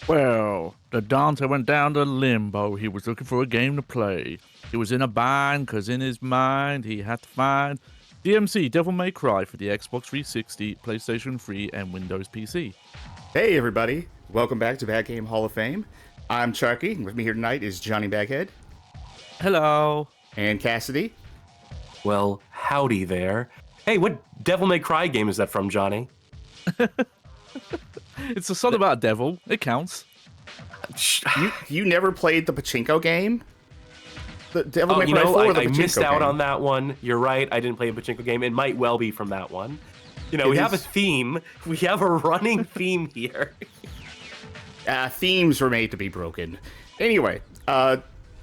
Well, the Dante went down to limbo. He was looking for a game to play. He was in a bind because in his mind he had to find DmC Devil May Cry for the Xbox 360, PlayStation 3, and Windows PC. Hey everybody, welcome back to Bad Game Hall of Fame. I'm Chucky, and with me here tonight is Johnny Baghead Hello. and Cassidy. Well, howdy there. Hey, what Devil May Cry game is that from, Johnny? It's a song about a devil. It counts. You never played the pachinko game? The Devil May Cry 4 or the I pachinko missed out game? on that one. You're right, I didn't play a pachinko game. It might well be from that one. You know, we have a theme. We have a running theme here. Themes were made to be broken. Anyway,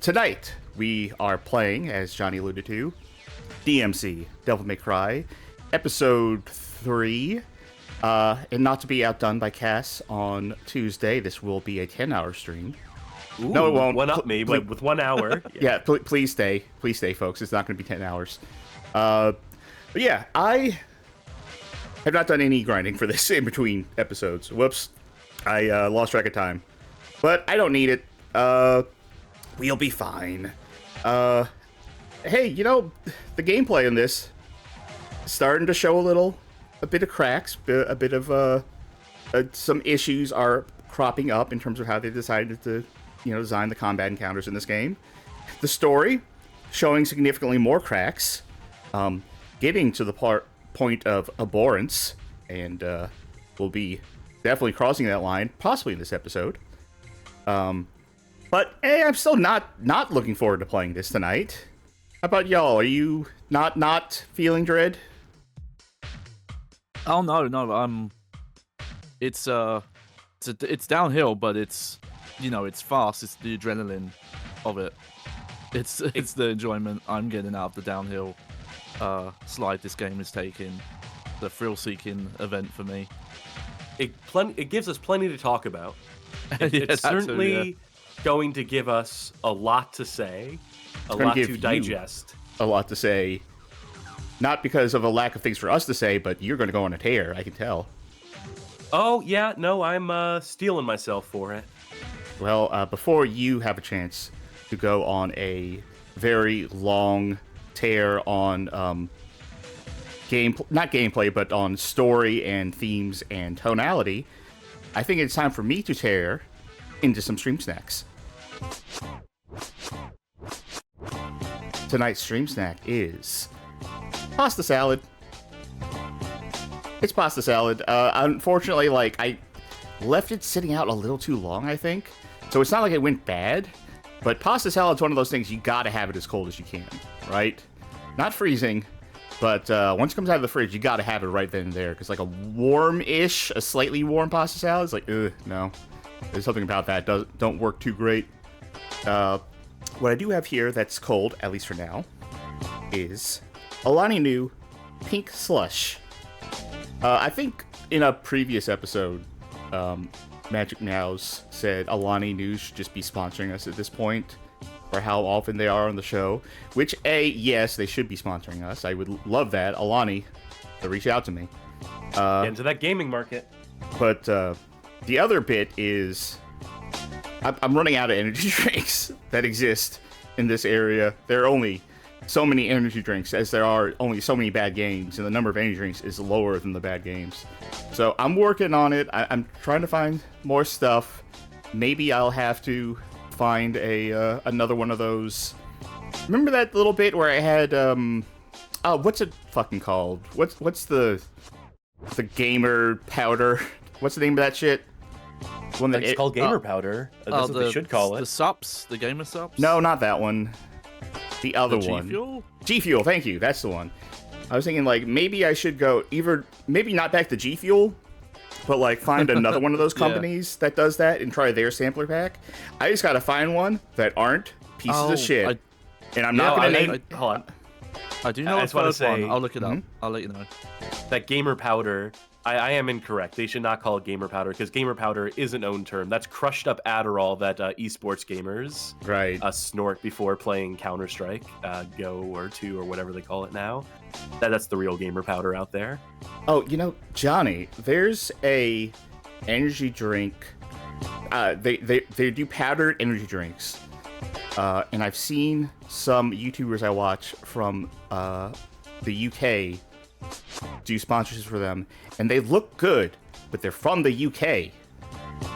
tonight we are playing, as Johnny alluded to, DmC, Devil May Cry, Episode 3. And not to be outdone by Cass on Tuesday, this will be a 10-hour stream. Ooh, No, it won't. One up me, but with 1 hour. Yeah, please stay. Please stay, folks. It's not going to be 10 hours. But yeah, I have not done any grinding for this in between episodes. Whoops. I lost track of time. But I don't need it. We'll be fine. Hey, you know, the gameplay in this is starting to show a bit of cracks, a bit of some issues are cropping up in terms of how they decided to, design the combat encounters in this game. The story showing significantly more cracks, getting to the point of abhorrence, and we'll be definitely crossing that line, possibly in this episode. But hey, I'm still not looking forward to playing this tonight. How about y'all? Are you not feeling dread? Oh no. It's downhill, but it's fast. It's the adrenaline of it. It's the enjoyment I'm getting out of the downhill slide this game is taking. The thrill-seeking event for me. It gives us plenty to talk about. It's that too, certainly going to give us a lot to say, a lot to digest. A lot to say. Not because of a lack of things for us to say, but you're going to go on a tear, I can tell. Oh, yeah, no, I'm stealing myself for it. Well, before you have a chance to go on a very long tear on not gameplay, but on story and themes and tonality, I think it's time for me to tear into some stream snacks. Tonight's stream snack is pasta salad. It's pasta salad. Unfortunately, I left it sitting out a little too long, I think. So it's not like it went bad, but pasta salad's one of those things you gotta have it as cold as you can, right? Not freezing, but once it comes out of the fridge, you gotta have it right then and there. Because a warm-ish, a slightly warm pasta salad is no. There's something about that don't work too great. What I do have here that's cold, at least for now, is Alani Nu Pink Slush. I think in a previous episode, Magic Nows said Alani Nu should just be sponsoring us at this point, for how often they are on the show. Which, yes, they should be sponsoring us. I would love that. Alani, to reach out to me. Get into that gaming market. But the other bit is I'm running out of energy drinks that exist in this area. There are only so many energy drinks as there are only so many bad games, and the number of energy drinks is lower than the bad games. So I'm working on it. I'm trying to find more stuff. Maybe I'll have to find another one of those. Remember that little bit where I had what's it fucking called? What's the gamer powder? What's the name of that shit? One that it's called gamer powder. That's what they should call it. The sups, the gamer sups. No, not that one. The other one. G-Fuel? G-Fuel, thank you. That's the one. I was thinking, maybe I should go maybe not back to G-Fuel, but, find another one of those companies that does that and try their sampler pack. I just gotta find one that aren't pieces of shit. And I'm not gonna name... Hold on. I do know I just want to say... I'll look it up. I'll let you know. That gamer powder... I am incorrect. They should not call it gamer powder, because gamer powder is an own term. That's crushed up Adderall that esports gamers snort before playing Counter-Strike, Go or 2 or whatever they call it now. That's the real gamer powder out there. Oh, Johnny, there's a energy drink they do powdered energy drinks, and I've seen some YouTubers I watch from the UK do sponsorships for them, and they look good, but they're from the UK,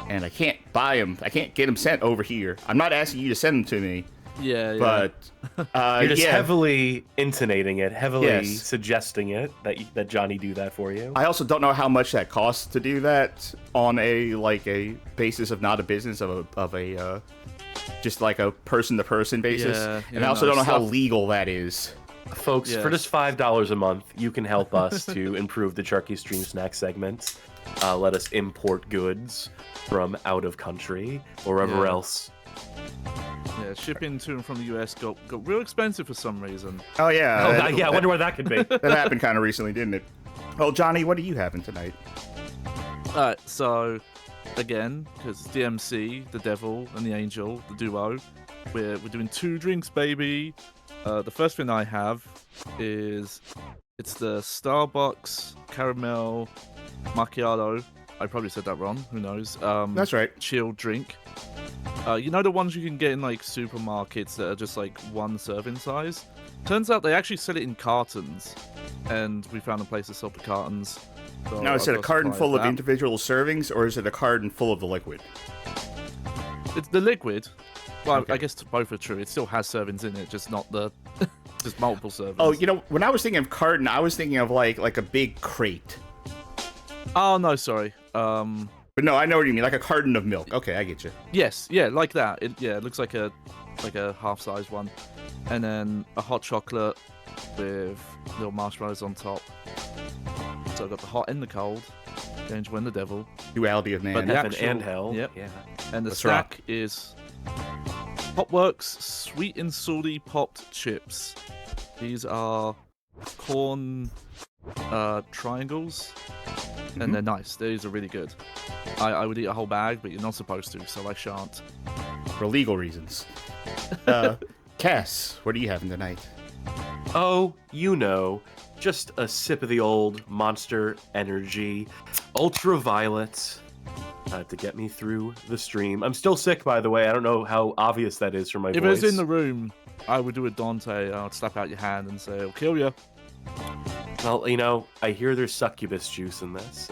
and I can't buy them. I can't get them sent over here. I'm not asking you to send them to me. Yeah, yeah. But you're just yeah. heavily intonating it, heavily Yes. suggesting it that Johnny do that for you. I also don't know how much that costs to do that on a basis of not a business of a just like a person-to-person basis. Yeah, and I also don't know how stuff- legal that is. Folks, Yes. for just $5 a month, you can help us to improve the Chucky Stream Snack segment. Let us import goods from out of country or wherever Yeah. else. Yeah, shipping to and from the US got real expensive for some reason. Oh yeah, I wonder where that could be. that happened kind of recently, didn't it? Well, Johnny, what are you having tonight? Alright, so again, because DmC, the Devil, and the Angel, the duo, we're doing 2 drinks, baby. The first thing I have is it's the Starbucks caramel macchiato. I probably said that wrong. Who knows? That's right. Chilled drink. You know the ones you can get in like supermarkets that are just like 1 serving size? Turns out they actually sell it in cartons, and we found a place to sell the cartons. So Now, is I've it a got carton supply full of that. individual servings, or is it a carton full of the liquid? It's the liquid. Well, Okay. I guess both are true. It still has servings in it, just not the, just multiple servings. Oh, you know, when I was thinking of carton, I was thinking of like a big crate. Oh no, sorry. But no, I know what you mean, like a carton of milk. Okay, I get you. Yes, yeah, like that. It looks like a half-size one, and then a hot chocolate with little marshmallows on top. So I've got the hot and the cold. Angel and the Devil. Duality of man. But the Heaven actual- and hell. Yep. Yeah. And the Let's snack rock. is Hotworks sweet and salty popped chips. These are corn triangles, and they're nice. These are really good. I would eat a whole bag, but you're not supposed to, so I shan't. For legal reasons. Cass, what are you having tonight? Oh, you know, just a sip of the old Monster Energy Ultraviolet to get me through the stream. I'm still sick, by the way. I don't know how obvious that is from my If it voice. was in the room, I would do a Dante. I'd slap out your hand and say, "I'll kill you." Well, you know, I hear there's succubus juice in this,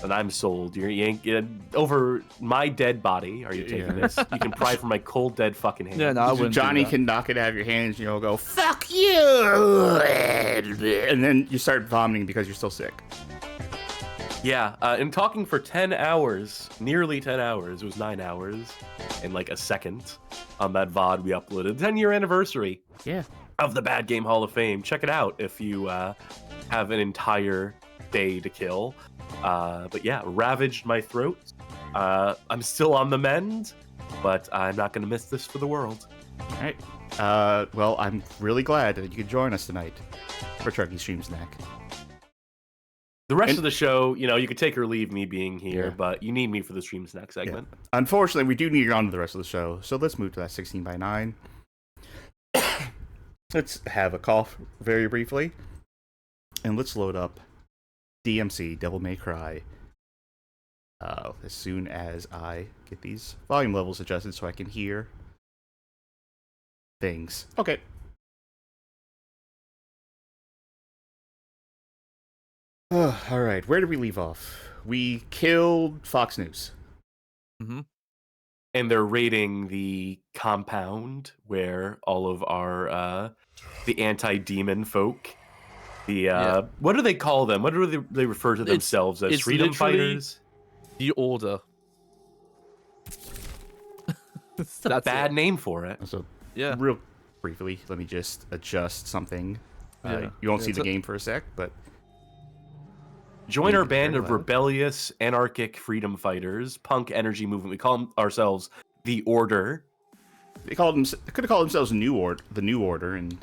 and I'm sold. You ain't over my dead body. Are you taking Yeah. this? You can pry from my cold, dead fucking hand. Yeah, no, I wouldn't. do Johnny that. can knock it out of your hands, and you'll go, fuck you! And then you start vomiting because you're still sick. Yeah, and talking for 10 hours, nearly 10 hours, it was 9 hours in like a second on that VOD we uploaded. 10-year anniversary Yeah. of the Bad Game Hall of Fame. Check it out if you have an entire day to kill. But yeah, ravaged my throat. I'm still on the mend, but I'm not going to miss this for the world. All right. Well, I'm really glad that you could join us tonight for Chucky Stream Snack. The rest And- of the show, you know, you could take or leave me being here, Yeah. but you need me for the Stream Snack segment. Unfortunately, we do need to get on to the rest of the show, so let's move to that 16:9. Let's have a cough very briefly, and let's load up DmC, Devil May Cry, as soon as I get these volume levels adjusted so I can hear things. Okay. All right, where did we leave off? We killed Fox News. Mm-hmm. And they're raiding the compound where all of our the anti-demon folk, what do they call them? What do they refer to themselves as? it's Freedom literally fighters? The Order. That's a bad name for it. So, Yeah. real briefly, let me just adjust something. Yeah. You won't Yeah, see it's the a- game for a sec, but Join Yeah, our it's band very of loud. rebellious, anarchic freedom fighters, punk energy movement. We call ourselves the Order. they could have called themselves the New Order, and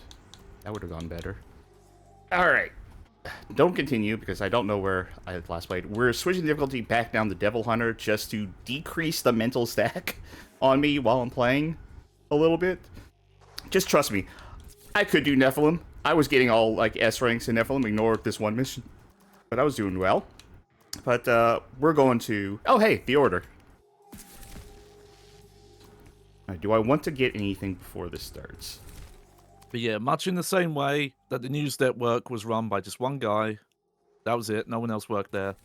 that would have gone better. All right, don't continue because I don't know where I had last played. We're switching the difficulty back down to Devil Hunter just to decrease the mental stack on me while I'm playing a little bit. Just trust me, I could do Nephilim. I was getting all like S ranks in Nephilim. Ignore this one mission, but I was doing well. But we're going to... Oh, hey, the Order. Right, do I want to get anything before this starts? But yeah, much in the same way that the news network was run by just one guy. That was it. No one else worked there.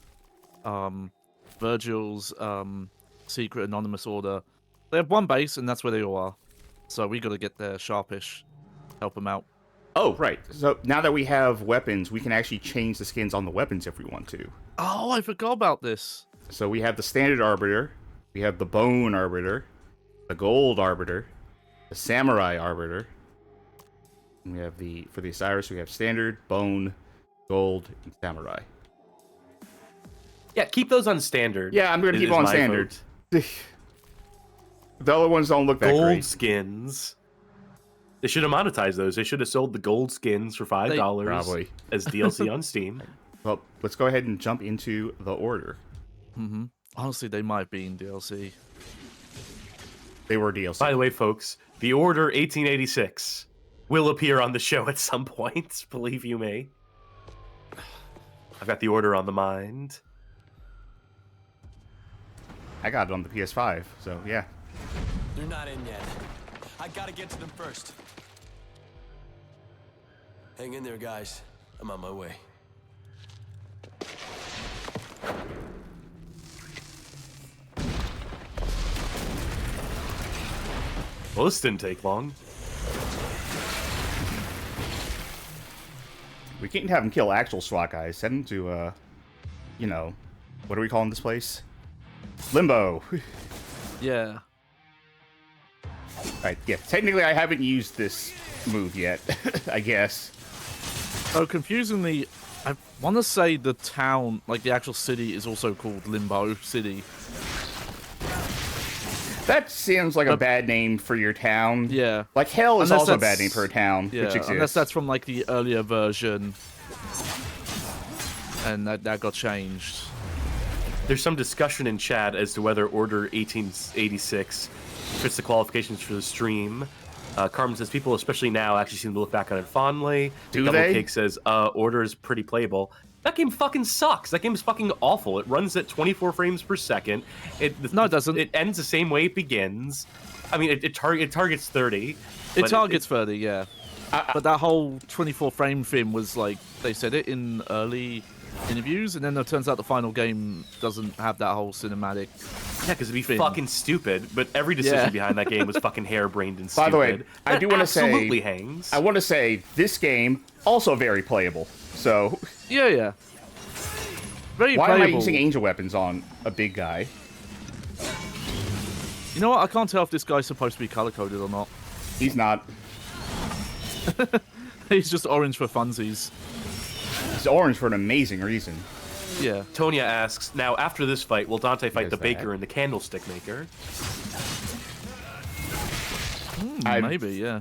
Virgil's secret anonymous order. They have one base, and that's where they all are. So we got to get there sharpish. Help them out. Oh, right. So now that we have weapons, we can actually change the skins on the weapons if we want to. Oh, I forgot about this. So we have the standard arbiter, we have the bone arbiter, the gold arbiter, the samurai arbiter. And we have for the Osiris, we have standard, bone, gold, and samurai. Yeah, keep those on standard. Yeah, I'm going to keep on standard. The other ones don't look that gold great. Skins. They should have monetized those. They should have sold the gold skins for $5 Probably. as DLC on Steam. Well, let's go ahead and jump into the order. Honestly, they might be in DLC. They were DLC. By the way, folks, the Order 1886 will appear on the show at some point, believe you me. I've got the Order on the mind. I got it on the PS5, so yeah. They're not in yet. I gotta get to them first. Hang in there, guys. I'm on my way. Well, this didn't take long. We can't have them kill actual SWAT guys. Send them to, you know, what are we calling this place? Limbo. Yeah. Right, yeah. Technically, I haven't used this move yet, I guess. Oh, confusingly, I want to say the town, like the actual city, is also called Limbo City. That seems like a bad name for your town. Yeah. Like Hell is Unless also a that's- bad name for a town, Yeah, which exists. unless that's from like the earlier version, and that got changed. There's some discussion in chat as to whether Order 1886 fits the qualifications for the stream. Carmen says people, especially now, actually seem to look back on it fondly. Do Double they? Cake says Order is pretty playable. That game fucking sucks. That game's fucking awful. It runs at 24 frames per second. No, it doesn't. It ends the same way it begins. I mean, it targets 30. It targets 30, yeah. But that whole 24 frame thing was like, they said it in early interviews, and then it turns out the final game doesn't have that whole cinematic. Yeah, because it'd be thing. fucking stupid, but every decision behind that game was fucking harebrained and stupid. By the way, I do want to say... absolutely hangs. I want to say, this game, also very playable. So... Yeah. Very Why playable. am I using angel weapons on a big guy? You know what? I can't tell if this guy's supposed to be color-coded or not. He's not. He's just orange for funsies. He's orange for an amazing reason. Yeah. Tonya asks, now after this fight, will Dante fight the There's baker that. and the candlestick maker? Maybe, yeah.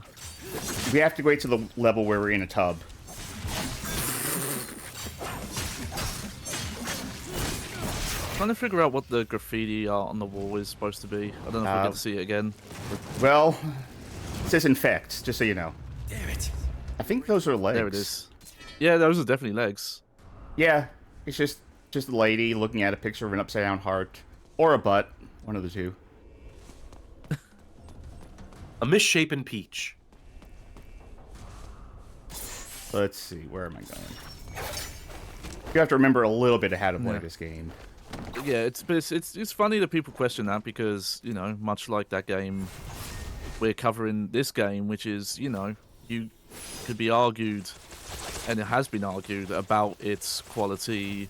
We have to wait to the level where we're in a tub. Trying to figure out what the graffiti art on the wall is supposed to be. I don't know if we get to see it again. Well, it says infect, just so you know. Damn it. I think those are legs. There it is. Yeah, those are definitely legs. Yeah, it's just a lady looking at a picture of an upside down heart. Or a butt. One of the two. A misshapen peach. Let's see, where am I going? You have to remember a little bit of how to play this game. Yeah, it's funny that people question that because, you know, much like that game, we're covering this game, which is, you know, you could be argued, and it has been argued, about its quality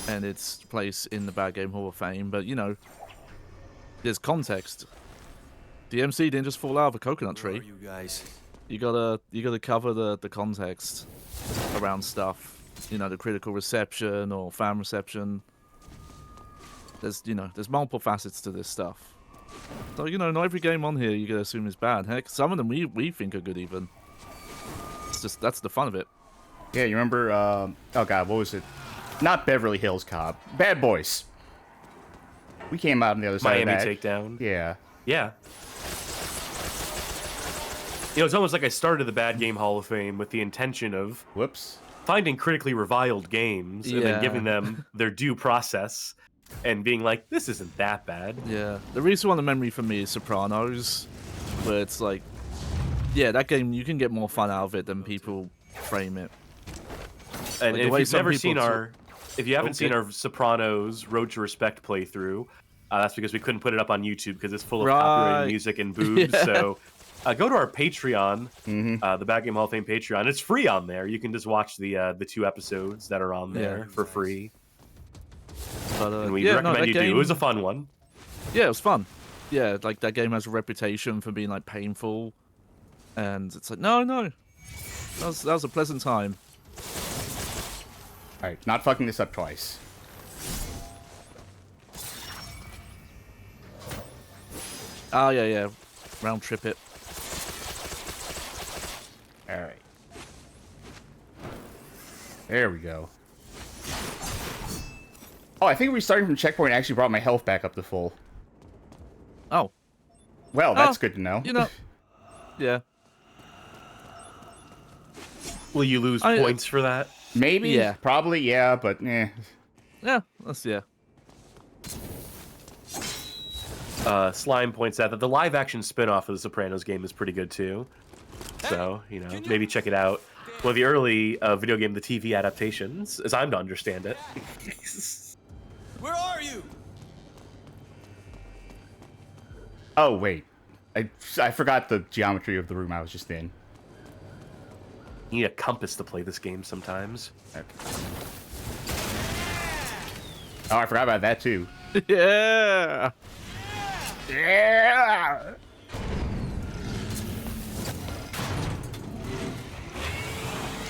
and its place in the Bad Game Hall of Fame, but, you know, there's context. DmC didn't just fall out of a coconut Where tree. are you guys? You gotta cover the context around stuff. You know, the critical reception or fan reception. There's multiple facets to this stuff. So, you know, not every game on here you can assume is bad. Heck, some of them we think are good even. It's just, that's the fun of it. Yeah, you remember, oh god, what was it? Not Beverly Hills Cop. Bad Boys. We came out on the other side Miami of that. Takedown. Yeah. Yeah. You know, it's almost like I started the Bad Game Hall of Fame with the intention of Whoops. finding critically reviled games and then giving them their due process and being like, this isn't that bad. Yeah. The recent one of memory for me is Sopranos. But it's like, yeah, that game, you can get more fun out of it than people frame it. And Like, if you've never seen if you haven't seen Okay. our Sopranos Road to Respect playthrough, that's because we couldn't put it up on YouTube because it's full of copyrighted music and boobs. Yeah. So go to our Patreon, the Bad Game Hall of Fame Patreon. It's free on there. You can just watch the 2 episodes that are on there for free. But, And we yeah, recommend that you do. game, It was a fun one. Yeah, it was fun. Yeah, like that game has a reputation for being like painful, and it's like no, that was a pleasant time. All right, not fucking this up twice. Oh yeah, round trip it. All right. There we go. Oh, I think restarting from checkpoint actually brought my health back up to full. Oh, Well, that's good to know. You know, yeah. Will you lose points for that? Maybe, Yeah. probably, yeah, but eh. Yeah, Slime points out that the live-action spin-off of the Sopranos game is pretty good too. So, maybe check it out. One of the early video game, the TV adaptations, as I'm to understand it. Where are you? Oh, wait. I forgot the geometry of the room I was just in. You need a compass to play this game sometimes. Okay. Oh, I forgot about that, too. yeah. Yeah!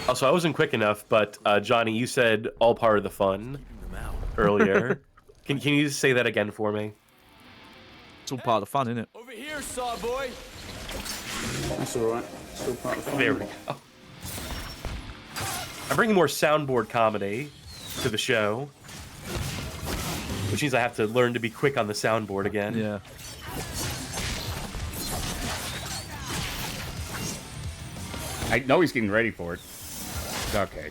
Also, I wasn't quick enough, but Johnny, you said all part of the fun earlier. Can you just say that again for me? It's all part of the fun, isn't it? Over here, saw boy. That's alright. Still part of the fun. There we go. I'm bringing more soundboard comedy to the show, which means I have to learn to be quick on the soundboard again. Yeah. I know he's getting ready for it. Okay.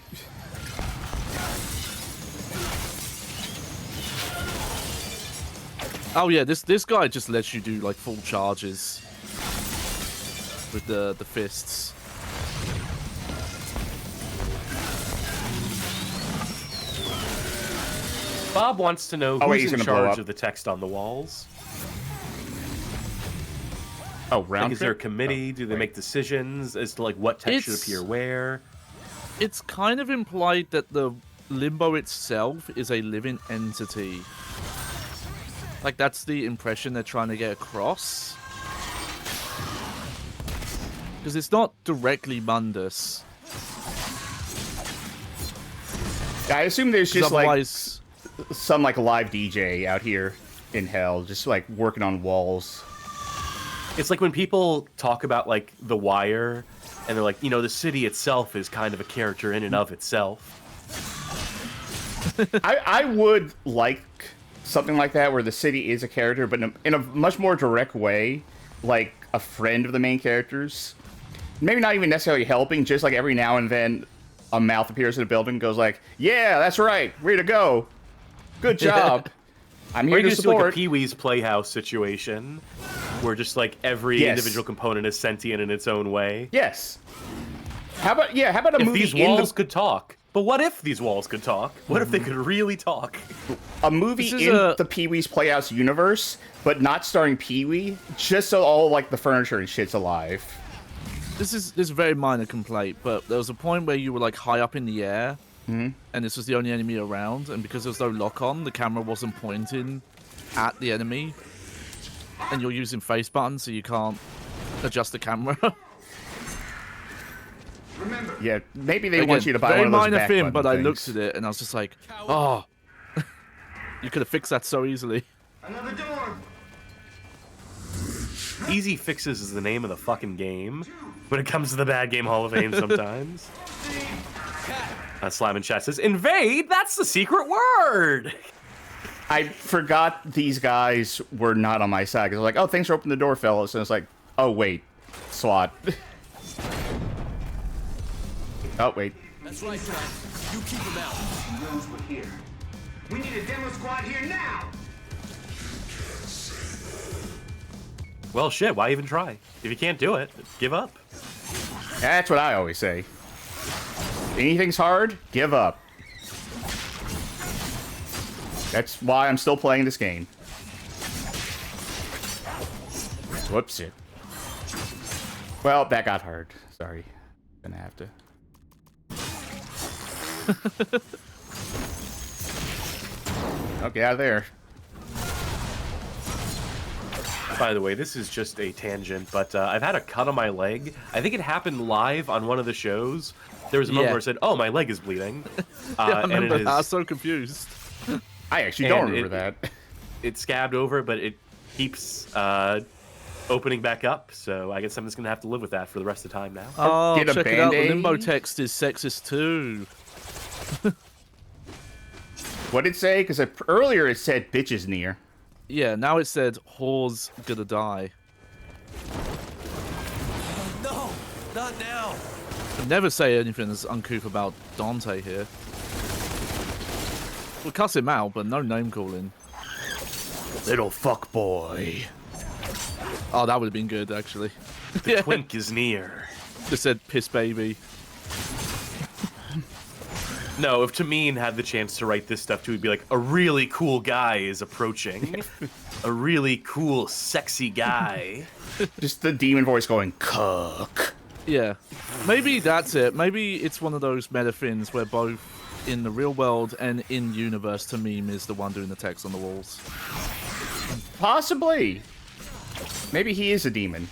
Oh yeah, this guy just lets you do like full charges with the fists. Bob wants to know wait, who's he's in gonna blow charge up. of the text on the walls. Oh, round Like, is there a trip? committee? Do they wait. make decisions as to like what text should It's- appear where? It's kind of implied that the limbo itself is a living entity. Like that's the impression they're trying to get across. Because it's not directly Mundus. I assume there's 'Cause just like otherwise, some like live DJ out here in hell, just like working on walls. It's like when people talk about like The Wire, and they're like, the city itself is kind of a character in and of itself. I would like something like that where the city is a character, but in a much more direct way, like a friend of the main characters. Maybe not even necessarily helping, just like every now and then a mouth appears in a building and goes like, yeah, that's right, way to go. Good job. I'm Or here you to can just do like a support. Pee-wee's Playhouse situation, where just like every Yes. individual component is sentient in its own way. Yes. How about a If movie these in walls the could talk. But what if these walls could talk? What if they could really talk? a movie This is in the Pee-wee's Playhouse universe, but not starring Pee-wee, just so all like the furniture and shit's alive. this is a very minor complaint, but there was a point where you were like high up in the air, and this was the only enemy around, and because there was no lock on, the camera wasn't pointing at the enemy, and you're using face buttons, so you can't adjust the camera. Yeah, maybe they Again, want you to buy very one of those minor back thing, button but I things. looked at it and I was just like, oh, you could have fixed that so easily. Another door! Easy Fixes is the name of the fucking game when it comes to the Bad Game Hall of Fame sometimes. Slime in chat says, invade? That's the secret word! I forgot these guys were not on my side, because I was like, oh, thanks for opening the door, fellas. And it's like, oh, wait, SWAT. Oh, wait. That's right, Trent. You keep him out. He knows we're here. We need a demo squad here now! Well, shit, why even try? If you can't do it, give up. That's what I always say. Anything's hard, give up. That's why I'm still playing this game. Whoops it. Well, that got hard. Sorry. Gonna have to. Oh, get out of there. By the way, this is just a tangent, but I've had a cut on my leg. I think it happened live on one of the shows. There was a moment where I said, "Oh, my leg is bleeding." I remember and that. I was so confused. I actually don't remember that. It scabbed over, but it keeps opening back up. So I guess I'm just gonna have to live with that for the rest of the time now. Oh, Get a check it out. The Band-Aid? limbo text is sexist too. What did it say? Because earlier it said bitches near. Yeah, now it said whore's gonna die. No, not now. I'd never say anything as uncouth about Dante here. We'll cuss him out, but no name calling. Little fuck boy. Oh, that would have been good, actually. The twink is near. Just said piss baby. No, if Tameen had the chance to write this stuff too, he'd be like, a really cool guy is approaching. A really cool, sexy guy. Just the demon voice going, cook. Yeah. Maybe that's it. Maybe it's one of those meta things where both in the real world and in universe, Tamim is the one doing the text on the walls. Possibly. Maybe he is a demon.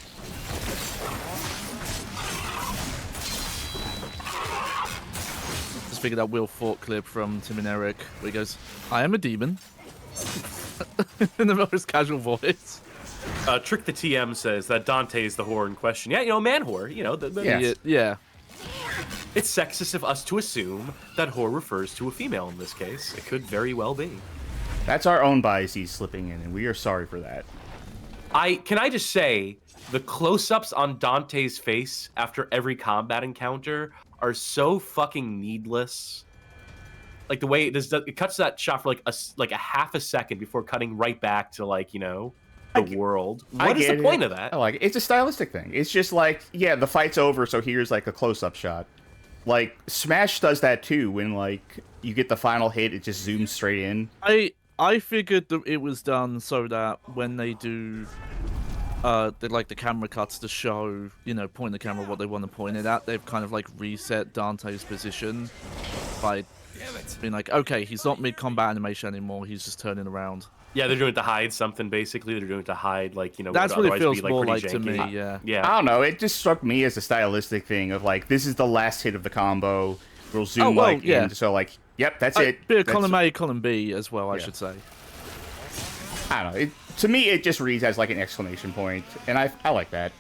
Just figured that Will Fork clip from Tim and Eric where he goes, I am a demon. In the most casual voice. Trick the TM says that Dante is the whore in question. Yeah, you know, man whore. You know, Yeah. It's sexist of us to assume that whore refers to a female in this case. It could very well be. That's our own biases slipping in, and we are sorry for that. Can I just say, the close-ups on Dante's face after every combat encounter are so fucking needless. Like the way it cuts that shot for like a half a second before cutting right back to like, you know, the world. What is the point of that? I like it. It's a stylistic thing. It's just like, yeah, the fight's over, so here's like a close-up shot. Like Smash does that too. When like you get the final hit, it just zooms straight in. I figured that it was done so that when they do the camera cuts to show, you know, point the camera what they want to point it at, they've kind of like reset Dante's position by being like, okay, he's not mid-combat animation anymore, he's just turning around. Yeah, they're doing it to hide something, basically. They're doing it to hide, like, you know, that's what it feels be, like, more pretty like to janky. me, yeah. Yeah. I don't know. It just struck me as a stylistic thing of like, this is the last hit of the combo. We'll zoom in, so like, yep, that's it. Bit of column A, column B as well, I should say. I don't know. To me, it just reads as like an exclamation point, and I like that.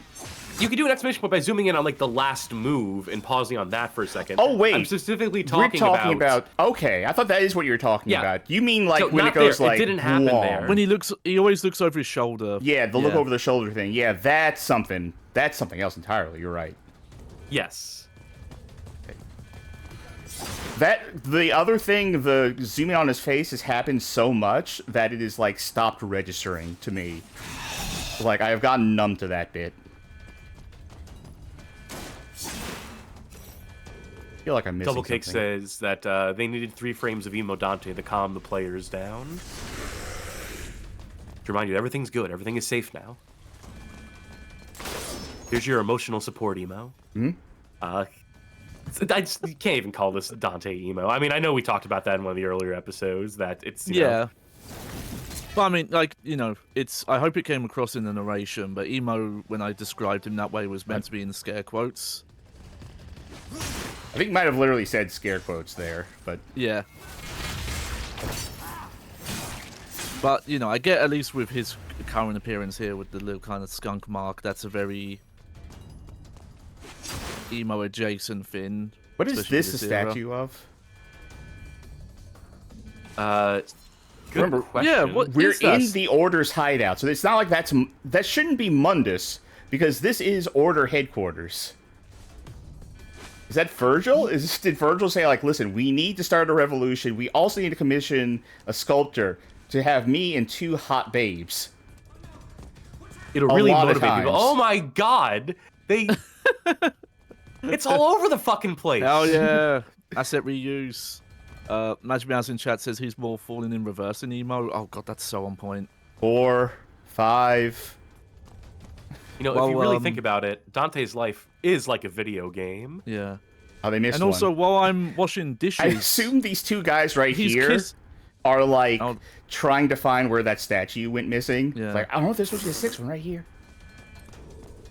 You could do an exclamation point by zooming in on like the last move and pausing on that for a second. Oh wait, I'm specifically we're talking about. Okay, I thought that is what you were talking about. You mean like when it goes like it didn't happen there. When he always looks over his shoulder. Yeah, the look over the shoulder thing. Yeah, that's something. That's something else entirely. You're right. Yes. That the other thing, the zooming on his face has happened so much that it is like stopped registering to me. Like I have gotten numb to that bit. I feel like I'm missing Double Cake something. says that they needed 3 frames of Emo Dante to calm the players down. To remind you, everything's good. Everything is safe now. Here's your emotional support emo. Hmm? You can't even call this Dante emo. I mean, I know we talked about that in one of the earlier episodes, that it's, you know. But I mean, like, you know, I hope it came across in the narration, but emo, when I described him that way, was meant to be in scare quotes. I think it might have literally said scare quotes there, but... Yeah. But, you know, I get at least with his current appearance here with the little kind of skunk mark, that's a very emo adjacent thing. What is this a statue of? Good question. Yeah, what We're is that? in the Order's hideout, so it's not like that shouldn't be Mundus, because this is Order headquarters. Is that Virgil? Did Virgil say, like, listen, we need to start a revolution. We also need to commission a sculptor to have me and 2 hot babes. It'll A really lot of motivate people. times. Oh my god, they. It's all over the fucking place. Oh yeah, asset reuse. Magic Mouse in chat says he's more falling in reverse in emo. Oh god, that's so on point. 4, 5. You know, if you really think about it, Dante's life is like a video game. Yeah. Oh, they missed And one. also, while I'm washing dishes, I assume these two guys right he's here are like Oh. trying to find where that statue went missing. Yeah. It's like, I don't know if this was the 6th one right here.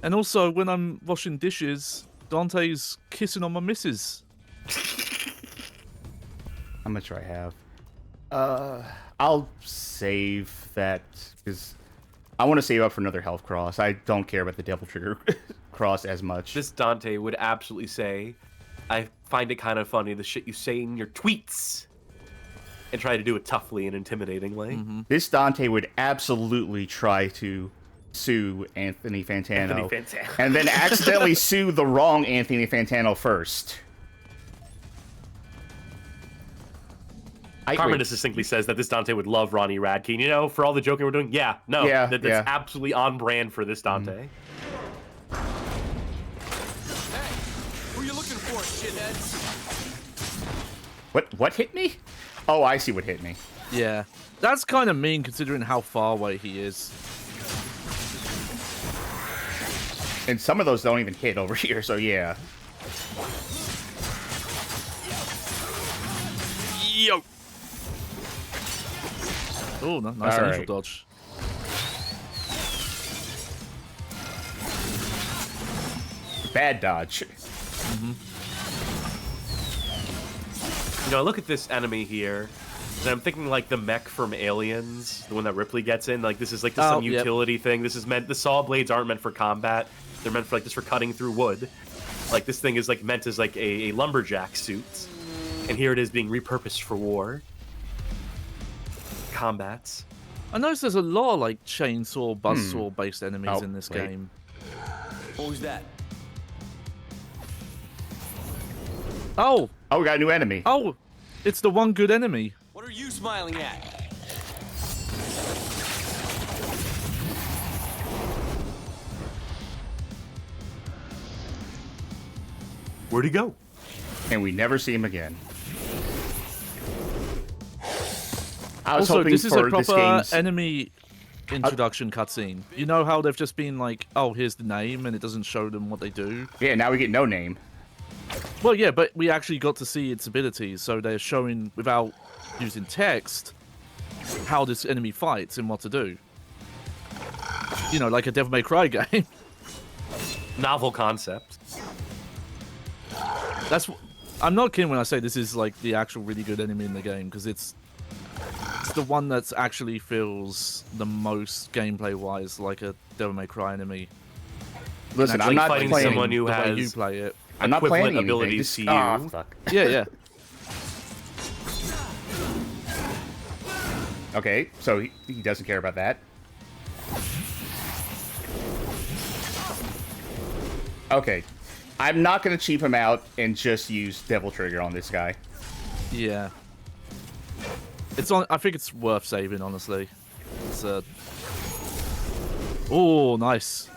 And also, when I'm washing dishes, Dante's kissing on my missus. How much do I have? I'll save that because I want to save up for another health cross. I don't care about the devil trigger cross as much. This Dante would absolutely say, I find it kind of funny the shit you say in your tweets. And try to do it toughly and intimidatingly. This Dante would absolutely try to sue Anthony Fantano. And then accidentally sue the wrong Anthony Fantano first. Carmen distinctly says that this Dante would love Ronnie Radke. You know, for all the joking we're doing, that's absolutely on brand for this Dante. Hey, who you looking for, shitheads? What hit me? Oh, I see what hit me. Yeah. That's kind of mean considering how far away he is. And some of those don't even hit over here, so yeah. Yo! Oh, nice All angel right. dodge. Bad dodge. You know, look at this enemy here. And I'm thinking like the mech from Aliens, the one that Ripley gets in. Like this is like some utility thing. This is meant. The saw blades aren't meant for combat. They're meant for like just for cutting through wood. Like this thing is like meant as like a lumberjack suit, and here it is being repurposed for war. Combats. I noticed there's a lot of like chainsaw, buzzsaw based enemies in this game. What was that? Oh! Oh, we got a new enemy. Oh! It's the one good enemy. What are you smiling at? Where'd he go? And we never see him again. I was Also, hoping this is for a this proper game's... enemy introduction cutscene. You know how they've just been like, oh, here's the name, and it doesn't show them what they do? Yeah, now we get no name. Well, yeah, but we actually got to see its abilities, so they're showing, without using text, how this enemy fights and what to do. You know, like a Devil May Cry game. Novel concept. I'm not kidding when I say this is like the actual really good enemy in the game, because it's the one that actually feels the most gameplay-wise like a Devil May Cry enemy. Listen, I'm like not fighting playing... someone who The way has you play it. I'm not playing equivalent anything. abilities to you. Oh, fuck. Yeah. Okay, so he doesn't care about that. Okay, I'm not going to cheap him out and just use Devil Trigger on this guy. Yeah. It's on. I think it's worth saving, honestly. It's Oh, nice.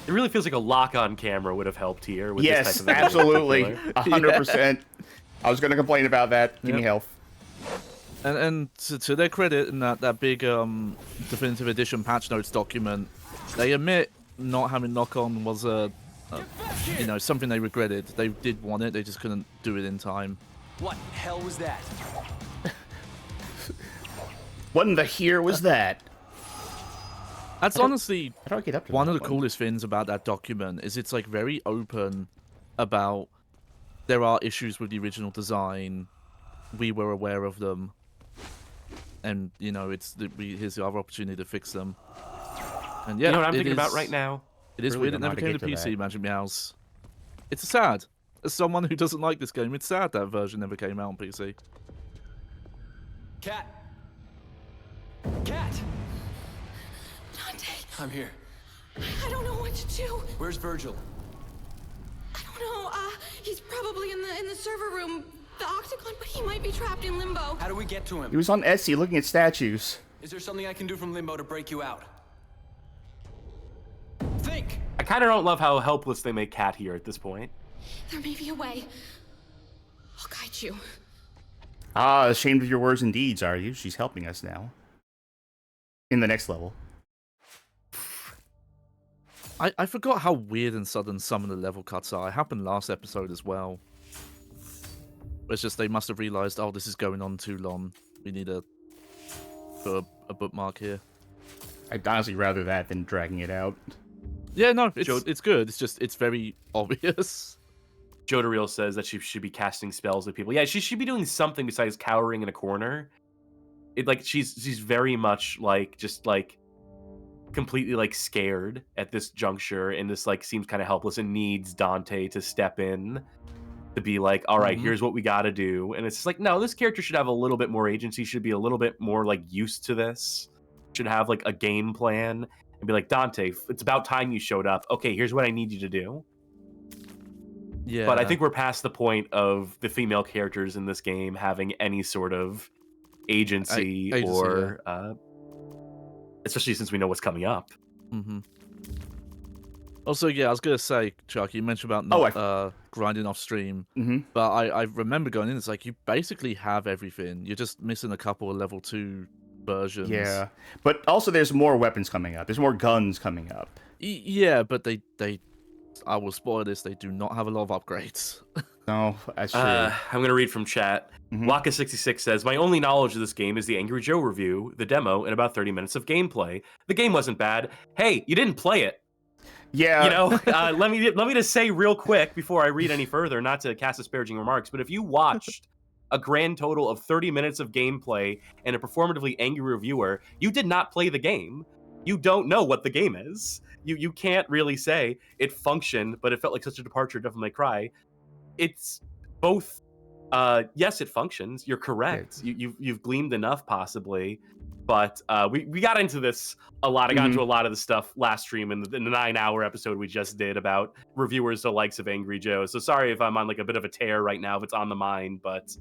It really feels like a lock-on camera would have helped here. With Yes, this type of enemy. absolutely, 100%. I was going to complain about that. Give me health. And to their credit, in that big definitive edition patch notes document, they admit not having knock-on was you know, something they regretted. They did want it, they just couldn't do it in time. What the hell was that? What in the here was that? That's honestly How do I get up to one that of the coolest things about that document is it's like very open about there are issues with the original design. We were aware of them, and you know here's the other opportunity to fix them. And yeah, You know what I'm thinking about right now? It is Really weird it don't know never how to came to get to PC, Magic Meows. It's sad. As someone who doesn't like this game, it's sad that version never came out on PC. Cat! Cat! Dante, I'm here. I don't know what to do. Where's Virgil? I don't know. He's probably in the server room the octagon, but he might be trapped in limbo. How do we get to him? He was on Etsy looking at statues. Is there something I can do from limbo to break you out? Think! I kind of don't love how helpless they make Kat here at this point. There may be a way. I'll guide you. Ah, ashamed of your words and deeds, are you? She's helping us now. In the next level. I forgot how weird and sudden some of the level cuts are. It happened last episode as well. It's just they must have realized, oh, this is going on too long. We need to put a bookmark here. I'd honestly rather that than dragging it out. Yeah, no, it's good. It's just, it's very obvious. Jodariel says that she should be casting spells at people. Yeah, she should be doing something besides cowering in a corner. It like she's very much like just like completely like scared at this juncture, and this like seems kind of helpless and needs Dante to step in to be like, all right, here's what we got to do. And it's just like, no, this character should have a little bit more agency, should be a little bit more like used to this, should have like a game plan and be like, Dante, it's about time you showed up. Okay, here's what I need you to do. Yeah. But I think we're past the point of the female characters in this game having any sort of agency or especially since we know what's coming up. Also, yeah, I was gonna say, Chuck, you mentioned about not grinding off stream, but I remember going in. It's like you basically have everything. You're just missing a couple of level 2 versions. Yeah, but also there's more weapons coming up. There's more guns coming up. Yeah, but they I will spoil this. They do not have a lot of upgrades. No, that's true. I'm going to read from chat. Waka66 says, my only knowledge of this game is the Angry Joe review, the demo, and about 30 minutes of gameplay. The game wasn't bad. Hey, you didn't play it. Yeah. You know, let me just say real quick before I read any further, not to cast disparaging remarks, but if you watched a grand total of 30 minutes of gameplay and a performatively angry reviewer, you did not play the game. You don't know what the game is. You can't really say it functioned, but it felt like such a departure, Devil May Cry. It's both. Yes, it functions. You're correct. You've gleaned enough, possibly, but we got into this a lot. I got into a lot of the stuff last stream in the 9-hour episode we just did about reviewers the likes of Angry Joe. So sorry if I'm on like a bit of a tear right now, if it's on the mind, but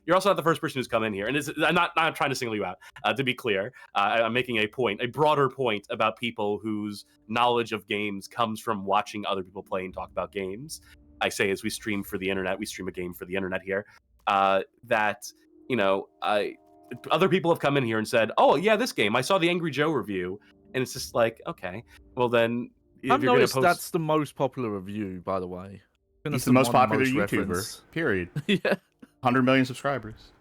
you're also not the first person who's come in here, and I'm not trying to single you out. To be clear, I'm making a broader point about people whose knowledge of games comes from watching other people play and talk about games. I say as we stream for the internet, we stream a game for the internet here, that, you know, other people have come in here and said, oh, yeah, this game, I saw the Angry Joe review, and it's just like, okay, well then, I've noticed that's the most popular review, by the way. He's the most popular YouTuber, reference. period. Yeah. 100 million subscribers.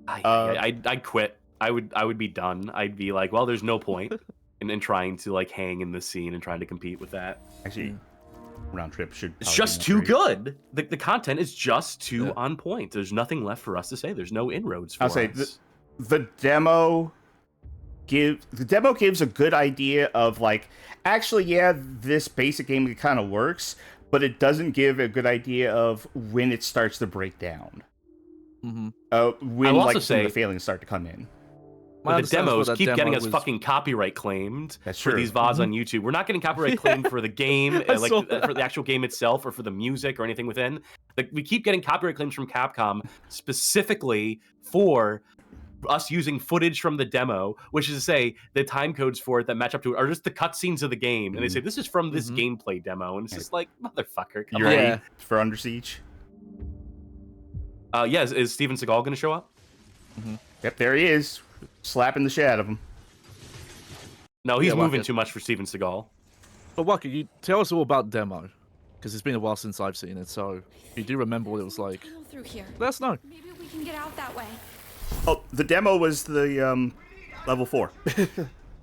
I'd quit. I would be done. I'd be like, well, there's no point in trying to like hang in this scene and trying to compete with that. Actually, round trip should. It's just too good. The content is just too on point. There's nothing left for us to say. There's no inroads for us. I'll say the demo gives a good idea of like, actually, yeah, this basic game kind of works, but it doesn't give a good idea of when it starts to break down. When like some of the failings start to come in. The demos keep getting us fucking copyright claimed for these VODs on YouTube. We're not getting copyright claimed for the game, like for the actual game itself, or for the music or anything within. Like, we keep getting copyright claims from Capcom specifically for us using footage from the demo, which is to say the time codes for it that match up to it are just the cutscenes of the game, and they say this is from this gameplay demo, and it's just like, motherfucker, come on. Ready for Under Siege? Yeah, is Steven Seagal going to show up? Yep, there he is, slapping the shit out of him. No, he's moving too much for Steven Seagal. But Waka, you tell us all about demo, because it's been a while since I've seen it. So if you do remember what it was like, Through here. let us know. Maybe we can get out that way. Oh, the demo was the level 4.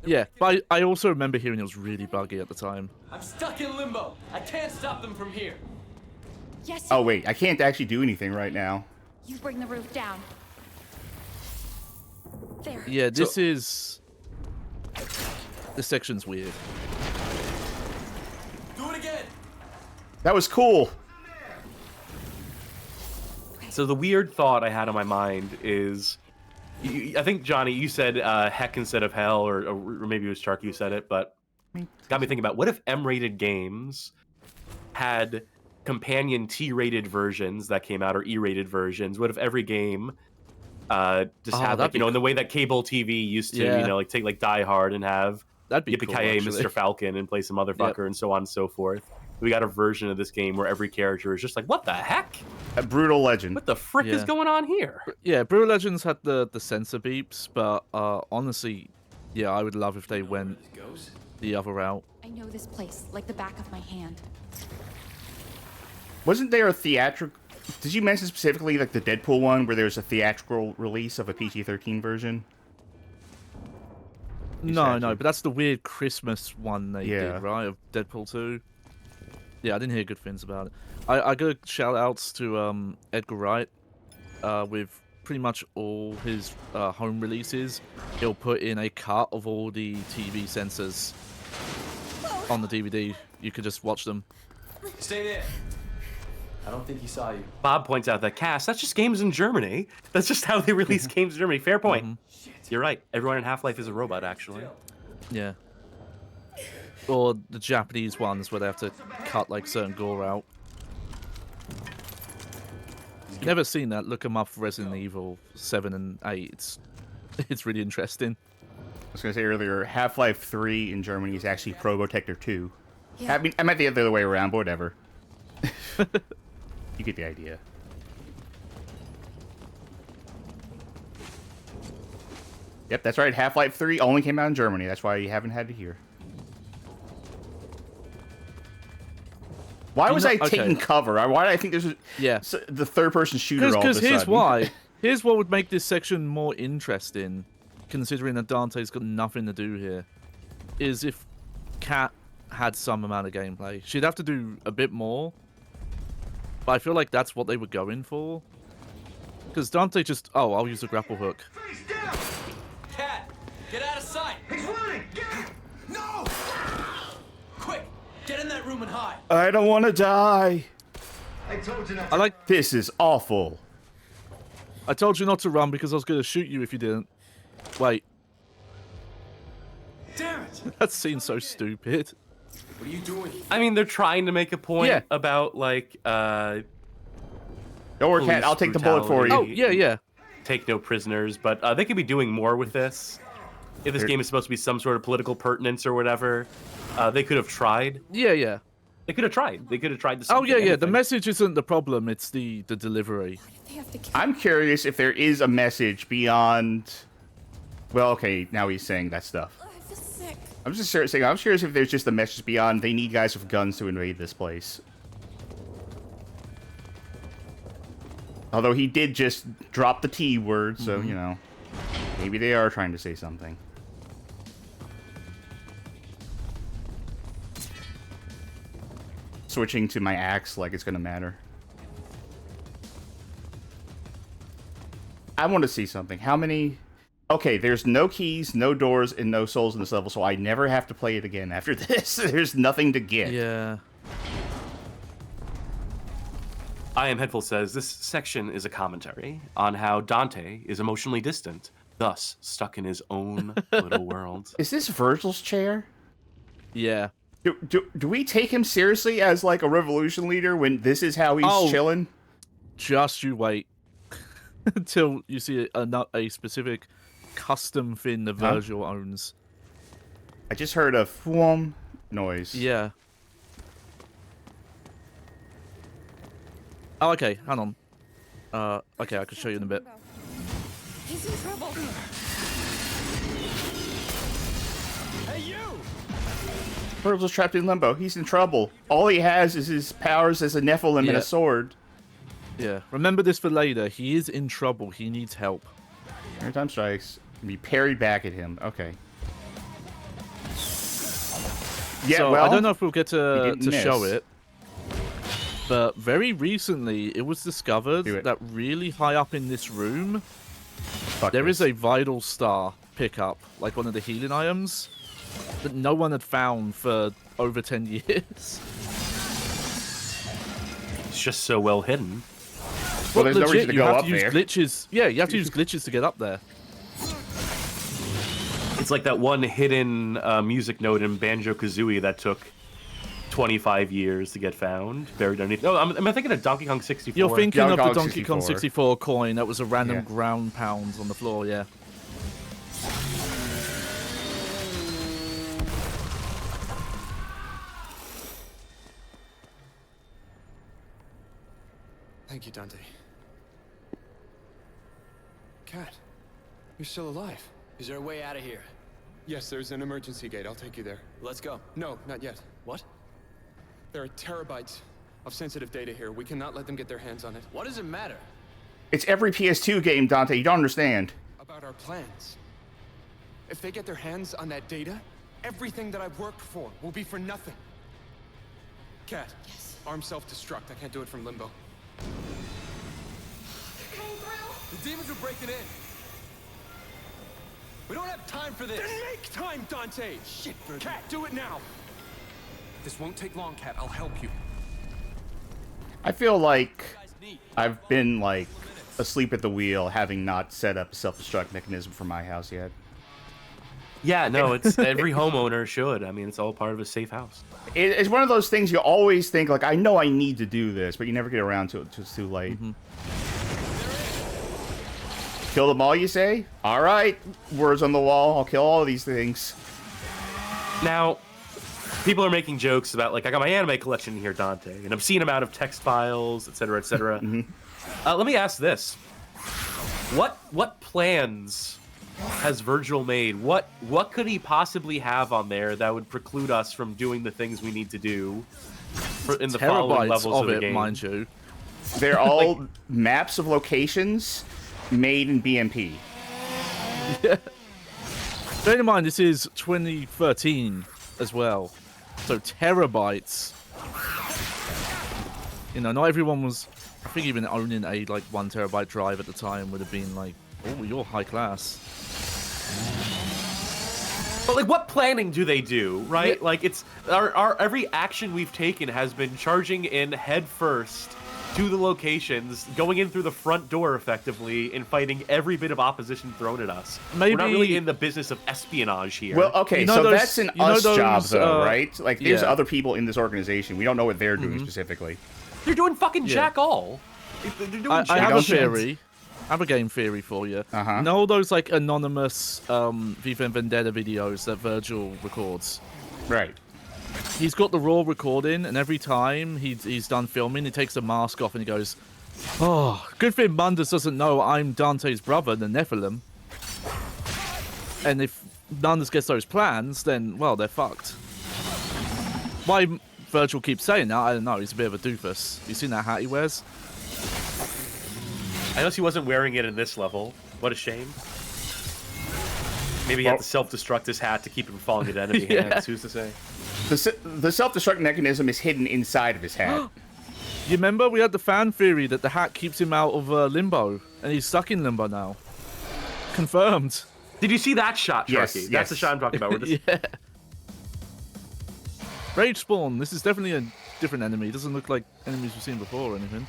Yeah, but I also remember hearing it was really buggy at the time. I'm stuck in limbo. I can't stop them from here. Yes. Oh wait, I can't actually do anything right now. You bring the roof down. There. Yeah, this section's weird. Do it again. That was cool. So the weird thought I had on my mind is, I think, Johnny, you said heck instead of hell, or maybe it was Sharky who said it, but it got me thinking about, what if M-rated games had companion T-rated versions that came out or E-rated versions? What if every game just had like, in the way that cable TV used to, like take like Die Hard and have Yippee-ki-yay, Mr. Falcon, and play some motherfucker and so on and so forth. We got a version of this game where every character is just like, what the heck? A Brutal Legend. What the frick is going on here? Yeah, Brutal Legends had the sensor beeps, but honestly, yeah, I would love if they went the other route. I know this place like the back of my hand. Wasn't there a theatrical... Did you mention specifically like the Deadpool one where there's a theatrical release of a PG-13 version? No, but that's the weird Christmas one they did, right? Of Deadpool 2. Yeah, I didn't hear good things about it. I got shout outs to Edgar Wright. With pretty much all his home releases, he'll put in a cut of all the TV censors on the DVD. You could just watch them. Stay there. I don't think he saw you. Bob points out that Cass, that's just games in Germany. That's just how they release games in Germany. Fair point. You're right. Everyone in Half-Life is a robot, actually. Yeah. Or the Japanese ones where they have to cut like certain gore out. Never seen that. Look them up for Resident Evil 7 and 8. It's really interesting. I was going to say earlier, Half-Life 3 in Germany is actually Probotector 2. Yeah. I meant the other way around, but whatever. You get the idea. Yep, that's right. Half-Life 3 only came out in Germany. That's why you haven't had to hear. Why was I taking cover? Why did I think there's the third-person shooter all of a sudden? Because here's why. Here's what would make this section more interesting, considering that Dante's got nothing to do here, is if Kat had some amount of gameplay. She'd have to do a bit more, but I feel like that's what they were going for. Because Dante just... Oh, I'll use the grapple hook. Cat, get out of sight! He's running! No! Quick, get in that room and hide. I don't want to die. I told you not I like... This is awful. I told you not to run because I was going to shoot you if you didn't. Wait. Damn it! That seems so stupid. What are you doing? I mean, they're trying to make a point about, like, Don't worry, Cat. I'll take the bullet for you. Oh, yeah. Take no prisoners, but they could be doing more with this. If this game is supposed to be some sort of political pertinence or whatever, they could have tried. Yeah. They could have tried. They could have tried to. Oh, yeah. The message isn't the problem. It's the delivery. I'm curious if there is a message beyond... Well, okay, now he's saying that stuff. I feel sick. I'm just saying, I'm curious if there's just a message beyond they need guys with guns to invade this place. Although he did just drop the T word, so, you know, maybe they are trying to say something. Switching to my axe like it's gonna matter. I want to see something. How many... Okay, there's no keys, no doors, and no souls in this level, so I never have to play it again after this. There's nothing to get. Yeah. I Am Headful says, this section is a commentary on how Dante is emotionally distant, thus stuck in his own little world. Is this Virgil's chair? Yeah. Do we take him seriously as, like, a revolution leader when this is how he's chilling? Just you wait. Until you see a specific custom thing that Virgil owns. I just heard a thwom noise. Yeah. Oh, okay. Hang on. Okay, I can show you in a bit. He's in trouble. Hey, you! Virgil's trapped in limbo. He's in trouble. All he has is his powers as a Nephilim and a sword. Yeah. Remember this for later. He is in trouble. He needs help. Every time strikes, be parried back at him. Okay. Yeah, so well, I don't know if we'll get to miss. show it, but very recently it was discovered that really high up in this room, there is a vital star pickup, like one of the healing items, that no one had found for over 10 years. It's just so well hidden. Well, there's no reason to go up there. Glitches. Yeah, you have to use glitches to get up there. It's like that one hidden music note in Banjo-Kazooie that took 25 years to get found, buried underneath. No, am I thinking of Donkey Kong 64? You're thinking of the Kong Donkey Kong 64 coin that was a random Yeah. ground pound on the floor, yeah. Thank you, Dante. Cat, you're still alive. Is there a way out of here? Yes, there's an emergency gate. I'll take you there. Let's go. No, not yet. What? There are terabytes of sensitive data here. We cannot let them get their hands on it. What does it matter? It's every PS2 game, Dante. You don't understand. About our plans. If they get their hands on that data, everything that I've worked for will be for nothing. Cat, Yes. arm self-destruct. I can't do it from limbo. They're coming through. The demons are breaking in. We don't have time for this. Then make time, Dante! Shit, Virgil. Cat, do it now! This won't take long, Cat. I'll help you. I feel like Guys need. I've been like asleep at the wheel, having not set up a self-destruct mechanism for my house yet. Yeah, no, it's every homeowner should. I mean, it's all part of a safe house. It's one of those things you always think like, I know I need to do this, but you never get around to it until it's too late. Kill them all, you say? All right, words on the wall. I'll kill all of these things. Now, people are making jokes about, like, I got my anime collection here, Dante, an obscene amount of text files, etc., etc. Let me ask this: what plans has Virgil made? What could he possibly have on there that would preclude us from doing the things we need to do in the following Terabytes levels of of the it, game? mind you. They're all maps of locations made in BMP. Bear in mind, this is 2013 as well. So terabytes. You know, not everyone was... I think even owning a, like, 1 terabyte drive at the time would have been like, oh, you're high class. But, like, what planning do they do, right? Yeah. Like, it's... Our every action we've taken has been charging in head first to the locations, going in through the front door effectively, and fighting every bit of opposition thrown at us. We're not Maybe- really in the business of espionage here. Well, okay, You know so those- that's an you know us job, those, though, right? Like, there's yeah. other people in this organization. We don't know what they're doing specifically. They're doing fucking Yeah. jack all. They're doing I jack have a don't theory. I have a game theory for you. Uh-huh. You know all those, like, anonymous V for Vendetta videos that Virgil records? Right. He's got the raw recording, and every time he's done filming, he takes the mask off and he goes, "Oh, good thing Mundus doesn't know I'm Dante's brother, the Nephilim." And if Mundus gets those plans, then, well, they're fucked. Why Virgil keeps saying that, I don't know. He's a bit of a doofus. You seen that hat he wears? I noticed he wasn't wearing it in this level. What a shame. Maybe he had to self-destruct his hat to keep it from falling into enemy hands. Who's to say? The self-destruct mechanism is hidden inside of his hat. You remember we had the fan theory that the hat keeps him out of limbo, and he's stuck in limbo now. Confirmed. Did you see that shot, Sharky? Yes, That's yes. the shot I'm talking about. Where this... Yeah. Rage Spawn. This is definitely a different enemy. It doesn't look like enemies we've seen before or anything.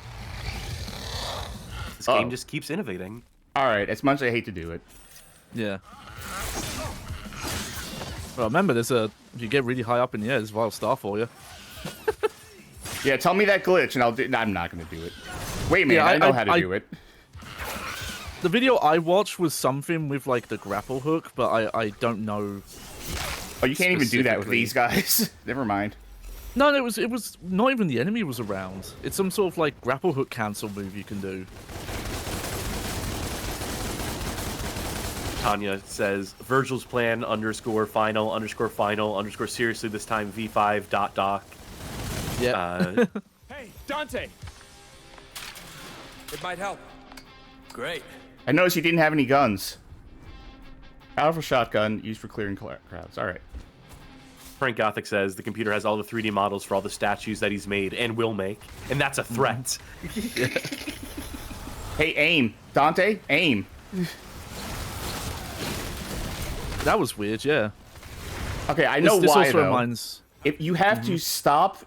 This game just keeps innovating. All right, as much as I hate to do it. Yeah. Well, remember, if you get really high up in the air, there's a Vile Star for you. Yeah, tell me that glitch, and I'll do. I'm not going to do it. Wait a minute, Yeah, I know how to do it. The video I watched was something with, like, the grapple hook, but I don't know. Oh, you can't even do that with specifically. these guys. Never mind. No, it was not even the enemy was around. It's some sort of, like, grapple hook cancel move you can do. Tanya says, Virgil's plan _final_final_ seriously this time V5 ... Yeah. Hey, Dante! It might help. Great. I noticed you didn't have any guns. Powerful shotgun used for clearing crowds. All right. Frank Gothic says the computer has all the 3D models for all the statues that he's made and will make, and that's a threat. Hey, aim. Dante, aim. That was weird, yeah. Okay, I know This why, also though. reminds... If you have to stop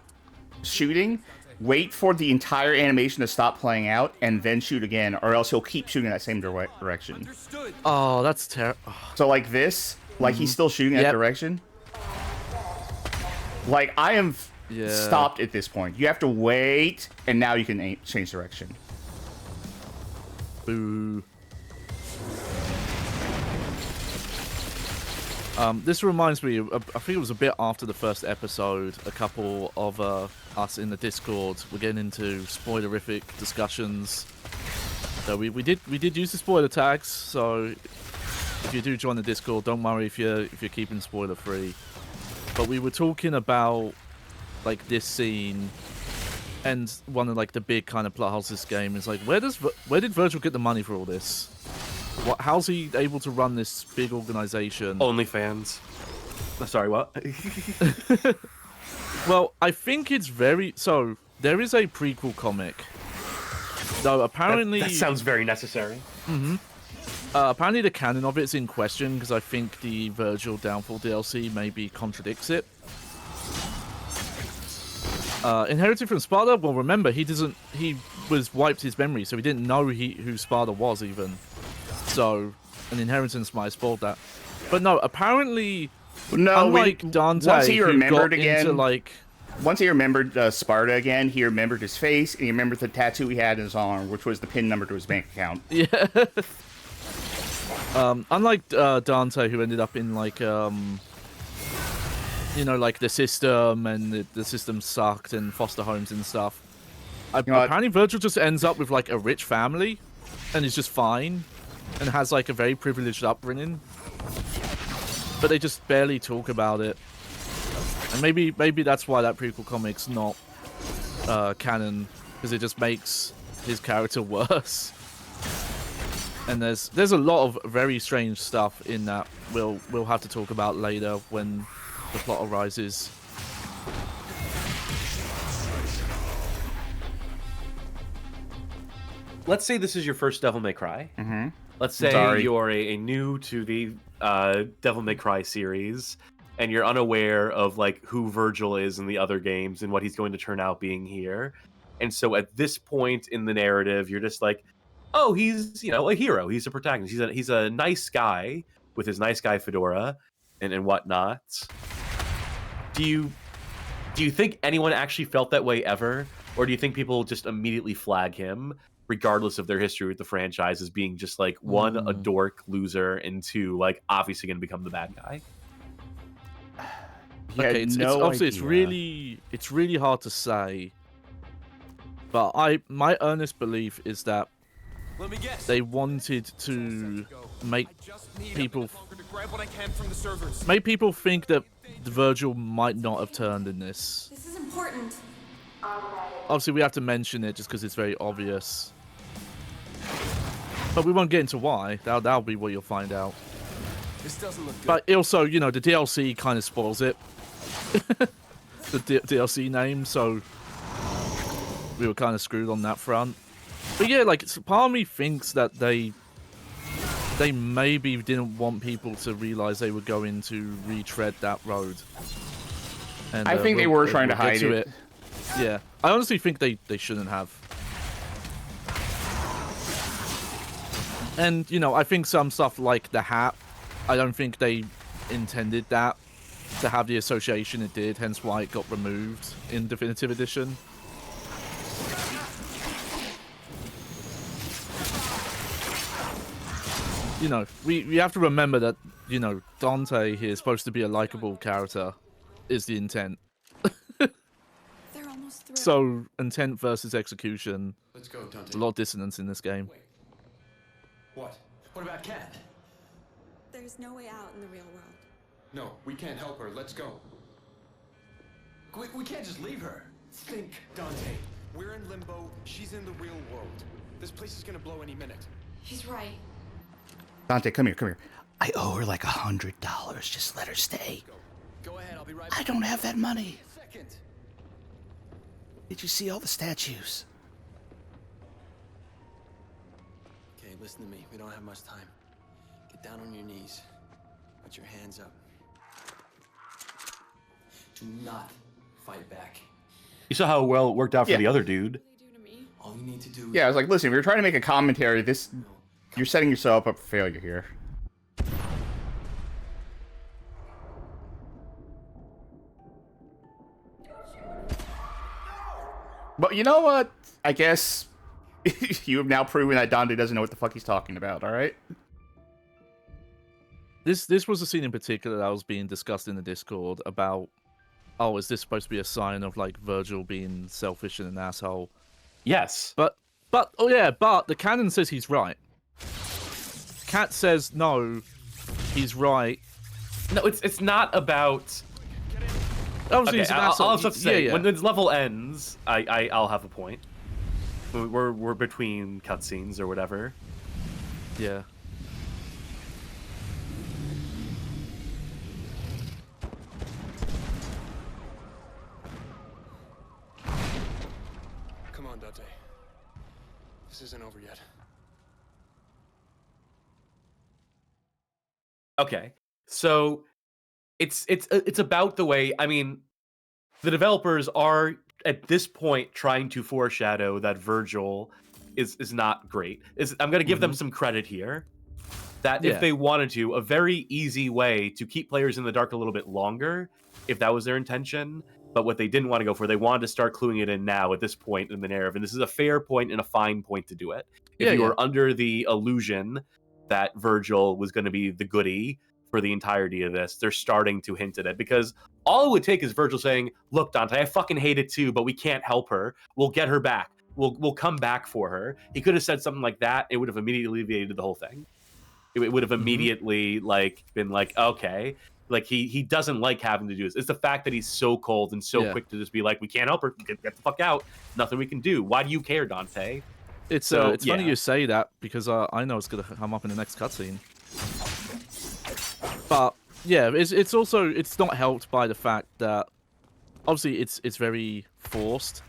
shooting, wait for the entire animation to stop playing out, and then shoot again, or else he'll keep shooting in that same direction. Understood. Oh, that's terrible. So like this, like he's still shooting that Yep. direction. Like I am Yeah. stopped at this point. You have to wait, and now you can change direction. Boo. This reminds me, I think it was a bit after the first episode, a couple of us in the Discord were getting into spoilerific discussions. So we did use the spoiler tags, so if you do join the Discord, don't worry if you're keeping spoiler free. But we were talking about like this scene, and one of like the big kind of plot holes of this game is like, where did Virgil get the money for all this? How's he able to run this big organization? OnlyFans. Sorry, what? Well, I think it's so there is a prequel comic. Though apparently that sounds very necessary. Apparently the canon of it's in question because I think the Virgil Downfall DLC maybe contradicts it. Inherited from Sparta. Well, remember he was wiped his memory, so he didn't know who Sparta was even. So an inheritance might have spoiled that. But no, apparently, unlike Dante, once he remembered got again, into like. Once he remembered Sparta again, he remembered his face, and he remembered the tattoo he had in his arm, which was the PIN number to his bank account. Yeah. Unlike Dante, who ended up in like, like the system, and the system sucked, and foster homes and stuff. Apparently, Virgil just ends up with like a rich family, and is just fine, and has like a very privileged upbringing. But they just barely talk about it. And maybe that's why that prequel comic's not canon, because it just makes his character worse. And there's a lot of very strange stuff in that we'll have to talk about later when the plot arises. Let's say this is your first Devil May Cry. Mm-hmm. Let's say you're a new to the Devil May Cry series, and you're unaware of like who Virgil is in the other games and what he's going to turn out being here. And so at this point in the narrative, you're just like, oh, he's a hero. He's a protagonist. He's a nice guy with his nice guy fedora and whatnot. Do you think anyone actually felt that way ever, or do you think people just immediately flag him, regardless of their history with the franchise, as being just like one, a dork loser, and two, like obviously going to become the bad guy? Okay, it's really hard to say, but my earnest belief is that they wanted to make people think that Virgil might not have turned in this. This is important. Obviously, we have to mention it just because it's very obvious. But we won't get into why. That'll be what you'll find out. This doesn't look good. But also, the DLC kind of spoils it. The DLC name, so we were kind of screwed on that front. But yeah, like, part of me thinks that they maybe didn't want people to realize they were going to retread that road. And, I think they were trying to hide it. Yeah, I honestly think they shouldn't have. And, I think some stuff like the hat, I don't think they intended that to have the association it did, hence why it got removed in Definitive Edition. We have to remember that, Dante here is supposed to be a likable character, is the intent. They're almost through. So, intent versus execution. Let's go, Dante. A lot of dissonance in this game. Wait. What? What about Kat? There's no way out in the real world. No, we can't help her. Let's go. We can't just leave her. Think, Dante. We're in limbo. She's in the real world. This place is gonna blow any minute. He's right. Dante, come here. I owe her like $100. Just let her stay. Go ahead, I'll be right back. I don't have that money. Second. Did you see all the statues? Okay, listen to me. We don't have much time. Get down on your knees. Put your hands up. Do not fight back. You saw how well it worked out for the other dude. All you need to do. Yeah, I was like, listen, if you're trying to make a commentary, you're setting yourself up for failure here. But you know what? I guess you have now proven that Dante doesn't know what the fuck he's talking about, alright? This was a scene in particular that was being discussed in the Discord about, oh, is this supposed to be a sign of like Virgil being selfish and an asshole? Yes. But the canon says he's right. Cat says no, he's right. No, it's not about. Obviously, Okay, it's an I'll asshole. have to say Yeah. when this level ends, I'll have a point. We're between cutscenes or whatever. Yeah. Come on, Dante. This isn't over yet. Okay, so it's about the way. I mean, the developers are at this point trying to foreshadow that Virgil is not great. I'm going to give them some credit here. That if they wanted to, a very easy way to keep players in the dark a little bit longer, if that was their intention. But what they didn't want to go for, they wanted to start cluing it in now at this point in the narrative. And this is a fair point and a fine point to do it. If you were under the illusion that Virgil was going to be the goodie for the entirety of this, they're starting to hint at it. Because all it would take is Virgil saying, look, Dante, I fucking hate it too, but we can't help her. We'll get her back. We'll come back for her. He could have said something like that. It would have immediately alleviated the whole thing. It would have immediately been like, okay. Like he doesn't like having to do this. It's the fact that he's so cold and so quick to just be like, we can't help her. Get the fuck out. Nothing we can do. Why do you care, Dante? It's funny you say that because I know it's gonna come up in the next cutscene. But yeah, it's also not helped by the fact that obviously it's very forced,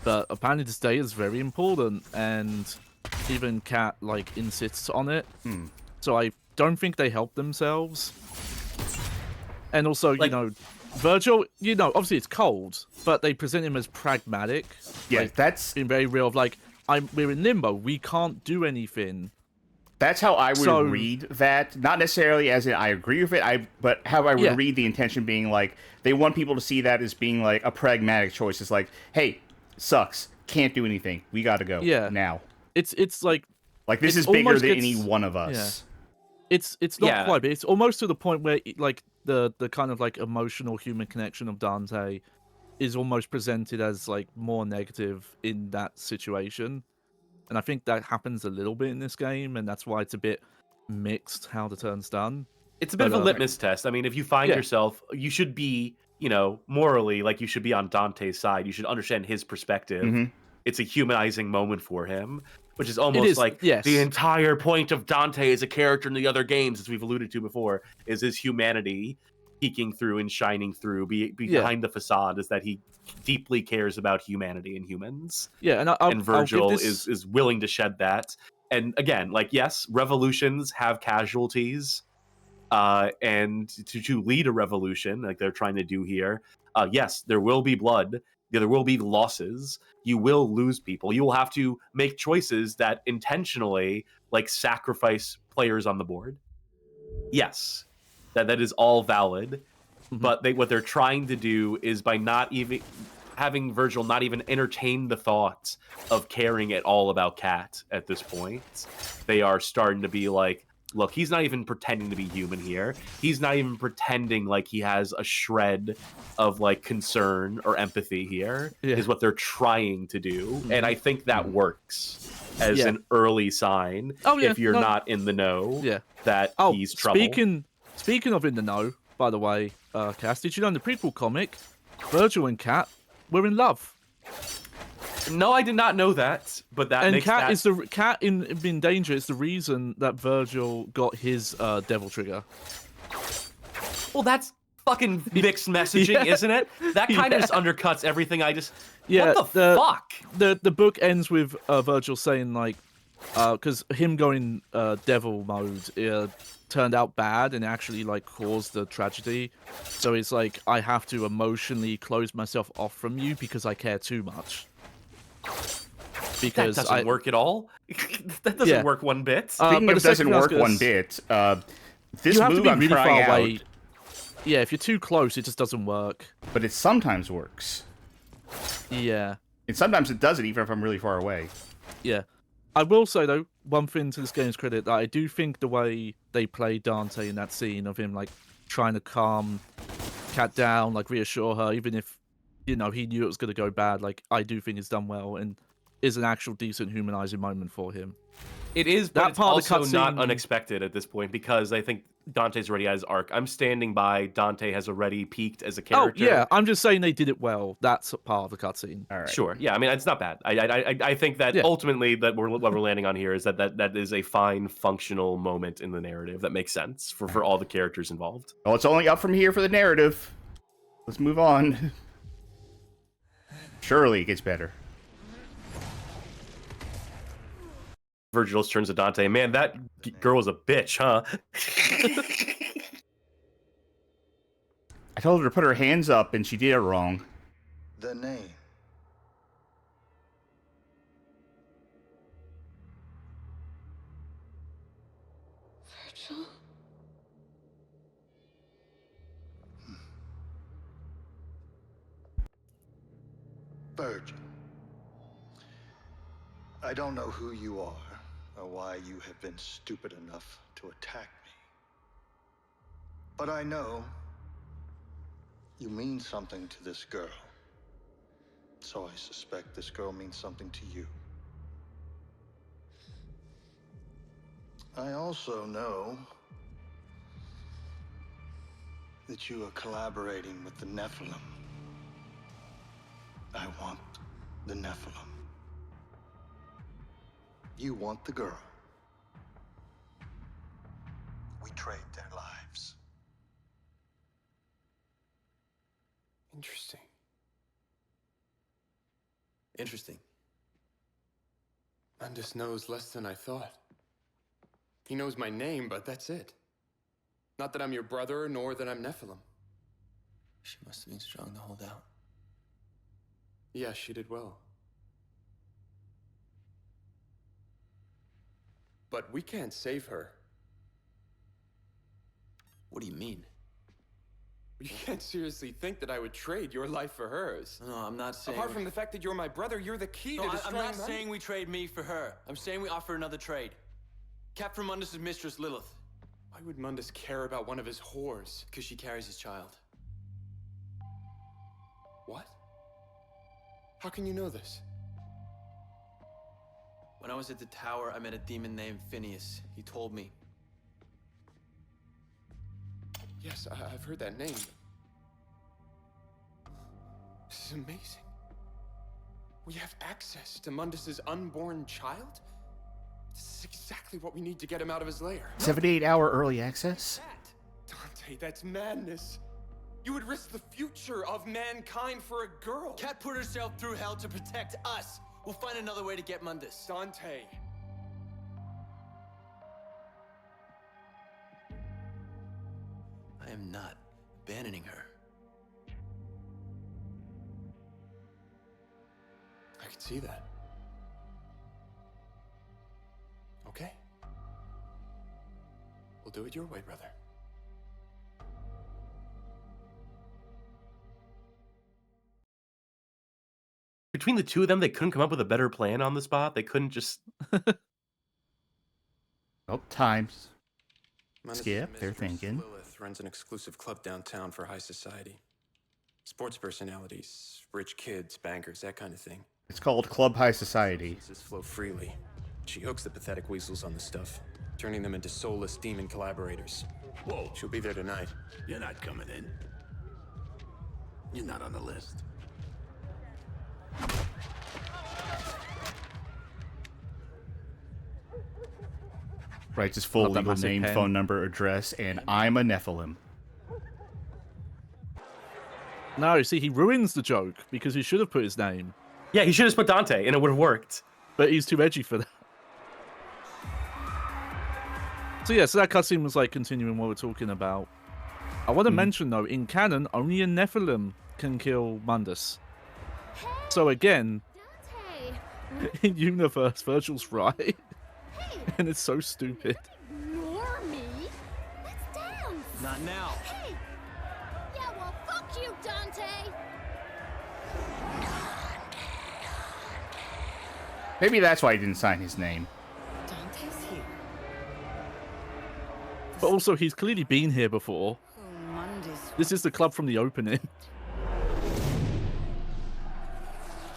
but apparently this day is very important, and even Cat like insists on it. So I don't think they help themselves. And also, Like, Virgil, obviously it's cold, but they present him as pragmatic. Yeah, like, that's been very real. Of like, we're in limbo. We can't do anything. That's how I would read that. Not necessarily as in I agree with it, but how I would read the intention being like, they want people to see that as being like a pragmatic choice. It's like, hey, sucks, can't do anything. We got to go now. It's like this is bigger than any one of us. It's not quite, but it's almost to the point where like the kind of like emotional human connection of Dante is almost presented as like more negative in that situation. And I think that happens a little bit in this game, and that's why it's a bit mixed how the turn's done. It's a bit of a litmus test. I mean, if you find yourself, you should be, morally, like you should be on Dante's side. You should understand his perspective. It's a humanizing moment for him, which is almost the entire point of Dante as a character in the other games, as we've alluded to before, is his humanity peeking through and shining through behind the facade, is that he deeply cares about humanity and humans. Yeah, and Virgil is willing to shed that. And again, yes, revolutions have casualties, and to lead a revolution like they're trying to do here, yes, there will be blood. There will be losses. You will lose people. You will have to make choices that intentionally sacrifice players on the board. Yes, that is all valid. But what they're trying to do is by not even having Virgil not even entertain the thought of caring at all about Cat at this point. They are starting to be like, look, he's not even pretending to be human here. He's not even pretending like he has a shred of concern or empathy here, is what they're trying to do. And I think that works as an early sign if you're not in the know that he's trouble. Speaking of in the know, by the way, Cass, did you know in the prequel comic, Virgil and Cat were in love? No, I did not know that, but that makes Cat is the Cat in danger is the reason that Virgil got his devil trigger. Well, that's fucking mixed messaging, isn't it? That kind of just undercuts everything I just. What the fuck? The book ends with Virgil saying because him going devil mode turned out bad and actually caused the tragedy. So it's like, I have to emotionally close myself off from you because I care too much. Because that doesn't work at all. That doesn't work one bit. Speaking of it doesn't work one bit, this you have move to be I'm really trying far out. away. Yeah, if you're too close, it just doesn't work. But it sometimes works. Yeah. And sometimes it does it even if I'm really far away. Yeah. I will say, though, one thing to this game's credit, that I do think the way they play Dante in that scene of him, like, trying to calm Kat down, like, reassure her, even if, you know, he knew it was going to go bad, like, I do think it's done well and is an actual decent humanizing moment for him. It is, but That it's part of the also not cutscene- unexpected at this point because I think Dante's already at his arc. I'm standing by. Dante has already peaked as a character. Oh, yeah, I'm just saying they did it well. That's part of the cutscene. All right. Sure. Yeah, I mean, it's not bad. I think that Yeah. ultimately that what we're landing on here is that is a fine, functional moment in the narrative that makes sense for all the characters involved. Well, it's only up from here for the narrative. Let's move on. Surely it gets better. Virgil turns to Dante. Man, that girl was a bitch, huh? I told her to put her hands up, and she did it wrong. The name. Virgil? Virgil. I don't know who you are or why you have been stupid enough to attack me. But I know you mean something to this girl. So I suspect this girl means something to you. I also know that you are collaborating with the Nephilim. I want the Nephilim. You want the girl. We trade their lives. Interesting. Interesting. Mundus knows less than I thought. He knows my name, but that's it. Not that I'm your brother, nor that I'm Nephilim. She must have been strong to hold out. Yeah, she did well. But we can't save her. What do you mean? You can't seriously think that I would trade your life for hers. No, I'm not saying... Apart from the fact that you're my brother, you're the key to No, I'm destroying not Mundus. saying we trade me for her. I'm saying we offer another trade. Capture Mundus' mistress, Lilith. Why would Mundus care about one of his whores? Because she carries his child. What? How can you know this? When I was at the tower, I met a demon named Phineas. He told me. Yes, I've heard that name. This is amazing. We have access to Mundus' unborn child? This is exactly what we need to get him out of his lair. 78-hour early access? Dante, that's madness. You would risk the future of mankind for a girl. Kat put herself through hell to protect us. We'll find another way to get Mundus. Dante. I am not abandoning her. I could see that. Okay. We'll do it your way, brother. Between the two of them, they couldn't come up with a better plan on the spot. They couldn't just... Oh, times. Mundus' Skip, they're mistress, thinking. Lilith runs an exclusive club downtown for high society. Sports personalities, rich kids, bankers, that kind of thing. It's called Club High Society. Businesses flow freely. She hooks the pathetic weasels on the stuff, turning them into soulless demon collaborators. Whoa, She'll be there tonight. you're not coming in. You're not on the list. Writes his full Love that legal massive name, pen. phone number, address, and I'm a Nephilim. No, see, he ruins the joke because he should have put his name. Yeah, he should have put Dante, and it would have worked. But he's too edgy for that. So yeah, so that cutscene was like continuing what we're talking about. I want to mention though, in canon, only a Nephilim can kill Mundus. So again, Dante! in universe, Virgil's right, Hey! and it's so stupid. Ignore me? Let's dance! Not now. Hey! Yeah, well, fuck you, Dante! Maybe that's why he didn't sign his name. Dante's here. But also, he's clearly been here before. Oh, Mundus. This is the club from the opening.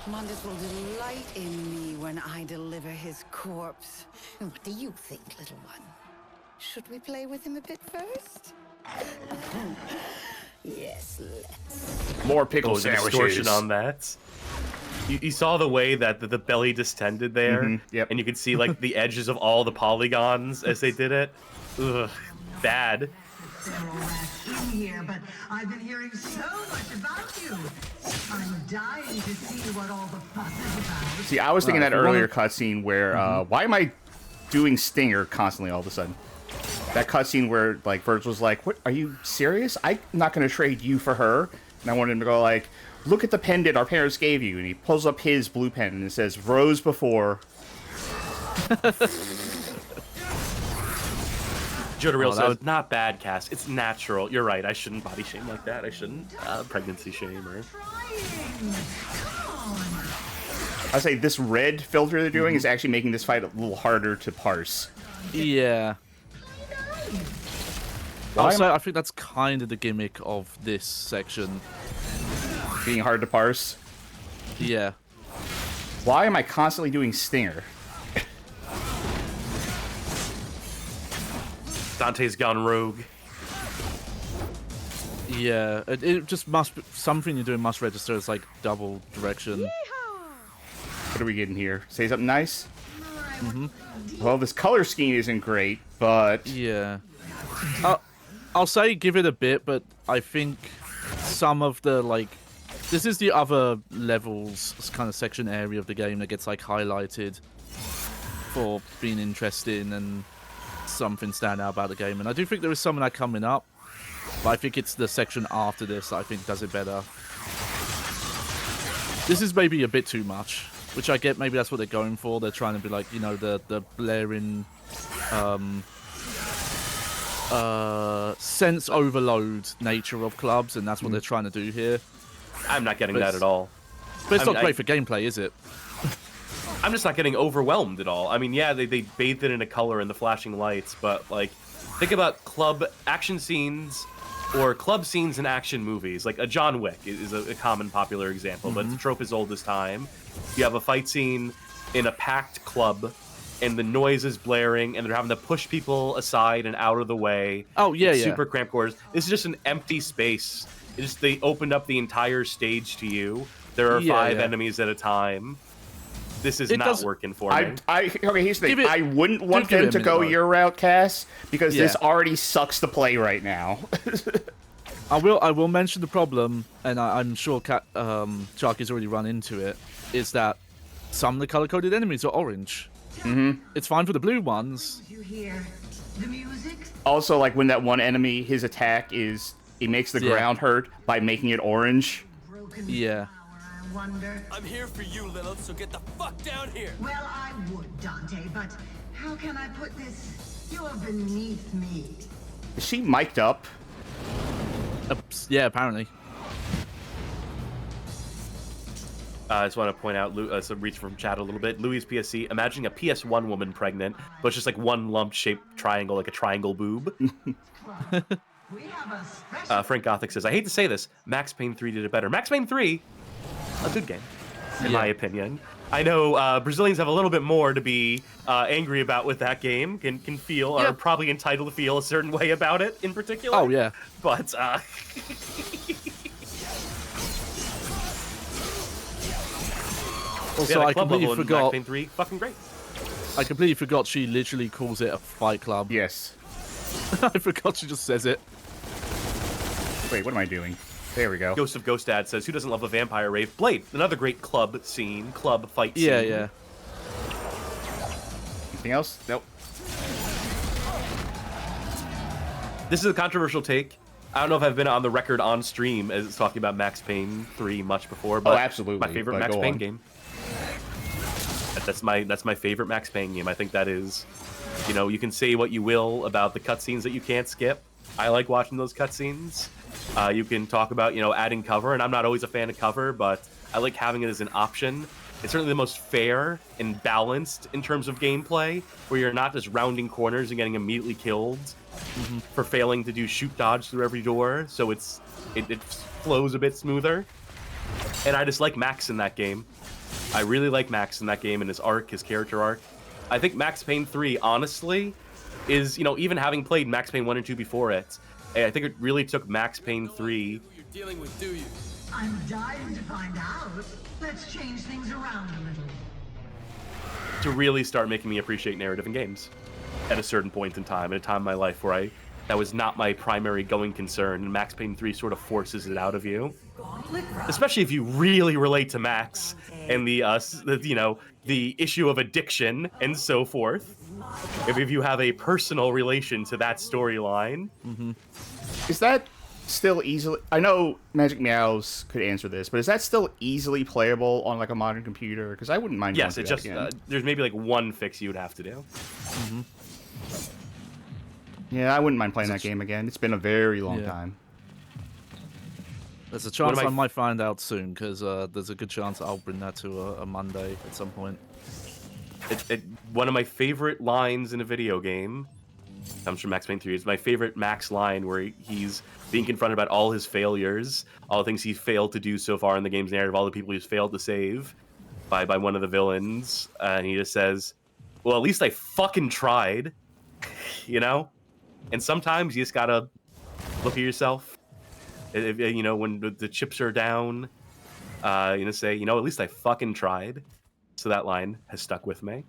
Mundus will delight in me when I deliver his corpse. What do you think, little one? Should we play with him a bit first? Yes, let's. More pickle The sandwiches. distortion on that. You saw the way that the belly distended there, Yep. and you could see like the edges of all the polygons as they did it. Ugh, bad. They're all in here, but I've been hearing so much about you. I'm dying to see what all the fuss is about. See, I was thinking that earlier cutscene where, why am I doing Stinger constantly all of a sudden? That cutscene where, like, Virgil's like, what, are you serious? I'm not going to trade you for her. And I wanted him to go like, look at the pendant our parents gave you. And he pulls up his blue pen and it says, rose before. Jodariel says, not bad, Cass. It's natural. You're right. I shouldn't body shame like that. I shouldn't pregnancy shame or... I say this red filter they're doing is actually making this fight a little harder to parse. Yeah. Also, I think that's kind of the gimmick of this section. Being hard to parse? Yeah. Why am I constantly doing Stinger? Dante's gone rogue. Yeah, it just must be, something you're doing must register as like double direction. What are we getting here? Say something nice? Well, this color scheme isn't great, but... Yeah. I'll say give it a bit, but I think some of the, like... This is the other levels kind of section area of the game that gets, like, highlighted for being interesting and something stand out about the game. And I do think there is some of that coming up, but I think it's the section after this that I think does it better. This is maybe a bit too much, which I get. Maybe that's what they're going for. They're trying to be like, you know, the blaring sense overload nature of clubs, and that's what they're trying to do here. I'm not getting that at all. But it's not great for gameplay, is it? I'm just not getting overwhelmed at all. I mean, yeah, they bathed it in a color and the flashing lights, but, like, think about club action scenes or club scenes in action movies. Like, a John Wick is a common popular example, but the trope is old as time. You have a fight scene in a packed club, and the noise is blaring, and they're having to push people aside and out of the way. Oh, yeah, yeah. Super cramped quarters. This is just an empty space. They opened up the entire stage to you. There are 5 enemies at a time. This is not working for me. Okay, here's the thing. I wouldn't want them to go your route, Cass, because this already sucks to play right now. I will mention the problem, and I'm sure Sharky's already run into it, is that some of the color-coded enemies are orange. It's fine for the blue ones. You hear the music? Also, like when that one enemy, his attack is, he makes the ground hurt by making it orange. Yeah. I'm here for you, Lilith, so get the fuck down here! Well, I would, Dante, but how can I put this? You are beneath me. Is she mic'd up? Yeah, apparently. I just want to point out, some reach from chat a little bit. Louis PSC, imagining a PS1 woman pregnant, but it's just like one lump-shaped triangle, like a triangle boob. Frank Gothic says, I hate to say this, Max Payne 3 did it better. Max Payne 3, a good game, in my opinion. I know Brazilians have a little bit more to be angry about with that game, can feel, are probably entitled to feel a certain way about it in particular. Oh, yeah. But, Also, I completely forgot. Max Payne 3, fucking great. I completely forgot she literally calls it a fight club. Yes. I forgot she just says it. Wait, what am I doing? There we go. Ghost of Ghost Dad says, who doesn't love a vampire rave? Blade, another great club scene, club fight scene. Yeah. Anything else? Nope. This is a controversial take. I don't know if I've been on the record on stream as talking about Max Payne 3 much before, but absolutely. My favorite Max Payne game. That's my favorite Max Payne game. I think that is, you know, you can say what you will about the cutscenes that you can't skip. I like watching those cutscenes. You can talk about, you know, adding cover, and I'm not always a fan of cover, but I like having it as an option. It's certainly the most fair and balanced in terms of gameplay, where you're not just rounding corners and getting immediately killed for failing to do shoot dodge through every door. So it flows a bit smoother. And I just like Max in that game. I really like Max in that game and his arc, his character arc. I think Max Payne 3, honestly, is, you know, even having played Max Payne 1 and 2 before it, I think it really took Max Payne 3. You're dealing with, do you? I'm dying to find out. Let's change things around a little. To really start making me appreciate narrative in games at a certain point in time, at a time in my life where that was not my primary going concern, and Max Payne 3 sort of forces it out of you. Especially if you really relate to Max and the issue of addiction and so forth. If you have a personal relation to that storyline. Is that still easily... I know Magic Meows could answer this, but is that still easily playable on like a modern computer? Because I wouldn't mind. Yes, it just there's maybe like one fix you would have to do. Yeah, I wouldn't mind playing that game again. It's been a very long time. There's a chance I might find out soon, because there's a good chance I'll bring that to a Monday at some point. One of my favorite lines in a video game comes from Max Payne 3. It's my favorite Max line, where he's being confronted about all his failures, all the things he failed to do so far in the game's narrative, all the people he's failed to save by one of the villains, and he just says, well, at least I fucking tried, you know? And sometimes you just gotta look at yourself, you know, when the chips are down, say, you know, at least I fucking tried. So that line has stuck with me.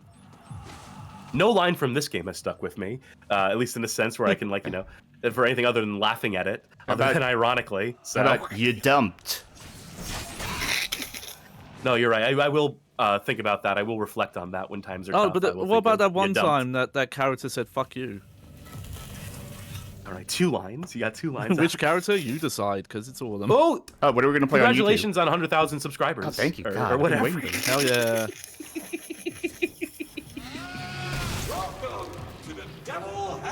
No line from this game has stuck with me, at least in the sense where I can, like, you know, for anything other than laughing at it, other than ironically. So you dumped. No, you're right. I will think about that. I will reflect on that when times are tough. Oh, but what about that one time that character said "fuck you"? All right, 2 lines. You got 2 lines. Which character? You decide, because it's all of them. Oh, what are we gonna play on YouTube? Congratulations on 100,000 subscribers. Oh, thank you. Or whatever. Hell yeah.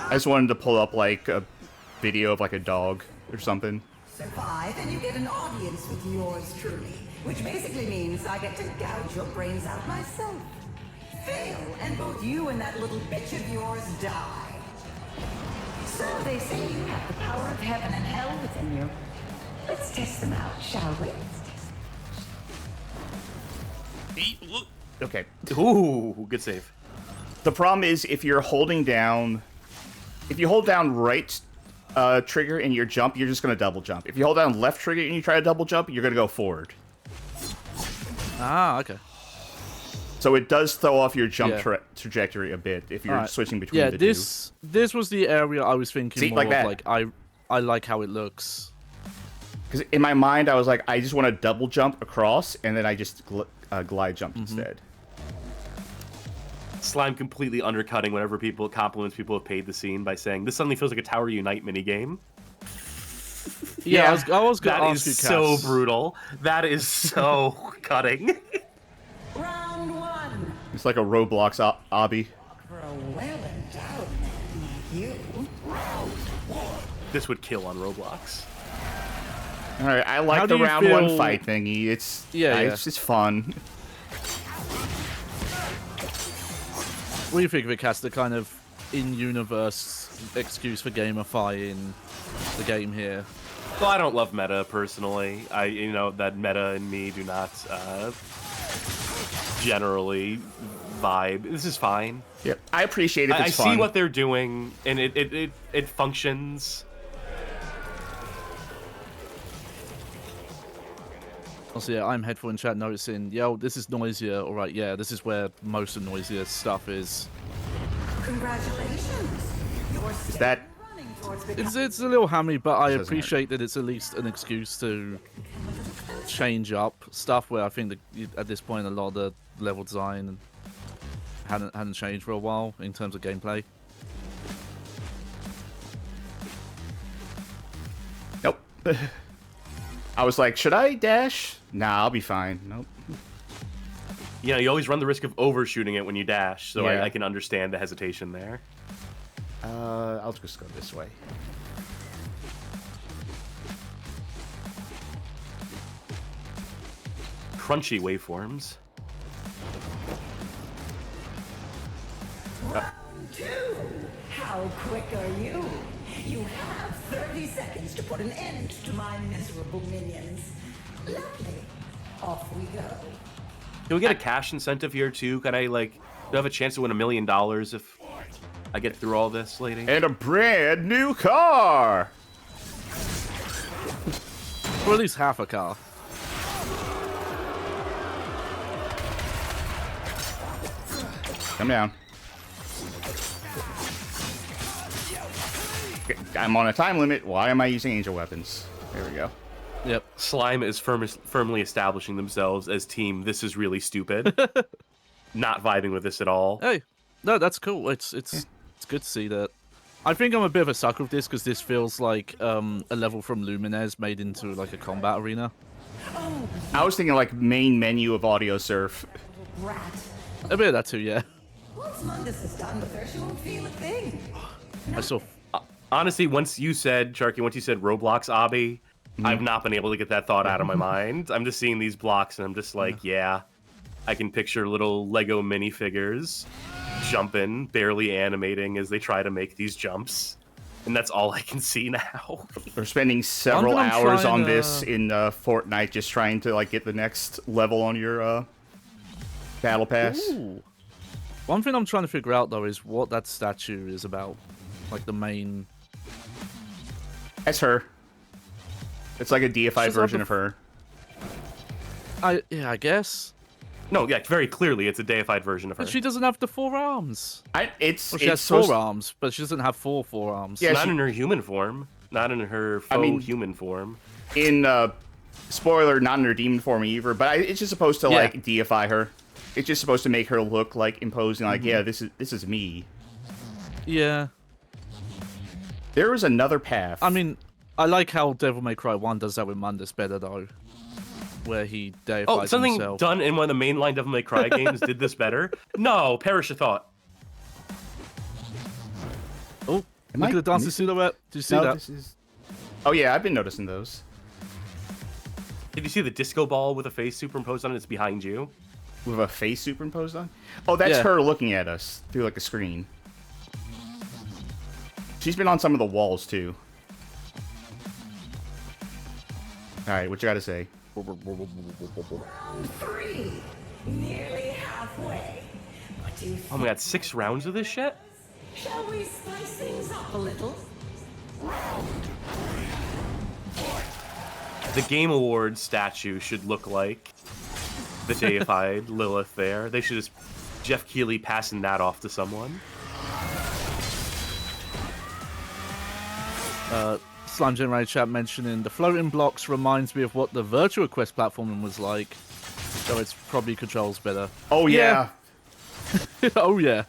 I just wanted to pull up like a video of like a dog or something. Survive and you get an audience with yours truly, which basically means I get to gouge your brains out myself. Fail, and both you and that little bitch of yours die. So they say you have the power of heaven and hell within you. Let's test them out, shall we? Okay. Ooh, good save. The problem is if you hold down right trigger and you jump, you're just gonna double jump. If you hold down left trigger and you try to double jump, you're gonna go forward. Ah, okay. So it does throw off your jump trajectory a bit if you're switching between the two. This was the area I was thinking more like that. Of, like, I like how it looks. Because in my mind, I was like, I just want to double jump across, and then I just glide jump instead. Slime completely undercutting whatever compliments people have paid the scene by saying this suddenly feels like a Tower Unite minigame. Yeah, I was gonna that ask is you, so Cass. brutal. That is so cutting. Round 1. It's like a Roblox obby. For a well-endowed man like you. This would kill on Roblox. All right, I like the round 1 fight thingy. It's it's just fun. What do you think of it, Cass? The kind of in-universe excuse for gamifying the game here. Well, I don't love meta personally. That meta and me do not generally vibe. This is fine. Yeah, I appreciate it. I see what they're doing, and it functions. Also, yeah, I'm Headphone in chat noticing, yo, this is noisier. All right, yeah, this is where most of the noisier stuff is. Congratulations. Is that... It's a little hammy, but I appreciate that it's at least an excuse to change up stuff where I think that at this point a lot of the level design hadn't changed for a while in terms of gameplay. Nope. I was like, should I dash? Nah, I'll be fine. Nope. You know, you always run the risk of overshooting it when you dash, so Yeah. I can understand the hesitation there. I'll just go this way. Crunchy waveforms. 2. How quick are you? You have 30 seconds to put an end to my miserable minions. Lovely. Off we go. Can we get a cash incentive here too? Can I like do I have a chance to win $1 million if I get through all this, lady? And a brand new car. Or at least half a car. Come down. I'm on a time limit. Why am I using angel weapons? There we go. Yep. Slime is firmly establishing themselves as team. This is really stupid. Not vibing with this at all. Hey, no, that's cool. It's good to see that. I think I'm a bit of a sucker with this because this feels like a level from Lumines made into like a combat arena. I was thinking like main menu of Audio Surf. Rat. A bit of that too, yeah. Once Mundus is done with her, she won't feel a thing. I saw. Honestly, once you said Roblox obby, I've not been able to get that thought out of my mind. I'm just seeing these blocks and I'm just like, yeah, I can picture little Lego minifigures jumping, barely animating as they try to make these jumps. And that's all I can see now. We're spending several hours on this in Fortnite just trying to like get the next level on your battle pass. Ooh. One thing I'm trying to figure out though is what that statue is about. Like the main... That's her. It's like a deified version of her. Yeah, I guess. No, yeah, very clearly it's a deified version of her. But she doesn't have the 4 arms. She has 4 arms, but she doesn't have 4 arms. Yeah, not in her human form. Not in her faux human form. In, spoiler, not in her demon form either, but it's just supposed to, like, deify her. It's just supposed to make her look, like, imposing, like, yeah, this is me. Yeah. There is another path. I mean, I like how Devil May Cry 1 does that with Mundus better, though. Where he deifies something himself. done in one of the mainline Devil May Cry games did this better? No, perish a thought. Oh, look at the dancing silhouette. Did you see that? Oh yeah, I've been noticing those. Did you see the disco ball with a face superimposed on it? It's behind you. With a face superimposed on? Oh, that's her looking at us through like a screen. She's been on some of the walls too. Alright, what you gotta say? Round 3. Nearly halfway. What do you think? Oh my god, 6 rounds of this shit? Shall we spice things up a little? The Game Awards statue should look like the deified Lilith there. They should just Jeff Keighley passing that off to someone. Slime Generator chat mentioning the floating blocks reminds me of what the Virtua Quest platforming was like. So it's probably controls better. Oh yeah. Oh yeah.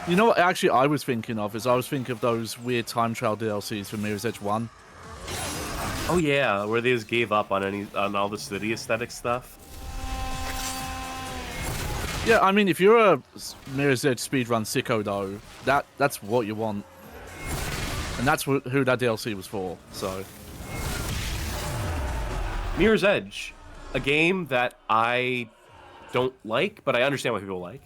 You know what actually I was thinking of is I was thinking of those weird time trial DLCs for Mirror's Edge 1. Oh yeah, where they just gave up on all the city aesthetic stuff. Yeah, I mean if you're a Mirror's Edge speedrun sicko though, that's what you want. And that's who that DLC was for, so. Mirror's Edge, a game that I don't like, but I understand why people like.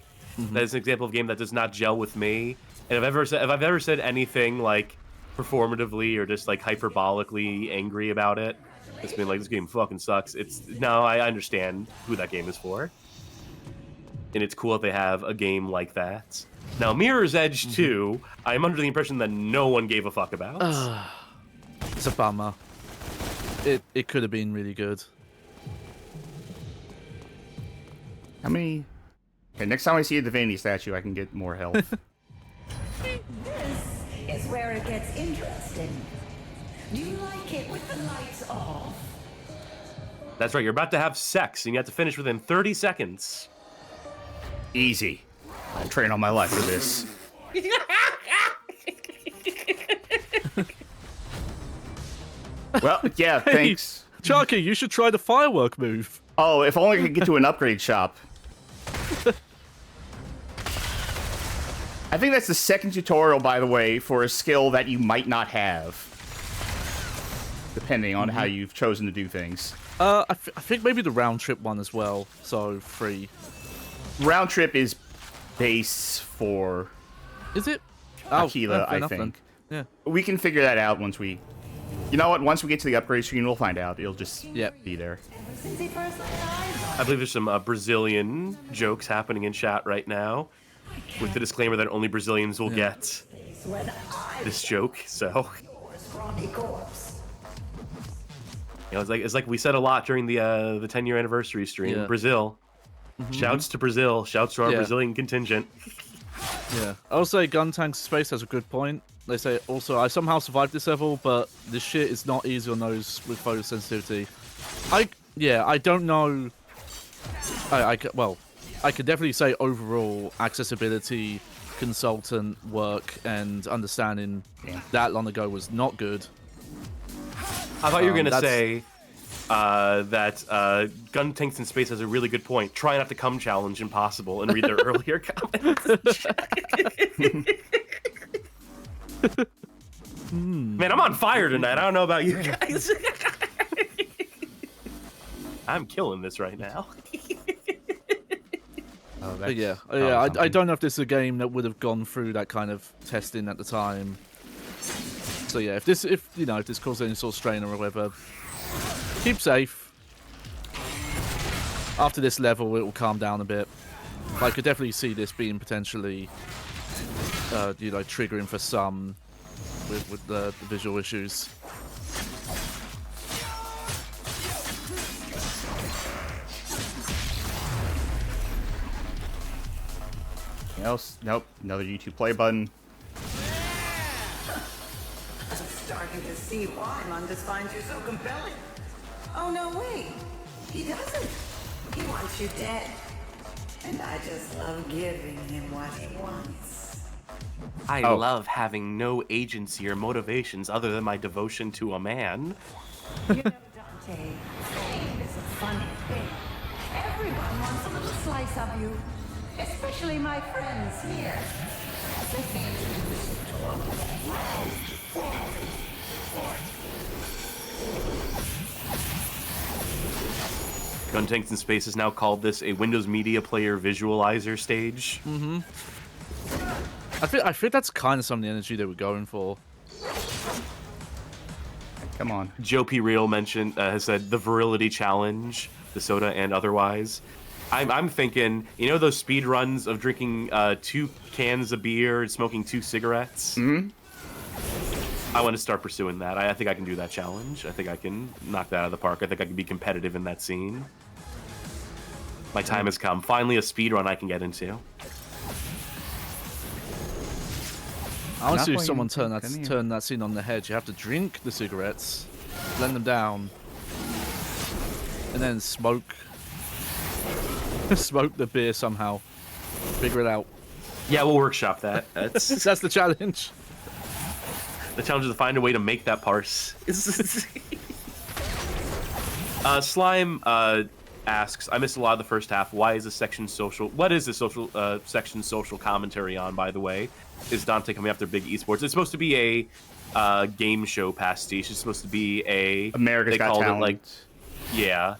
That is an example of a game that does not gel with me. And if I've ever said anything like performatively or just like hyperbolically angry about it, it's been like, this game fucking sucks. I understand who that game is for. And it's cool that they have a game like that. Now, Mirror's Edge 2, I'm under the impression that no one gave a fuck about. It's a bummer. It could have been really good. How many? Okay, next time I see a Divinity statue, I can get more health. This is where it gets interesting. Do you like it with the lights off? That's right, you're about to have sex, and you have to finish within 30 seconds. Easy. I'll train all my life for this. Well, yeah, thanks. Chucky, you should try the firework move. Oh, if only I could get to an upgrade shop. I think that's the second tutorial, by the way, for a skill that you might not have. Depending on how you've chosen to do things. I think maybe the round trip one as well, so 3. Round trip is base for Is it? Aquila, fair I enough think. then. We can figure that out once we... You know what? Once we get to the upgrade screen, we'll find out. It'll just be there. I believe there's some Brazilian jokes happening in chat right now, with the disclaimer that only Brazilians will get this joke. So, it's like we said a lot during the 10-year anniversary stream. Yeah. Brazil, shouts to Brazil, shouts to our Brazilian contingent. Yeah. I'll say Gun Tanks Space has a good point. They say also, I somehow survived this level, but this shit is not easy on those with photosensitivity. I don't know. I could definitely say overall accessibility, consultant work, and understanding that long ago was not good. I thought you were going to say that Gun Tanks in Space has a really good point. Try not to come challenge impossible and read their earlier comments. Man, I'm on fire tonight. I don't know about you guys. I'm killing this right now. I don't know if this is a game that would have gone through that kind of testing at the time. So yeah, if this causes any sort of strain or whatever, keep safe. After this level, it will calm down a bit. I could definitely see this being potentially, triggering for some with the visual issues. Anything else? Nope. Another YouTube play button. I'm starting to see why Mundus finds you so compelling. Oh, no, wait. He doesn't. He wants you dead. And I just love giving him what he wants. I love having no agency or motivations other than my devotion to a man. You know, Dante, fame is a funny thing. Everyone wants a little slice of you. Especially my friends here. Gun Tanks in Space has now called this a Windows Media Player visualizer stage. Mm-hmm. I think that's kind of some of the energy they were going for. Come on. Joe P. Real has said the virility challenge, the soda and otherwise. I'm thinking, those speed runs of drinking 2 cans of beer and smoking 2 cigarettes? Mm-hmm. I want to start pursuing that. I think I can do that challenge. I think I can knock that out of the park. I think I can be competitive in that scene. My time has come. Finally, a speed run I can get into. I want to see if someone turn that scene on the head. You have to drink the cigarettes, blend them down, and then smoke the beer somehow. Figure it out. Yeah, we'll workshop that. That's the challenge. The challenge is to find a way to make that parse. Slime asks, I missed a lot of the first half. Why is this section social? What is this section social commentary on, by the way? Is Dante coming after big esports? It's supposed to be a game show pastiche. It's supposed to be a America's Got Talent. Yeah.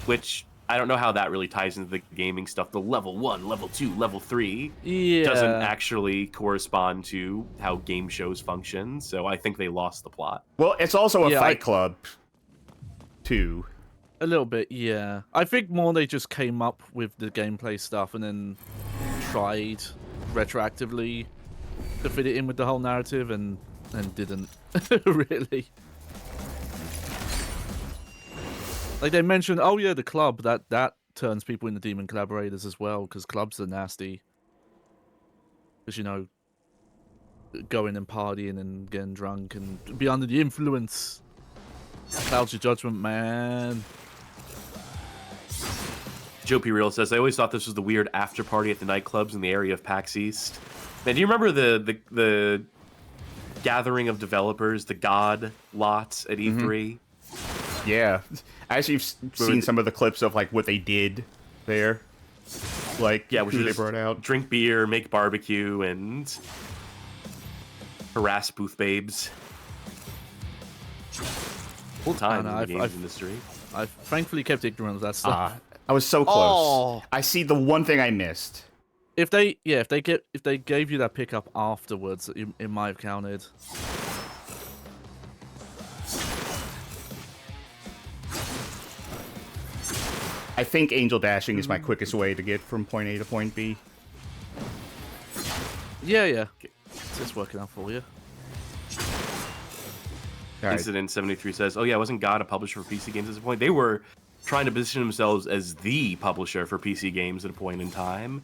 Which I don't know how that really ties into the gaming stuff. The level 1, level 2, level 3 doesn't actually correspond to how game shows function. So I think they lost the plot. Well, it's also a Fight Club, too. A little bit, yeah. I think more they just came up with the gameplay stuff and then tried retroactively to fit it in with the whole narrative and didn't really. Like they mentioned, oh yeah, the club that turns people into demon collaborators as well because clubs are nasty. Because going and partying and getting drunk and be under the influence clouds your judgment, man. Joe P. Real says, I always thought this was the weird after party at the nightclubs in the area of PAX East. Man, do you remember the gathering of developers, the God lot at E3? Yeah. I actually have seen some of the clips of what they did there. Which who they brought out. Drink beer, make barbecue, and harass booth babes. Full time in the games industry. I've thankfully kept ignorant of that stuff. I was so close. I see the one thing I missed. If they gave you that pickup afterwards, it might have counted. I think angel dashing is my quickest way to get from point A to point B. Yeah. It's working out for you. Right. Incident 73 says, "Oh yeah, wasn't God a publisher for PC games at this point? They were trying to position themselves as the publisher for PC games at a point in time.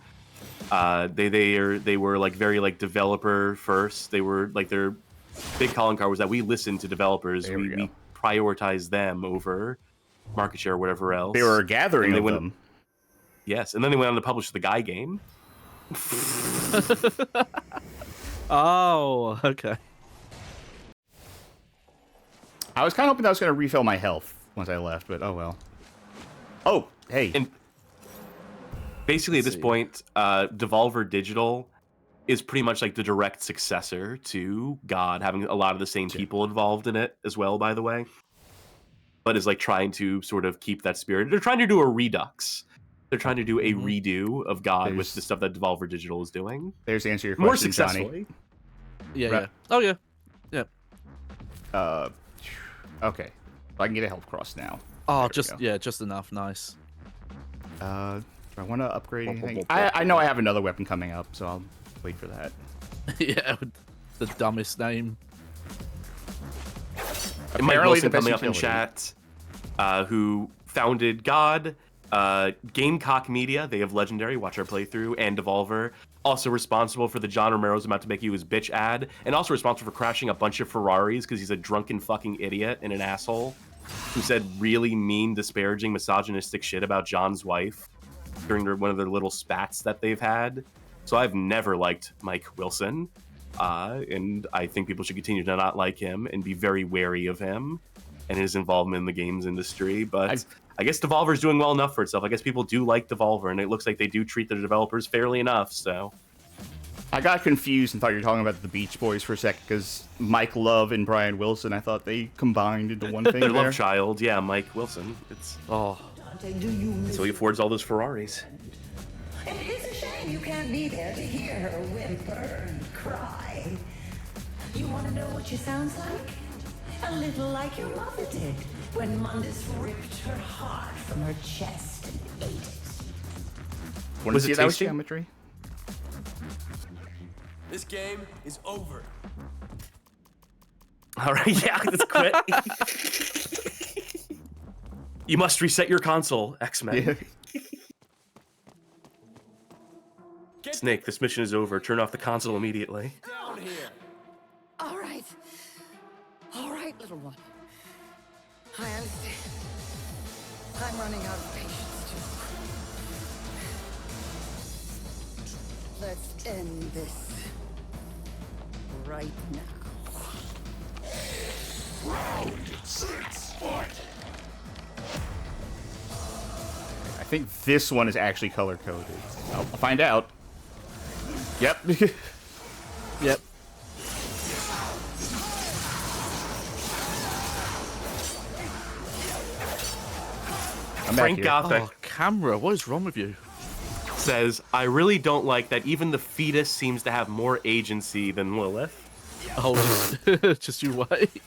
They were like very like developer first. They were like their big calling card was that we listen to developers. We prioritize them over market share or whatever else. They were gathering them. Yes, and then they went on to publish the Guy game. Oh, okay. I was kind of hoping that was going to refill my health once I left, but oh well. Oh, hey. And basically, at this point, Devolver Digital is pretty much like the direct successor to God, having a lot of the same people involved in it as well, by the way. But is like trying to sort of keep that spirit. They're trying to do a redux. They're trying to do a redo of God with the stuff that Devolver Digital is doing. There's the answer to your question, more successfully. Johnny. Yeah. Oh yeah. Okay. I can get a health cross now. Oh, just enough. Nice. Do I want to upgrade anything? I know I have another weapon coming up, so I'll wait for that. Yeah, the dumbest name. Mike Wilson coming up in chat, who founded God, Gamecock Media, they have Legendary, watch our playthrough, and Devolver. Also responsible for the John Romero's about to make you his bitch ad, and also responsible for crashing a bunch of Ferraris because he's a drunken fucking idiot and an asshole who said really mean, disparaging, misogynistic shit about John's wife during one of their little spats that they've had. So I've never liked Mike Wilson, and I think people should continue to not like him and be very wary of him and his involvement in the games industry. But I guess Devolver's doing well enough for itself. I guess people do like Devolver, and it looks like they do treat their developers fairly enough, so... I got confused and thought you were talking about the Beach Boys for a second, because Mike Love and Brian Wilson, I thought they combined into one thing. Their love child, yeah, Mike Wilson. It's so he affords all those Ferraris. And it is a shame you can't be there to hear her whimper and cry. You want to know what she sounds like? A little like your mother did when Mundus ripped her heart from her chest and ate it. Want to see that with geometry? This game is over. All right, yeah, let's quit. You must reset your console, X-Men. Yeah. Snake, this mission is over. Turn off the console immediately. Down here. All right. All right, little one. I understand. I'm running out of patience, too. Let's end this right now. Round 6, fight. I think this one is actually color-coded. I'll find out. Yep. Yep. Frank Gothic. Oh, camera, what is wrong with you? Says, I really don't like that even the fetus seems to have more agency than Lilith. Oh, just you wait.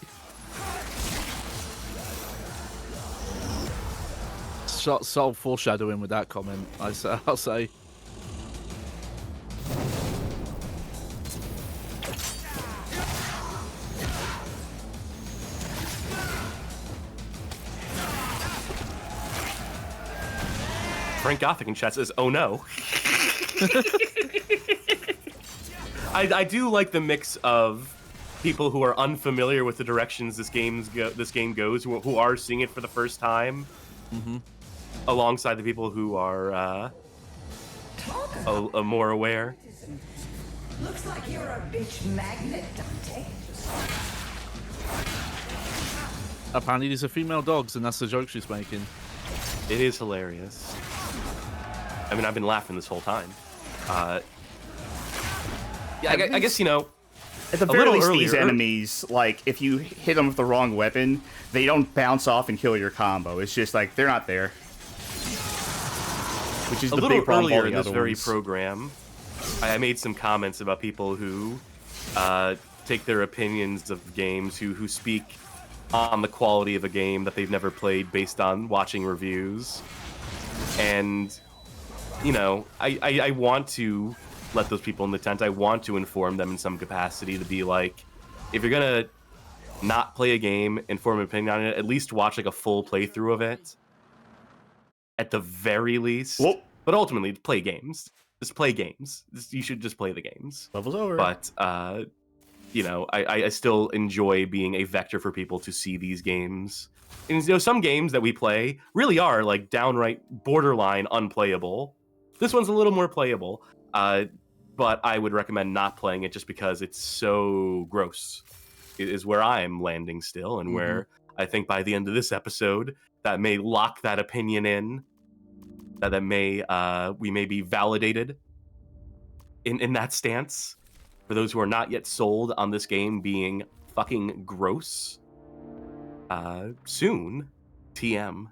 Subtle foreshadowing with that comment, I'll say. Frank Gothic in chat says, oh no. I do like the mix of people who are unfamiliar with the directions this game goes, who are seeing it for the first time, alongside the people who are more aware. Looks like you're a bitch magnet, Dante. Apparently these are female dogs, and that's the joke she's making. It is hilarious. I mean, I've been laughing this whole time. Yeah, I guess, you know, at the very least, these enemies, like, if you hit them with the wrong weapon, they don't bounce off and kill your combo. It's just like, they're not there. Which is the big problem with all the other ones. A little earlier in this very program, I made some comments about people who take their opinions of games, who speak on the quality of a game that they've never played based on watching reviews. And, you know, I want to let those people in the tent, I want to inform them in some capacity to be like, if you're going to not play a game and form an opinion on it, at least watch like a full playthrough of it. At the very least. Whoa. But ultimately, play games. Just play games. You should just play the games. Level's over. But, you know, I still enjoy being a vector for people to see these games. And, you know, some games that we play really are, like, downright borderline unplayable. This one's a little more playable. But I would recommend not playing it just because it's so gross. It is where I'm landing still, and where I think by the end of this episode, that may lock that opinion in. That may we may be validated in that stance. For those who are not yet sold on this game being fucking gross, soon, TM.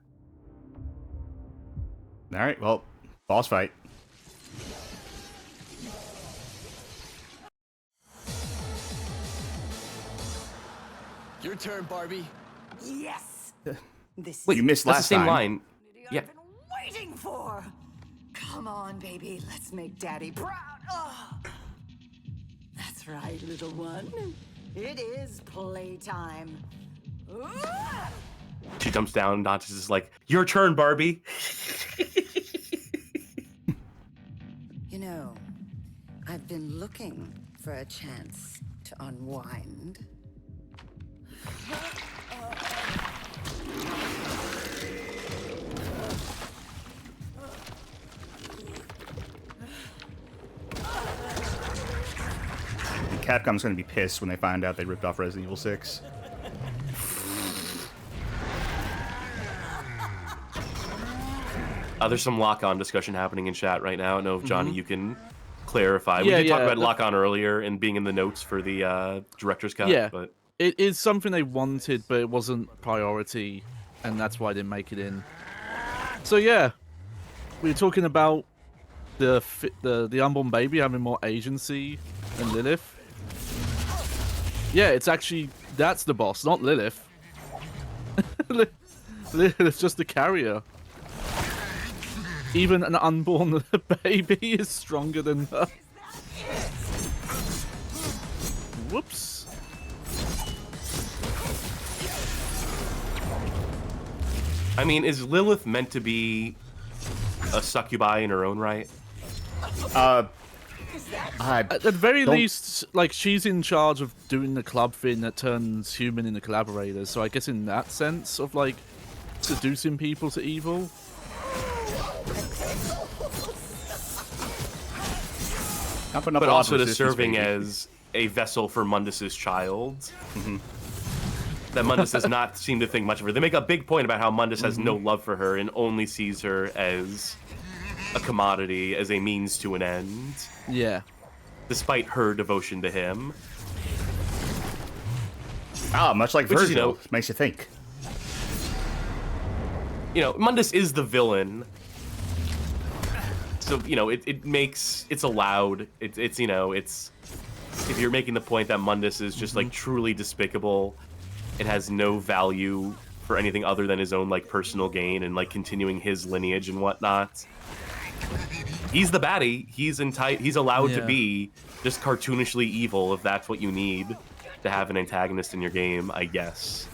All right, well, boss fight. Your turn, Barbie. Yes. This Wait, you missed that's last the same time. line. Yeah. I've been waiting for. Come on, baby. Let's make Daddy proud. Oh. That's right, little one. It is playtime. She jumps down, and Dante's just like, your turn, Barbie. You know, I've been looking for a chance to unwind. Capcom's going to be pissed when they find out they ripped off Resident Evil 6. There's some lock-on discussion happening in chat right now. I don't know if, Johnny, you can clarify. Yeah, we did talk about the- lock-on earlier and being in the notes for the director's cut. Yeah. But It is something they wanted, but it wasn't priority, and that's why they didn't make it in. So yeah, we were talking about the unborn baby having more agency than Lilith. Yeah, it's actually, that's the boss, not Lilith. Lilith's just the carrier. Even an unborn baby is stronger than her. Whoops. I mean, is Lilith meant to be a succubi in her own right? At the very least, like, she's in charge of doing the club thing that turns human into collaborators. So I guess in that sense of, like, seducing people to evil. But also to serving as a vessel for Mundus's child. That Mundus does not seem to think much of her. They make a big point about how Mundus has no love for her and only sees her as a commodity, as a means to an end. Yeah. Despite her devotion to him. Ah, much like Which Virgil, is, you know, makes you think. You know, Mundus is the villain. So, you know, it's allowed. It's, you know, it's, if you're making the point that Mundus is just, like, truly despicable, it has no value for anything other than his own, like, personal gain and, like, continuing his lineage and whatnot. He's the baddie. He's allowed to be just cartoonishly evil if that's what you need to have an antagonist in your game, I guess.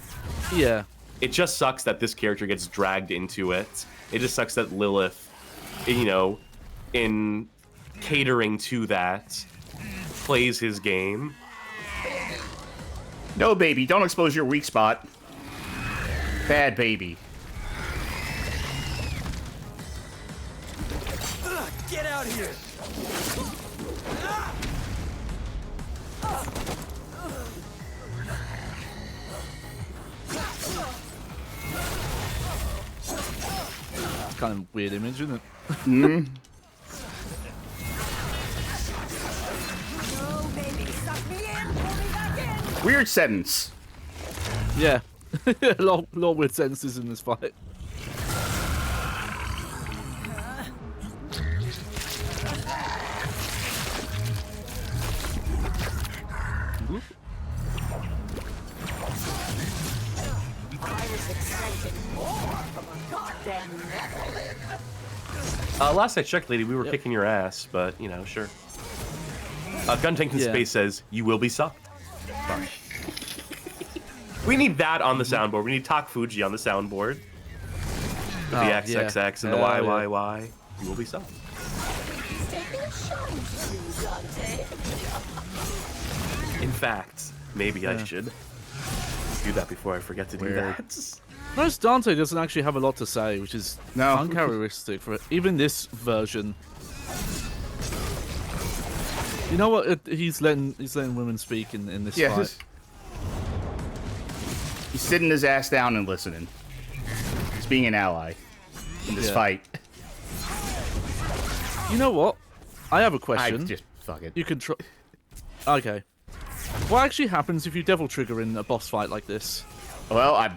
Yeah. It just sucks that this character gets dragged into it. It just sucks that Lilith, you know, in catering to that, plays his game. No, baby, don't expose your weak spot. Bad baby. Get out of here! It's kind of weird image, isn't it? Weird sentence. Yeah. a lot of weird sentences in this fight. Last I checked, lady, we were kicking your ass, but, you know, sure. Gun Tank in Space says, you will be sucked. Sorry. We need that on the soundboard. We need Tak Fuji on the soundboard. With the XXX and the YYY. You will be sucked. In fact, maybe I should do that before I forget to do that. Notice Dante doesn't actually have a lot to say, which is uncharacteristic for even this version. You know what? He's letting women speak in this fight. He's sitting his ass down and listening. He's being an ally in this fight. You know what? I have a question. Just fuck it. You can try. Okay. What actually happens if you devil trigger in a boss fight like this? Well,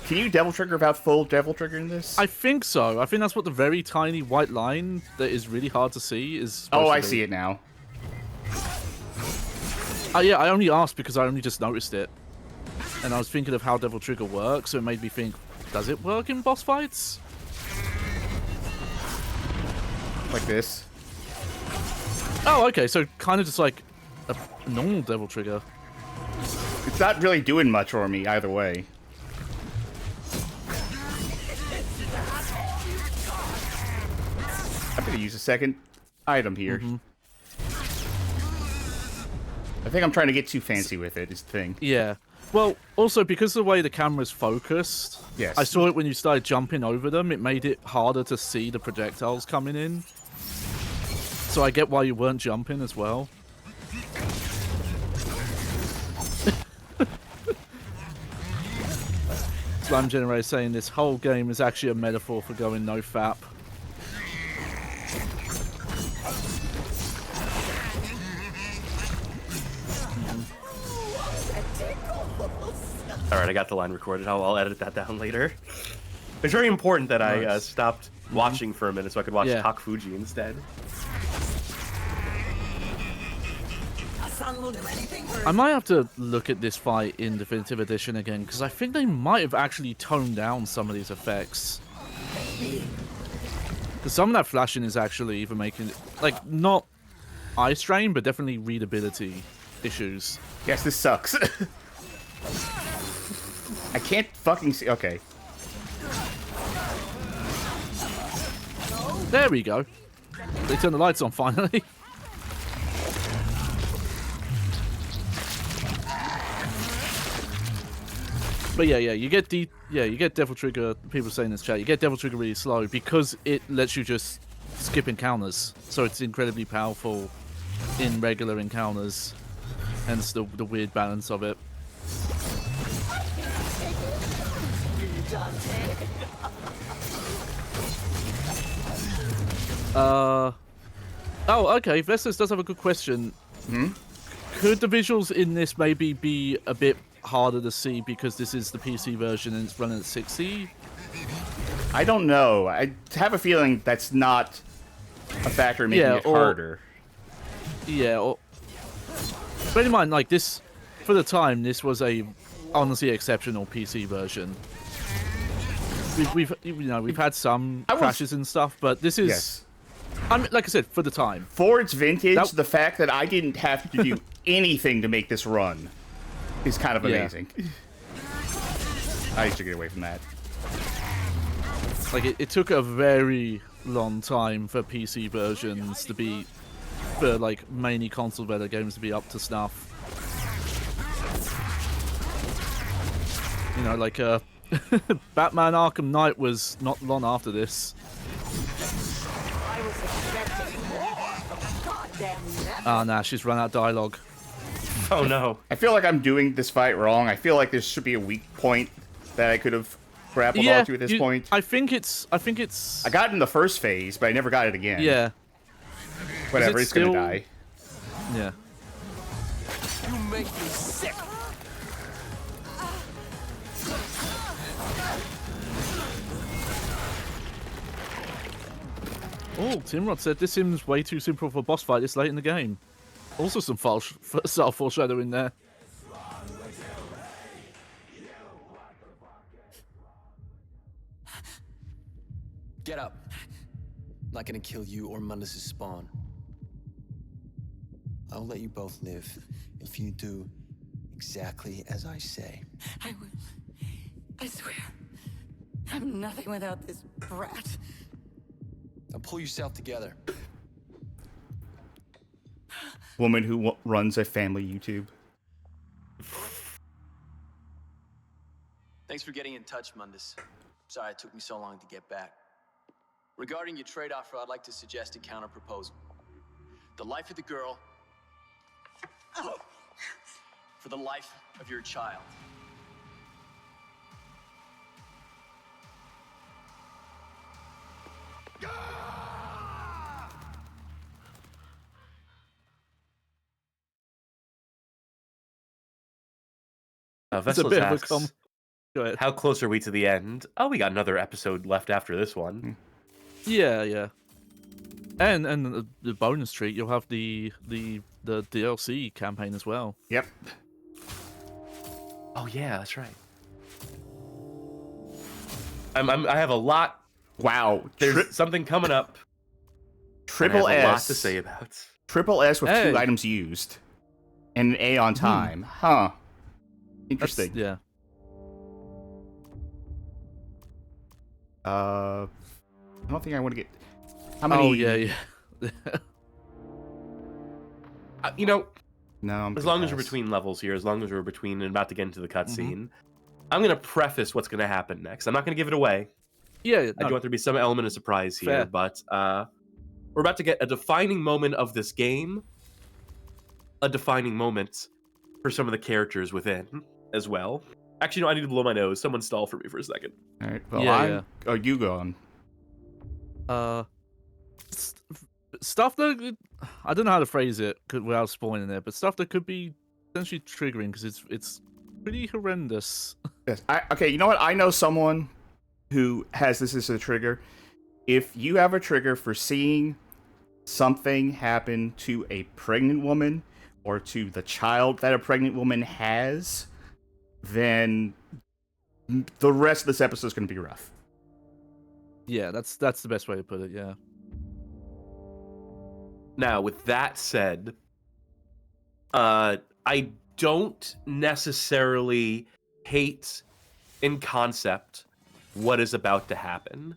can you devil trigger without full devil trigger in this? I think so. I think that's what the very tiny white line that is really hard to see is. Oh, I see it now. Yeah, I only asked because I only just noticed it. And I was thinking of how devil trigger works, so it made me think, does it work in boss fights? Like this. Oh, okay, so kind of just like a normal devil trigger. It's not really doing much for me either way. I'm gonna use a second item here. I think I'm trying to get too fancy with it, is the thing. Yeah. Well, also, because of the way the camera's focused, yes. I saw it when you started jumping over them, it made it harder to see the projectiles coming in. So I get why you weren't jumping as well. Slime Generator saying this whole game is actually a metaphor for going no fap. Alright, I got the line recorded. I'll edit that down later. It's very important that I stopped watching for a minute so I could watch Tak Fuji instead. I might have to look at this fight in Definitive Edition again, because I think they might have actually toned down some of these effects. Because some of that flashing is actually even making it, like, not eye strain, but definitely readability issues. Yes, this sucks. I can't fucking see. Okay. There we go. They turned the lights on finally. But yeah, you get Devil Trigger. People saying in this chat, you get Devil Trigger really slow because it lets you just skip encounters. So it's incredibly powerful in regular encounters, hence the weird balance of it. Oh, okay. Vestas does have a good question. Could the visuals in this maybe be a bit harder to see because this is the PC version and it's running at 60? I don't know. I have a feeling that's not a factor in making it harder. Yeah, bear in mind, like this, for the time, this was a honestly exceptional PC version. We've had some crashes and stuff, but this is. Yes. I mean, like I said, for the time. For its vintage, the fact that I didn't have to do anything to make this run is kind of amazing. I used to get away from that. Like, it took a very long time for PC versions to be, for like mainly console better games to be up to snuff. You know, like Batman Arkham Knight was not long after this. Ah, nah, she's run out of dialogue. Oh no. I feel like I'm doing this fight wrong. I feel like there should be a weak point that I could have grappled onto at this point. I think it's. I got it in the first phase, but I never got it again. Yeah. Whatever, it's gonna die. Yeah. You make me sick. Oh, Timrod said this seems way too simple for a boss fight this late in the game. Also some subtle foreshadowing there. Get up. not gonna kill you or Mundus' spawn. I'll let you both live if you do exactly as I say. I will. I swear. I'm nothing without this brat. Now pull yourself together. Woman who runs a family YouTube. Thanks for getting in touch, Mundus. Sorry it took me so long to get back. Regarding your trade offer, I'd like to suggest a counter proposal. The life of the girl for the life of your child. It's a Vesselus bit of a asks, Go ahead. how close are we to the end? Oh, we got another episode left after this one. Yeah. And the bonus treat, you'll have the DLC campaign as well. Yep. Oh yeah, that's right. I have a lot. Wow. There's something coming up. Triple I have a lot S. to say about. Triple S with Hey. 2 items used. And an A on time. Huh. Interesting. Yeah. I don't think I want to get... How many... Oh, yeah. You know, No, I'm as gonna long as we're pass. between levels here, as long as we're between and about to get into the cutscene, I'm going to preface what's going to happen next. I'm not going to give it away. Yeah. I No, do want there to be some element of surprise here, Fair. but we're about to get a defining moment of this game, a defining moment for some of the characters within as well. Actually, no, I need to blow my nose. Someone stall for me for a second. All right. Well, Yeah. Oh, you go on. Stuff that I don't know how to phrase it without spoiling it, but stuff that could be potentially triggering because it's pretty horrendous. Yes. Okay, you know what? I know someone who has this as a trigger. If you have a trigger for seeing something happen to a pregnant woman or to the child that a pregnant woman has, then the rest of this episode is going to be rough. Yeah, that's the best way to put it. Yeah. Now, with that said, I don't necessarily hate in concept what is about to happen.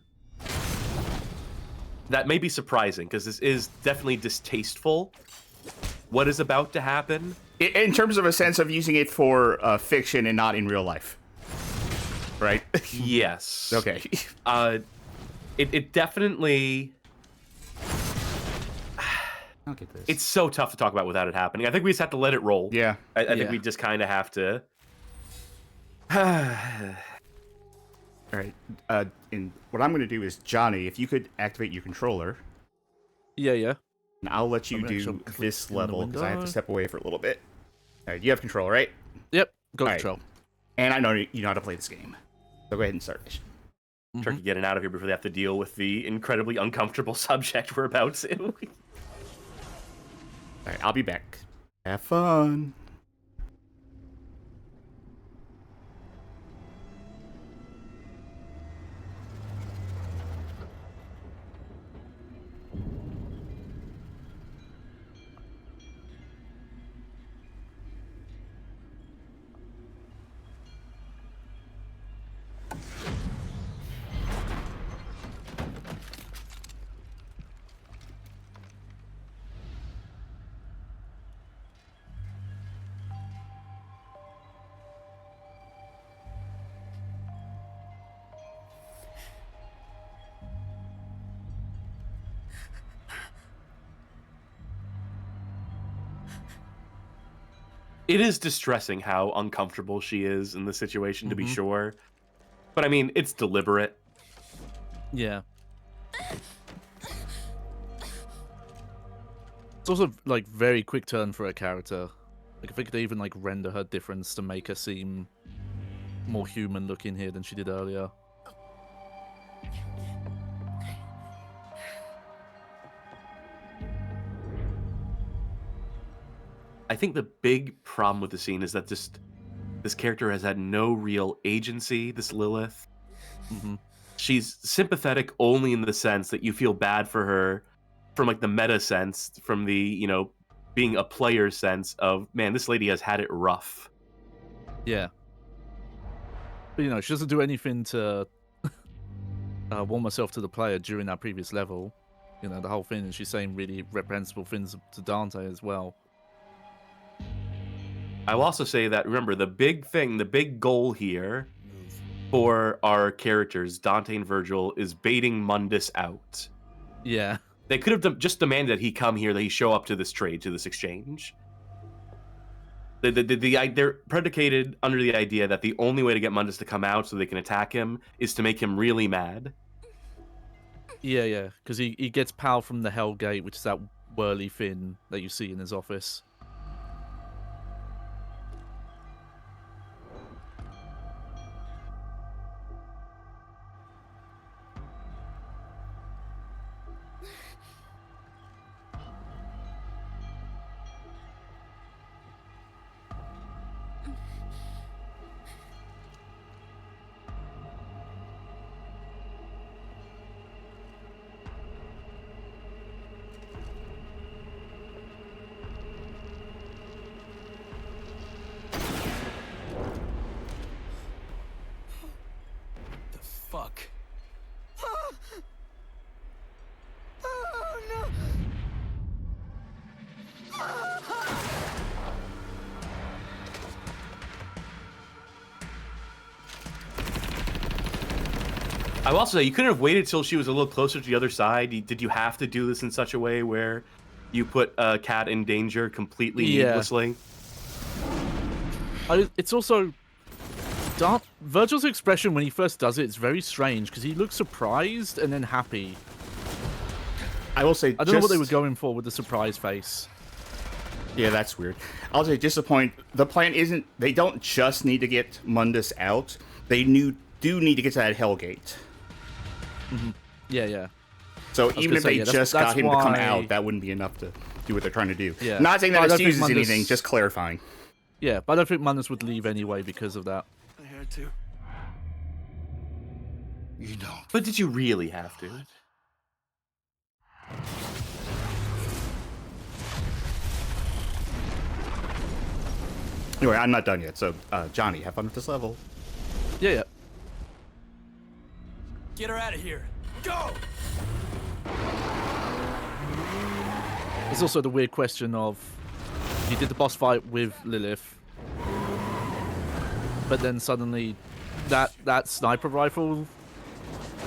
That may be surprising because this is definitely distasteful. What is about to happen? In terms of a sense of using it for fiction and not in real life. Right? Yes. Okay. It definitely... I'll get this. It's so tough to talk about without it happening. I think we just have to let it roll. Yeah. I think Yeah. we just kind of have to... All right. And what I'm going to do is, Johnny, if you could activate your controller, Yeah. and I'll let you I'm gonna do click this in the level because I have to window. step away for a little bit. All right. You have control, right? Yep. Go All right. control. And I know you know how to play this game. So go ahead and start mission. Turkey getting out of here before they have to deal with the incredibly uncomfortable subject we're about to. All right. I'll be back. Have fun. It is distressing how uncomfortable she is in the situation, to be sure. But I mean, it's deliberate. Yeah. It's also like very quick turn for a character. Like if they could even like render her difference to make her seem more human looking here than she did earlier. I think the big problem with the scene is that this character has had no real agency, this Lilith. she's sympathetic only in the sense that you feel bad for her from like the meta sense, from the, you know, being a player sense of, man, this lady has had it rough. Yeah. But, you know, she doesn't do anything to warm herself to the player during that previous level. You know, the whole thing is she's saying really reprehensible things to Dante as well. I will also say that, remember, the big thing, the big goal here for our characters, Dante and Virgil, is baiting Mundus out. Yeah. They could have just demanded that he come here, that he show up to this trade, to this exchange. They're predicated under the idea that the only way to get Mundus to come out so they can attack him is to make him really mad. Yeah, because he gets power from the Hell Gate, which is that whirly thing that you see in his office. Fuck. Oh, no. I will also say, you couldn't have waited till she was a little closer to the other side. Did you have to do this in such a way where you put a cat in danger completely needlessly? It's also... Virgil's expression when he first does it is very strange, because he looks surprised and then happy. I will say, I don't know what they were going for with the surprise face. Yeah, that's weird. I'll say, just a point. The plan isn't... They don't just need to get Mundus out. They do need to get to that Hellgate. Mm-hmm. Yeah. So even if they just got him to come out, that wouldn't be enough to do what they're trying to do. Yeah. Not saying that excuses anything, just clarifying. Yeah, but I don't think Mundus would leave anyway because of that. I had to. You don't. But did you really have to? Anyway, I'm not done yet, so Johnny, have fun with this level. Yeah. Get her out of here. Go! There's also the weird question of, you did the boss fight with Lilith, but then suddenly that sniper rifle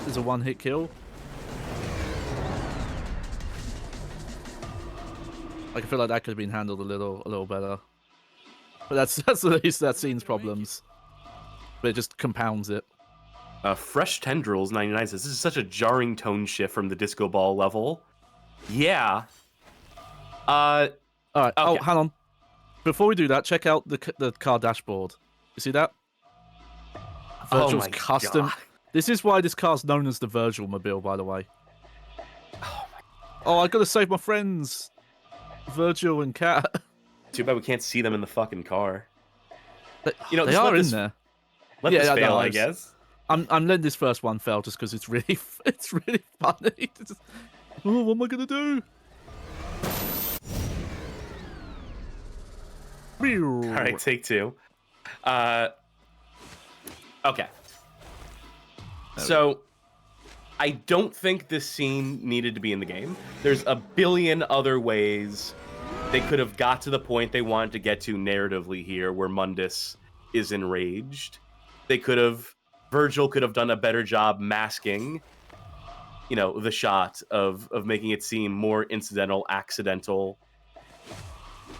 is a one-hit kill. I feel like that could have been handled a little better. But that's at least that scene's problems. But it just compounds it. Fresh Tendrils 99 says, this is such a jarring tone shift from the disco ball level. Yeah. Alright, okay. Oh, hang on. Before we do that, check out the car dashboard. You see that? Virgil's custom. God. This is why this car's known as the Virgil Mobile, by the way. Oh, I gotta save my friends. Virgil and Kat. Too bad we can't see them in the fucking car. You know, they are in there. Let this fail, I guess. I'm letting this first one fail just because it's really funny. Oh, what am I gonna do? All right, take two. Okay. So, I don't think this scene needed to be in the game. There's a billion other ways they could have got to the point they wanted to get to narratively here, where Mundus is enraged. Virgil could have done a better job masking, you know, the shot of making it seem more incidental, accidental.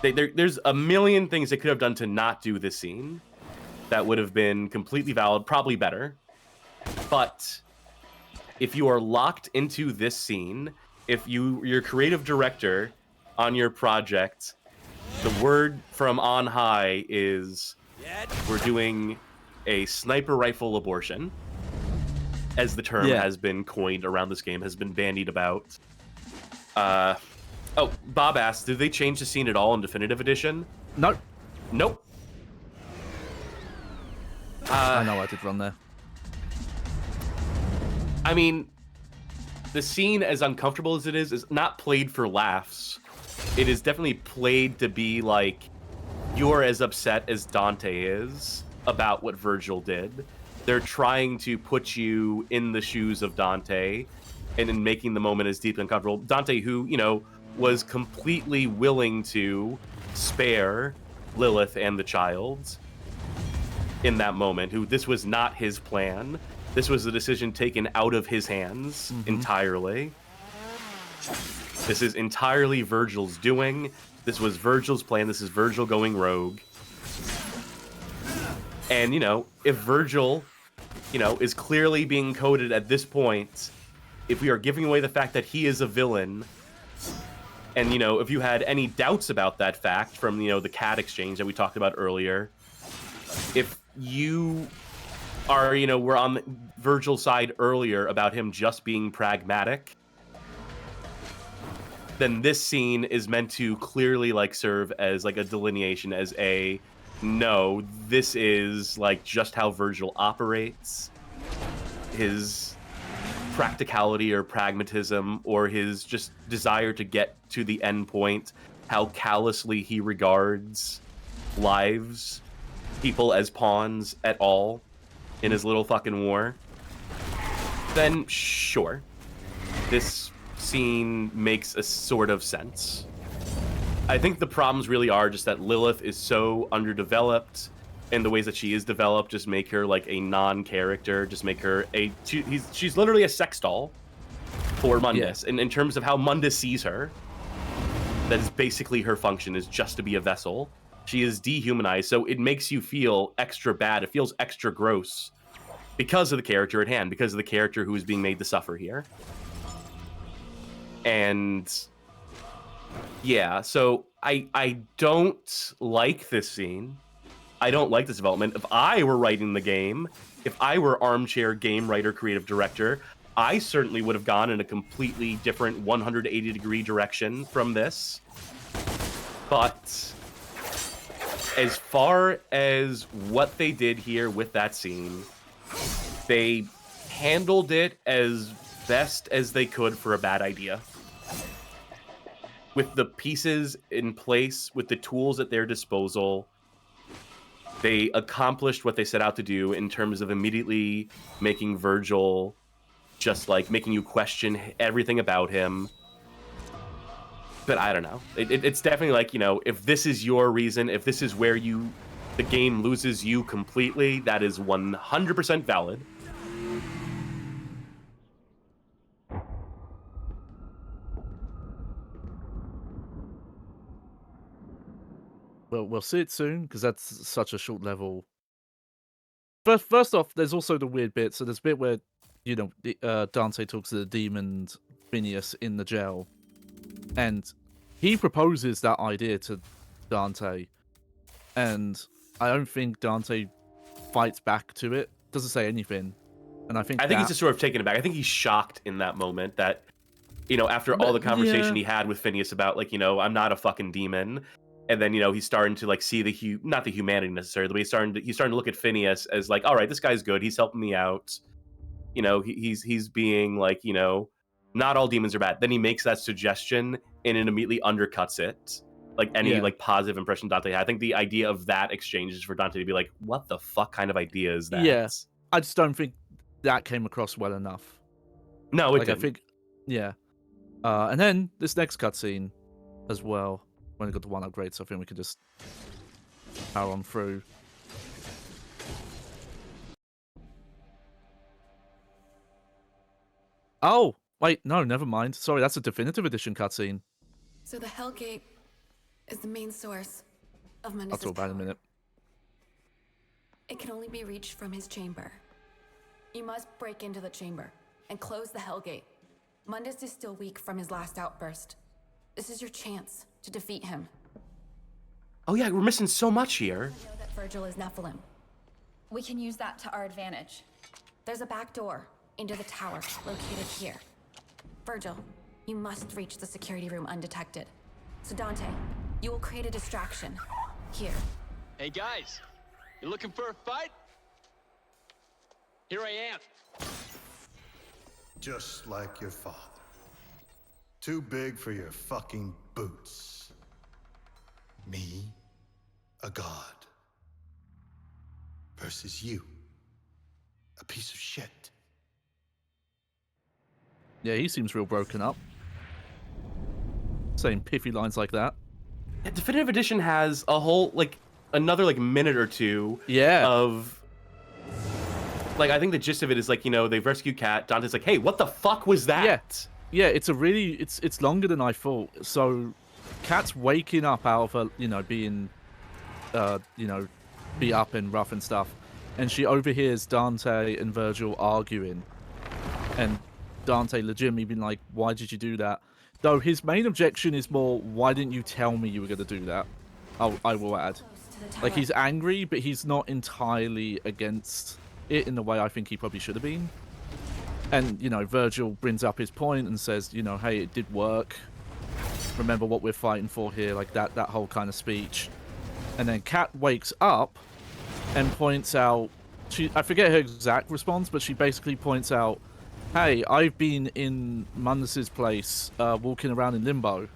There's a million things they could have done to not do this scene that would have been completely valid, probably better. But if you are locked into this scene, if your creative director on your project, the word from on high is, we're doing a sniper rifle abortion, as the term has been coined around this game, has been bandied about. Oh, Bob asked, did they change the scene at all in Definitive Edition? Nope. Nope. I know I did run there. I mean, the scene, as uncomfortable as it is not played for laughs. It is definitely played to be like, you're as upset as Dante is about what Virgil did. They're trying to put you in the shoes of Dante and in making the moment as deeply uncomfortable. Dante, who, you know, was completely willing to spare Lilith and the child in that moment, who this was not his plan. This was a decision taken out of his hands entirely. This is entirely Virgil's doing. This was Virgil's plan. This is Virgil going rogue. And, you know, if Virgil, you know, is clearly being coded at this point, if we are giving away the fact that he is a villain, and, you know, if you had any doubts about that fact from, you know, the cat exchange that we talked about earlier, if you are, you know, we're on Virgil's side earlier about him just being pragmatic, then this scene is meant to clearly, like, serve as, like, a delineation, as a, no, this is, like, just how Virgil operates. His practicality or pragmatism, or his just desire to get to the end point, how callously he regards lives, people as pawns at all in his little fucking war, then sure, this scene makes a sort of sense. I think the problems really are just that Lilith is so underdeveloped, and the ways that she is developed just make her like a non-character, just make her a... She's literally a sex doll for Mundus. And in terms of how Mundus sees her, that is basically her function, is just to be a vessel. She is dehumanized, so it makes you feel extra bad. It feels extra gross because of the character at hand, because of the character who is being made to suffer here. And yeah, so I don't like this scene. I don't like this development. If I were writing the game, if I were armchair game writer, creative director, I certainly would have gone in a completely different 180-degree direction from this. But as far as what they did here with that scene, they handled it as best as they could for a bad idea. With the pieces in place, with the tools at their disposal, they accomplished what they set out to do in terms of immediately making Virgil just like making you question everything about him. But I don't know. It's definitely like, you know, if this is your reason, if this is where the game loses you completely, that is 100% valid. Well, we'll see it soon, because that's such a short level. First off, there's also the weird bit. So there's a bit where, you know, Dante talks to the demon Phineas in the jail, and he proposes that idea to Dante, and I don't think Dante fights back to it. Doesn't say anything, and I think he's just sort of taken aback. I think he's shocked in that moment that, you know, after all the conversation he had with Phineas about, like, you know, I'm not a fucking demon. And then, you know, he's starting to like see not the humanity necessarily, but he's starting to look at Phineas as like, all right, this guy's good. He's helping me out. You know, he's being like, you know, not all demons are bad. Then he makes that suggestion and it immediately undercuts it. Like any like positive impression Dante had. I think the idea of that exchange is for Dante to be like, what the fuck kind of idea is that? Yeah, I just don't think that came across well enough. No, it didn't. I think, yeah. And then this next cutscene as well. We only got the one upgrade, so I think we can just power on through. Oh, wait, no, never mind. Sorry, that's a definitive edition cutscene. So the Hellgate is the main source of Mundus' I'll talk about it in a minute. It can only be reached from his chamber. You must break into the chamber and close the Hellgate. Mundus is still weak from his last outburst. This is your chance to defeat him. Oh yeah, we're missing so much here. I know that Virgil is Nephilim. We can use that to our advantage. There's a back door into the tower located here. Virgil, you must reach the security room undetected. So Dante, you will create a distraction here. Hey guys, you looking for a fight? Here I am. Just like your father. Too big for your fucking boots. Me, a god. Versus you, a piece of shit. Yeah, he seems real broken up. Saying pithy lines like that. Definitive Edition has a whole, like, another, like, minute or two of... Like, I think the gist of it is, like, you know, they've rescued Kat. Dante's like, hey, what the fuck was that? Yeah, it's a really... It's longer than I thought. So, Kat's waking up out of her, you know, being, you know, beat up and rough and stuff. And she overhears Dante and Virgil arguing. And Dante legitimately being like, why did you do that? Though his main objection is more, why didn't you tell me you were going to do that? I will add. Like, he's angry, but he's not entirely against it in the way I think he probably should have been. And, you know, Virgil brings up his point and says, you know, hey, it did work. Remember what we're fighting for here, like that whole kind of speech. And then Kat wakes up and points out, I forget her exact response, but she basically points out, hey, I've been in Mundus's place, walking around in Limbo.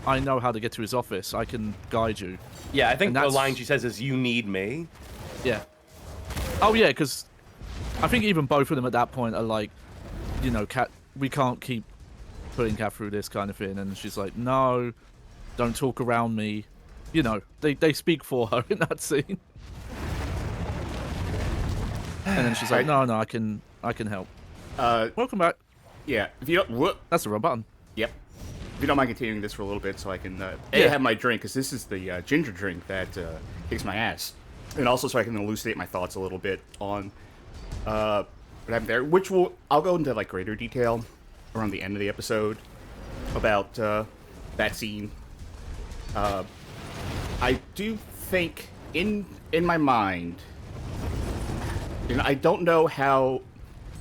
I know how to get to his office. I can guide you. Yeah, I think the line she says is, you need me. Yeah. Oh, yeah, because I think even both of them at that point are like, you know, Kat, we can't keep putting Kat through this kind of thing. And she's like, no, don't talk around me. You know, they speak for her in that scene. And then she's like, no, I can help. Welcome back. Yeah, if you don't... That's the wrong button. Yep. If you don't mind continuing this for a little bit so I can have my drink, because this is the ginger drink that kicks my ass. And also so I can elucidate my thoughts a little bit on what happened there, which I'll go into like greater detail around the end of the episode about that scene. I do think in my mind, and I don't know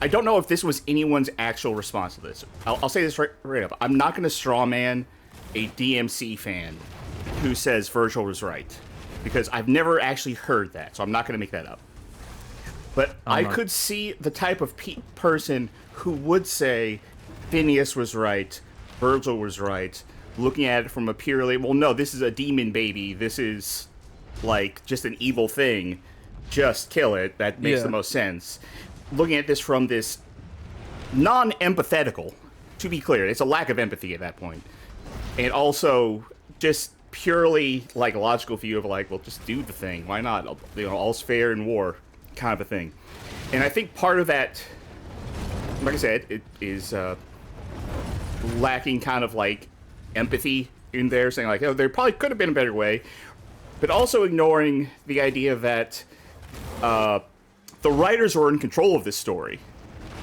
if this was anyone's actual response to this. I'll say this right up. I'm not going to strawman a DmC fan who says Virgil was right, because I've never actually heard that, so I'm not going to make that up. But I could see the type of person who would say Phineas was right, Virgil was right, looking at it from a purely, well, no, this is a demon baby, this is, like, just an evil thing, just kill it, that makes the most sense. Looking at this from this non-empathetical, to be clear, it's a lack of empathy at that point, and also just purely, like, logical view of, like, well, just do the thing, why not, you know, all's fair in war, kind of a thing. And I think part of that, like I said, it is lacking kind of like empathy in there, saying like, oh, there probably could have been a better way, but also ignoring the idea that the writers were in control of this story.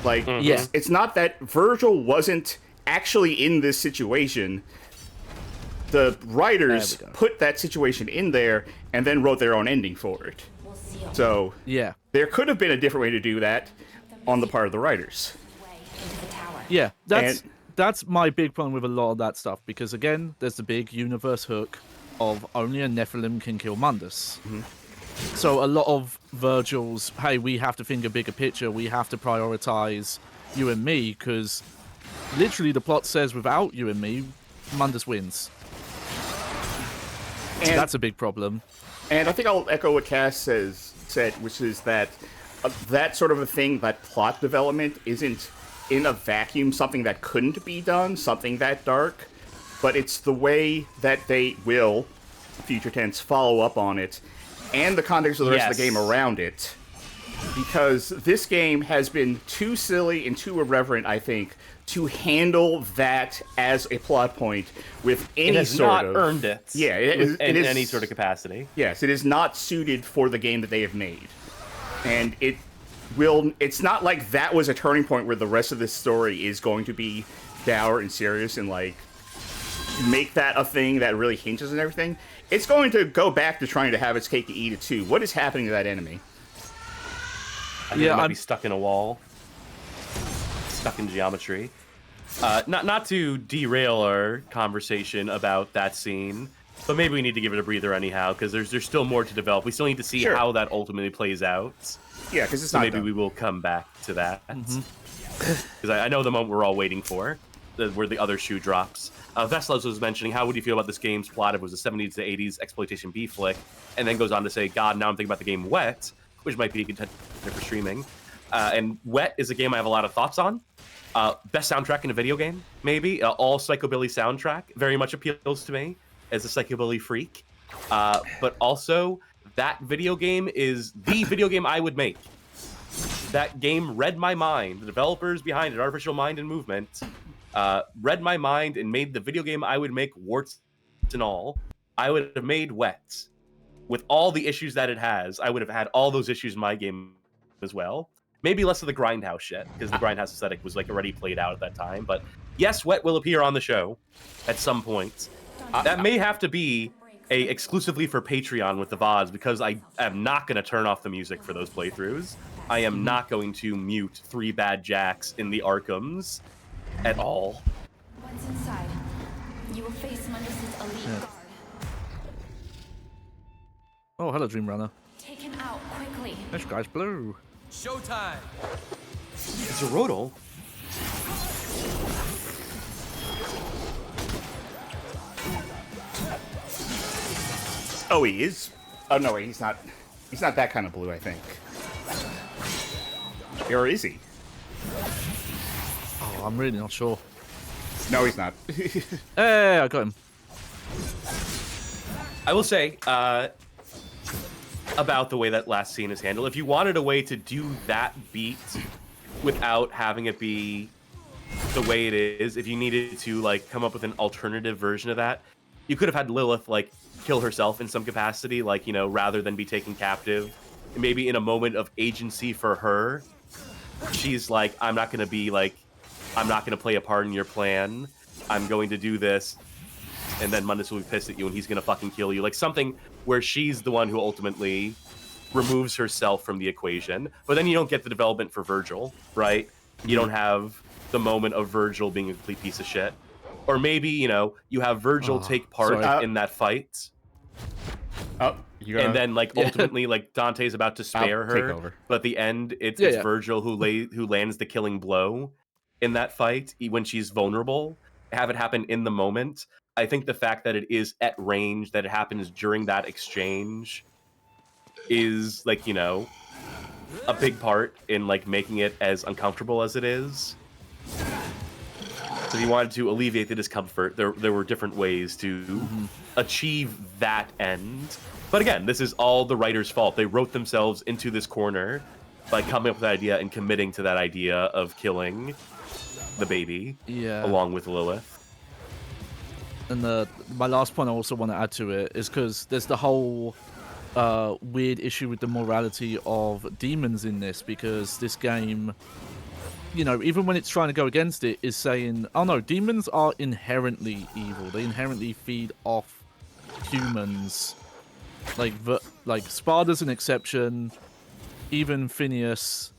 Like, it's not that Virgil wasn't actually in this situation. The writers put that situation in there and then wrote their own ending for it. So, there could have been a different way to do that on the part of the writers. Yeah, that's my big problem with a lot of that stuff, because again, there's the big universe hook of only a Nephilim can kill Mundus. So a lot of Virgil's, hey, we have to think a bigger picture, we have to prioritize you and me, because literally the plot says without you and me, Mundus wins. So that's a big problem. And I think I'll echo what Cass said, which is that that sort of a thing, that plot development isn't in a vacuum something that couldn't be done, something that dark, but it's the way that they will, future tense, follow up on it, and the context of the rest of the game around it. Because this game has been too silly and too irreverent, I think, to handle that as a plot point with any sort of... It has not earned it. Yeah, in any sort of capacity. Yes, it is not suited for the game that they have made. And it's not like that was a turning point where the rest of this story is going to be dour and serious and, like, make that a thing that really hinges on everything. It's going to go back to trying to have its cake and eat it, too. What is happening to that enemy? I think it might be stuck in a wall. Stuck in geometry. Not to derail our conversation about that scene, but maybe we need to give it a breather anyhow, because there's still more to develop. We still need to see how that ultimately plays out. Yeah, because it's so not maybe done. We will come back to that. because I know the moment we're all waiting for, where the other shoe drops. Veslas was mentioning, how would you feel about this game's plot if it was a 70s to 80s exploitation B flick, and then goes on to say, God, now I'm thinking about the game Wet, which might be a contender for streaming. And Wet is a game I have a lot of thoughts on. Best soundtrack in a video game, maybe. All Psychobilly soundtrack very much appeals to me as a Psychobilly freak. But also, that video game is the video game I would make. That game read my mind. The developers behind it, Artificial Mind and Movement, read my mind and made the video game I would make, warts and all. I would have made Wet. With all the issues that it has, I would have had all those issues in my game as well. Maybe less of the Grindhouse shit, because the Grindhouse aesthetic was like already played out at that time. But yes, Wet will appear on the show at some point. That may have to be exclusively for Patreon with the VODs, because I am not going to turn off the music for those playthroughs. I am not going to mute 3 bad jacks in the Arkhams at all. Once inside, you will face Mundus' elite guard. Oh, hello, Dream Runner. Take him out quickly. This guy's blue. Showtime. It's a Rodal. Oh, he is? Oh, no, wait, he's not. He's not that kind of blue, I think. Or is he? Oh, I'm really not sure. No, he's not. Hey, I got him. I will say, about the way that last scene is handled, if you wanted a way to do that beat without having it be the way it is, if you needed to like come up with an alternative version of that, you could have had Lilith like kill herself in some capacity, like, you know, rather than be taken captive. Maybe in a moment of agency for her, she's like, I'm not going to play a part in your plan. I'm going to do this. And then Mundus will be pissed at you and he's going to fucking kill you. Like something where she's the one who ultimately removes herself from the equation. But then you don't get the development for Virgil, right? You don't have the moment of Virgil being a complete piece of shit. Or maybe, you know, you have Virgil take part in that fight. And then, like, ultimately, like, Dante's about to spare her. But at the end, it's Virgil who lands the killing blow in that fight when she's vulnerable. Have it happen in the moment. I think the fact that it is at range, that it happens during that exchange, is, like, you know, a big part in, like, making it as uncomfortable as it is. So if you wanted to alleviate the discomfort, there were different ways to achieve that end. But again, this is all the writer's fault. They wrote themselves into this corner by coming up with that idea and committing to that idea of killing the baby along with Lilith. And my last point I also want to add to it is because there's the whole weird issue with the morality of demons in this, because this game, you know, even when it's trying to go against it, is saying, oh no, demons are inherently evil. They inherently feed off humans. Like Sparda's an exception. Even Phineas,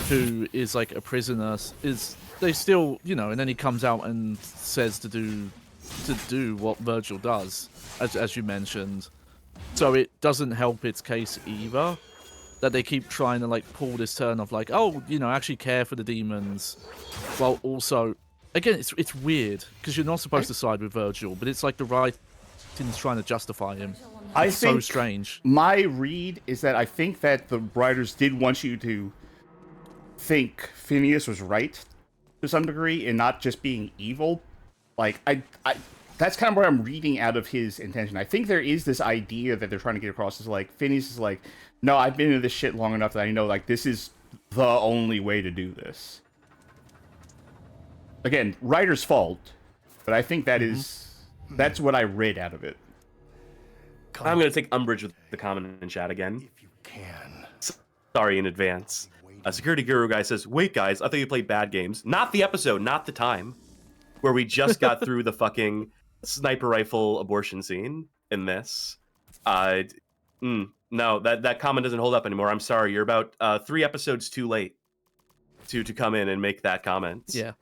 who is like a prisoner, they still, you know, and then he comes out and says to do what Virgil does, as you mentioned. So it doesn't help its case either, that they keep trying to like pull this turn of like, oh, you know, actually care for the demons, while also, again, it's weird because you're not supposed to side with Virgil, but it's like the writing's trying to justify him. It's so strange. My read is that I think that the writers did want you to think Phineas was right to some degree and not just being evil. Like, I that's kind of what I'm reading out of his intention. I think there is this idea that they're trying to get across is like, Phineas is like, no, I've been in this shit long enough that I know, like, this is the only way to do this. Again, writer's fault, but I think that that's what I read out of it. I'm going to take umbrage with the comment in chat again. If you can. Sorry in advance. A security guru guy says, wait, guys, I thought you played bad games. Not the episode, not the time, where we just got through the fucking sniper rifle abortion scene in this. No, that comment doesn't hold up anymore. I'm sorry. You're about 3 episodes too late to come in and make that comment. Yeah.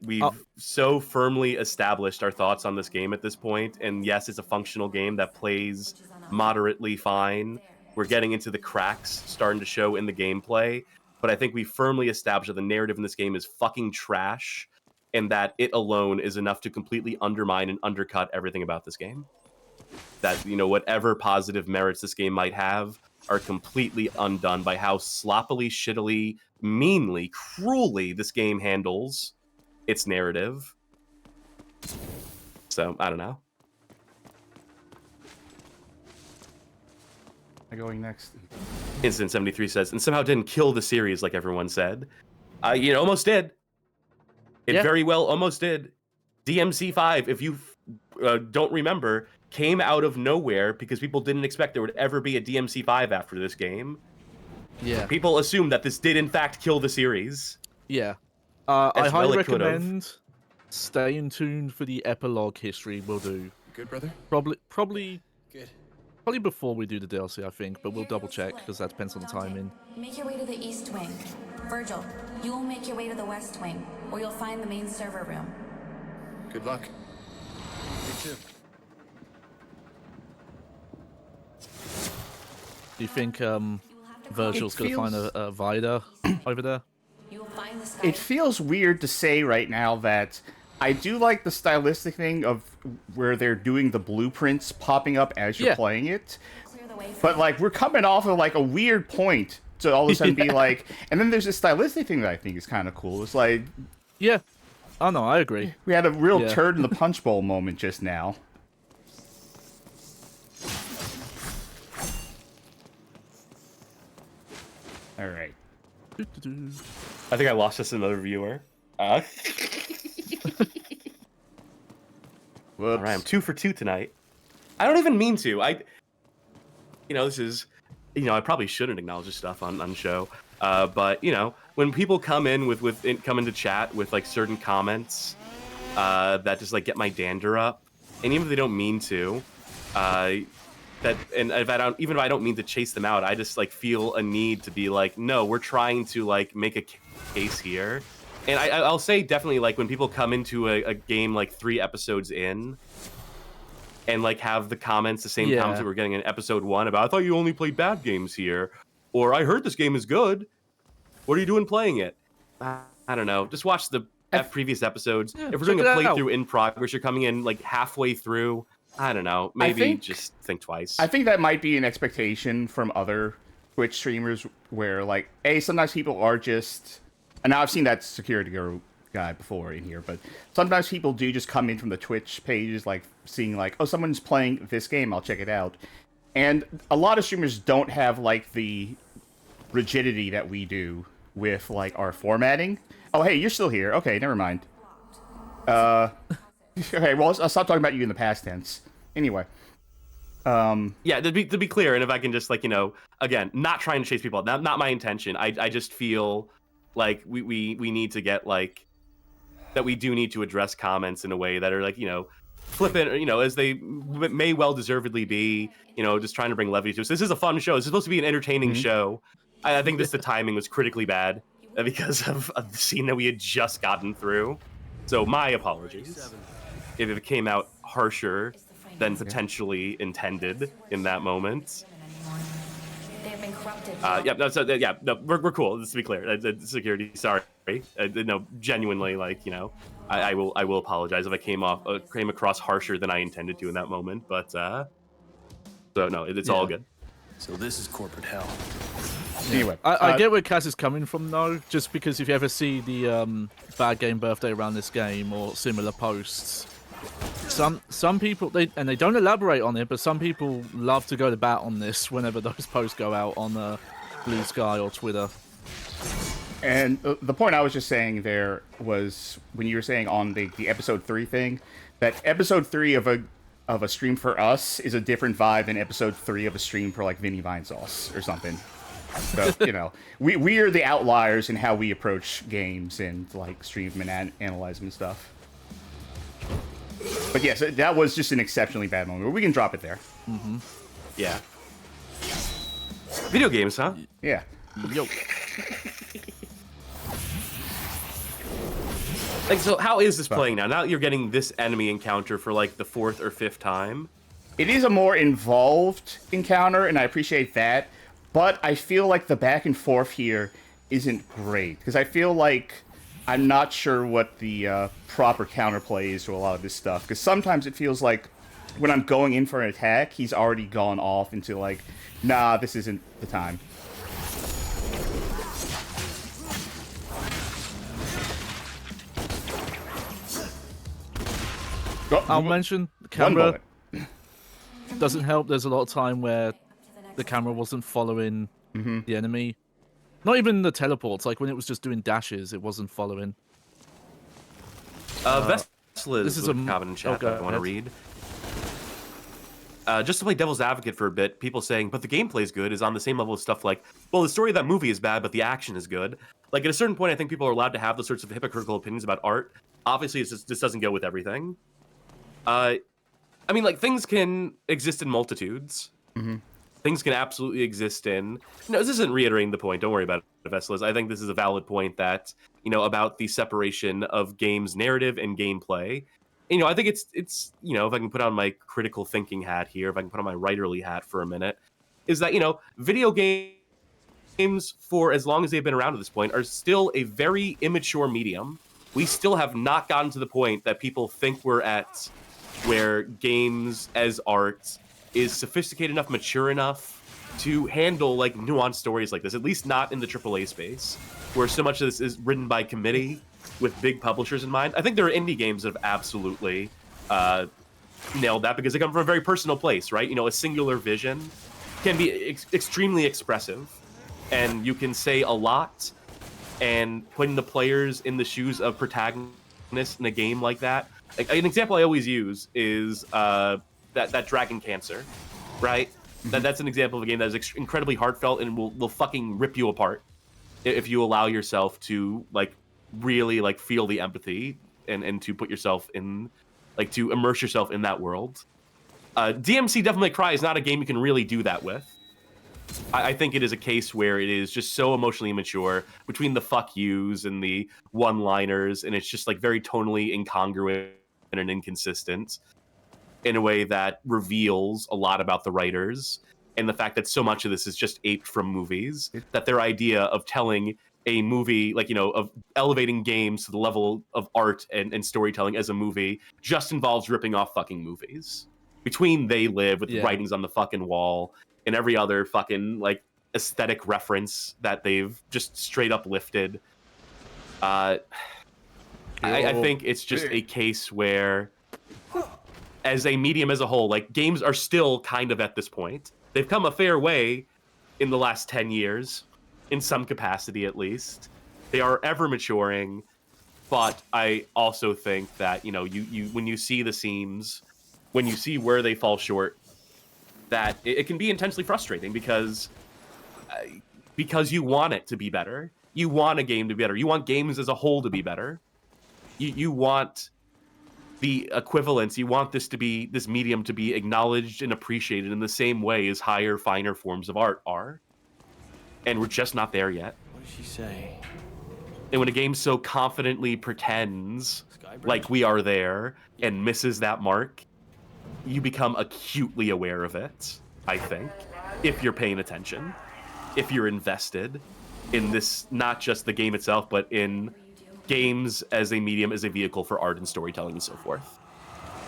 We've so firmly established our thoughts on this game at this point, and yes, it's a functional game that plays moderately fine. We're getting into the cracks starting to show in the gameplay, but I think we firmly established that the narrative in this game is fucking trash, and that it alone is enough to completely undermine and undercut everything about this game. That, you know, whatever positive merits this game might have are completely undone by how sloppily, shittily, meanly, cruelly this game handles its narrative. So, I don't know. Going next. Incident 73 says, and somehow didn't kill the series like everyone said. You know, almost did. It very well almost did. DmC 5, if you don't remember, came out of nowhere because people didn't expect there would ever be a DmC 5 after this game. Yeah. People assumed that this did in fact kill the series. Yeah. I As highly well it could've. recommend staying tuned for the epilogue history we'll do. Good, brother? Probably Good. Probably before we do the DLC, I think, but we'll double check because that depends on the timing. Make your way to the East Wing. Virgil, you will make your way to the West Wing, where you'll find the main server room. Good luck. You too. Do you think Virgil's going to find a Vida over there? It feels weird to say right now that I do like the stylistic thing of where they're doing the blueprints popping up as you're playing it. But, like, we're coming off of, like, a weird point to all of a sudden be like... And then there's this stylistic thing that I think is kind of cool. It's like... Yeah. Oh, no, I agree. We had a real turd in the punch bowl moment just now. All right. I think I lost just another viewer. All right, I'm 2 for 2 tonight. I don't even mean to. You know, this is, you know, I probably shouldn't acknowledge this stuff on show. But you know, when people come in come into chat with like certain comments that just like get my dander up, and even if they don't mean to, even if I don't mean to chase them out, I just like feel a need to be like, no, we're trying to like make a case here. And I'll say definitely, like, when people come into a game like 3 episodes in and like have the comments, the same comments that we're getting in episode 1 about, I thought you only played bad games here, or I heard this game is good, what are you doing playing it? I don't know. Just watch the previous episodes. If we're doing a playthrough in progress, you're coming in like halfway through, I don't know. Maybe just think twice. I think that might be an expectation from other Twitch streamers where, like, sometimes people are just... And now I've seen that security guy before in here, but sometimes people do just come in from the Twitch pages, like, seeing, like, oh, someone's playing this game, I'll check it out. And a lot of streamers don't have, like, the rigidity that we do with, like, our formatting. Oh, hey, you're still here. Okay, never mind. Okay, well, I'll stop talking about you in the past tense. Anyway. Yeah, to be clear, and if I can just, like, you know, again, not trying to chase people out, not my intention. I just feel... like we need to get, like, that we do need to address comments in a way that are, like, you know, flippant, you know, as they may well deservedly be, you know, just trying to bring levity to us. This is a fun show. This is supposed to be an entertaining show. I think the timing was critically bad because of the scene that we had just gotten through. So my apologies if it came out harsher than potentially intended in that moment. We're cool. Just to be clear, security. Sorry, no, genuinely, like, you know, I will apologize if I came across harsher than I intended to in that moment. But so no, it's all good. So this is corporate hell. Anyway, I get where Cass is coming from though, just because if you ever see the Bad Game Birthday around this game or similar posts. Some people they don't elaborate on it, but some people love to go to bat on this whenever those posts go out on Blue Sky or Twitter. And the point I was just saying there was when you were saying on the episode 3 thing, that episode 3 of a stream for us is a different vibe than episode 3 of a stream for, like, Vinny Vinesauce or something. So, you know, we are the outliers in how we approach games and, like, stream and analyze them and stuff. But yes, that was just an exceptionally bad moment. We can drop it there. Mm-hmm. Yeah. Video games, huh? Yeah. Yo. Like, so how is this playing now? Now that you're getting this enemy encounter for, like, the 4th or 5th time? It is a more involved encounter, and I appreciate that. But I feel like the back and forth here isn't great because I feel like I'm not sure what the proper counterplay is to a lot of this stuff. Because sometimes it feels like when I'm going in for an attack, he's already gone off into like, nah, this isn't the time. I'll mention the camera doesn't help. There's a lot of time where the camera wasn't following the enemy. Not even the teleports. Like when it was just doing dashes, it wasn't following. Vesla this is a comment in chat that I want to read. Just to play devil's advocate for a bit, people saying, but the gameplay is good, is on the same level of stuff like, well, the story of that movie is bad, but the action is good. Like, at a certain point, I think people are allowed to have those sorts of hypocritical opinions about art. Obviously, it's just, this doesn't go with everything. I mean, like, things can exist in multitudes. Things can absolutely exist in... No, this isn't reiterating the point. Don't worry about it, Veslas. I think this is a valid point that, you know, about the separation of games narrative and gameplay. You know, I think it's you know, if I can put on my critical thinking hat here, if I can put on my writerly hat for a minute, is that, you know, video games, for as long as they've been around at this point, are still a very immature medium. We still have not gotten to the point that people think we're at, where games as art is sophisticated enough, mature enough to handle like nuanced stories like this, at least not in the AAA space, where so much of this is written by committee with big publishers in mind. I think there are indie games that have absolutely nailed that because they come from a very personal place, right? You know, a singular vision can be extremely expressive, and you can say a lot, and putting the players in the shoes of protagonists in a game like that. Like, an example I always use is that Dragon Cancer, right? That's an example of a game that is incredibly heartfelt and will fucking rip you apart if you allow yourself to like really like feel the empathy and to put yourself in, like, to immerse yourself in that world. DmC Devil May Cry is not a game you can really do that with. I think it is a case where it is just so emotionally immature between the fuck yous and the one-liners, and it's just like very tonally incongruent and inconsistent in a way that reveals a lot about the writers and the fact that so much of this is just aped from movies, that their idea of telling a movie, like, you know, of elevating games to the level of art and storytelling as a movie just involves ripping off fucking movies. Between They Live, with the writings on the fucking wall, and every other fucking, like, aesthetic reference that they've just straight up lifted. I think it's just a case where, as a medium as a whole, like, games are still kind of at this point. They've come a fair way in the last 10 years, in some capacity at least. They are ever maturing, but I also think that, you know, you when you see the seams, when you see where they fall short, that it can be intensely frustrating because you want it to be better. You want a game to be better. You want games as a whole to be better. You want the equivalence. You want this medium to be acknowledged and appreciated in the same way as higher, finer forms of art are. And we're just not there yet. What did she say? And when a game so confidently pretends like we are there and misses that mark, you become acutely aware of it, I think, if you're paying attention, if you're invested in this, not just the game itself, but in games as a medium, as a vehicle for art and storytelling and so forth.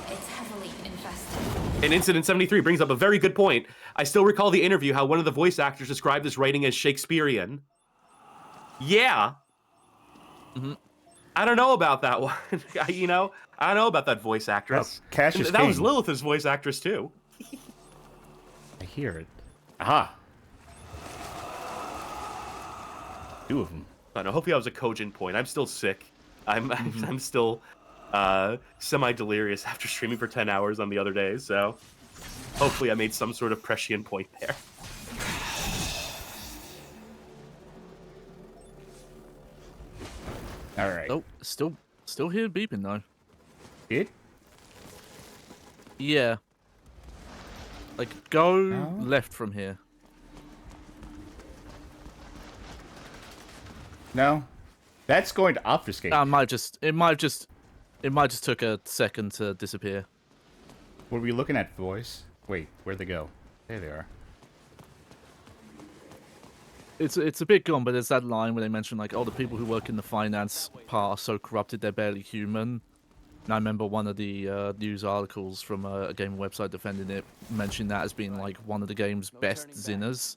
It's heavily invested. And Incident 73 brings up a very good point. I still recall the interview, how one of the voice actors described this writing as Shakespearean. Yeah. I don't know about that one. You know, I don't know about that voice actress. Oh, Cash is that king. was Lilith's voice actress too. I hear it. Aha. Two of them. I don't know. Hopefully that was a cogent point. I'm still sick. I'm still semi-delirious after streaming for 10 hours on the other day, so hopefully I made some sort of prescient point there. All right. Oh, still here beeping though. It? Yeah. Like, go left from here. No. That's going to obfuscate. It might just took a second to disappear. What were we looking at, voice? Wait, where'd they go? There they are. it's a bit gone, but there's that line where they mention like, oh, the people who work in the finance part are so corrupted they're barely human. And I remember one of the news articles from a gaming website defending it mentioned that as being like one of the game's best zinners.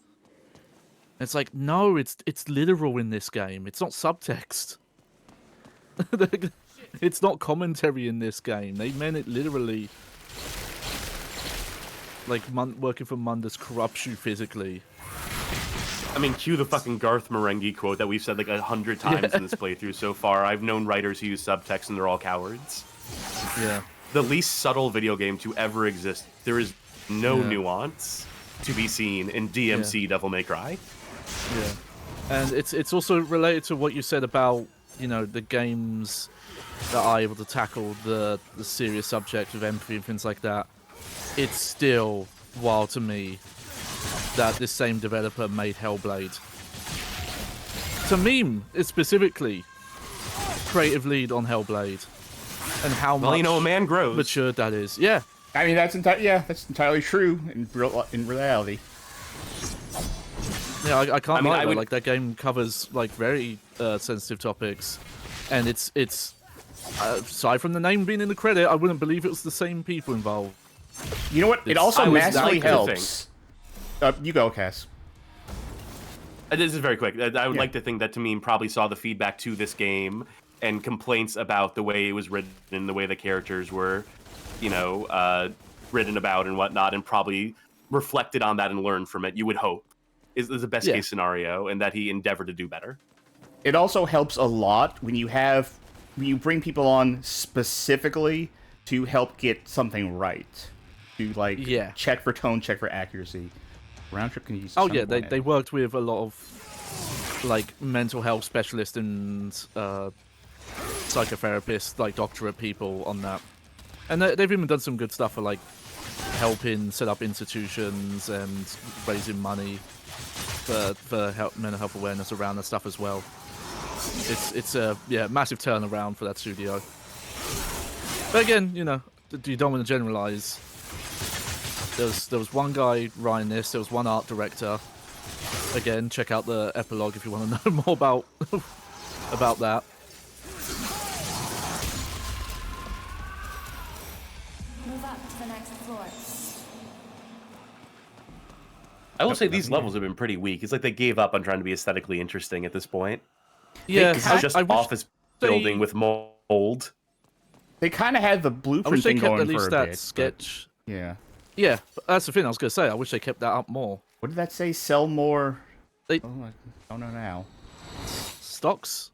It's like, no, it's literal in this game. It's not subtext. It's not commentary in this game. They meant it literally. Like, working for Mundus corrupts you physically. I mean, cue the fucking Garth Marenghi quote that we've said like 100 times in this playthrough so far. I've known writers who use subtext and they're all cowards. Yeah. The least subtle video game to ever exist. There is no nuance to be seen in DmC Devil May Cry. Yeah. And it's also related to what you said about, you know, the games that are able to tackle the serious subject of empathy and things like that. It's still wild to me that this same developer made Hellblade. To meme, it's specifically creative lead on Hellblade, and how much a man grows. Matured that is. Yeah, I mean that's entirely true in reality. Yeah, I can't lie. Like that game covers like very sensitive topics, and it's aside from the name being in the credit, I wouldn't believe it was the same people involved. You know what? It also massively helps. You go, Cass. This is very quick. I would like to think that Tamim probably saw the feedback to this game and complaints about the way it was written, the way the characters were, you know, written about and whatnot, and probably reflected on that and learned from it. You would hope is the best case scenario, and that he endeavored to do better. It also helps a lot when you bring people on specifically to help get something right. To like check for tone, check for accuracy. Round trip can use. Oh yeah, they worked with a lot of like mental health specialists and psychotherapists, like doctorate people on that, and they've even done some good stuff for like helping set up institutions and raising money for mental health awareness around that stuff as well. It's a massive turnaround for that studio. But again, you know, you don't want to generalize. There was one guy writing this. There was one art director. Again, check out the epilogue if you want to know more about that. Move up to the next floor. I will say these levels have been pretty weak. It's like they gave up on trying to be aesthetically interesting at this point. Yeah, it's just office building with mold. They kind of had the blueprint thing going at least for a that bit. sketch. Yeah. Yeah, that's the thing I was going to say. I wish they kept that up more. What did that say? Sell more... I don't know now. Stocks?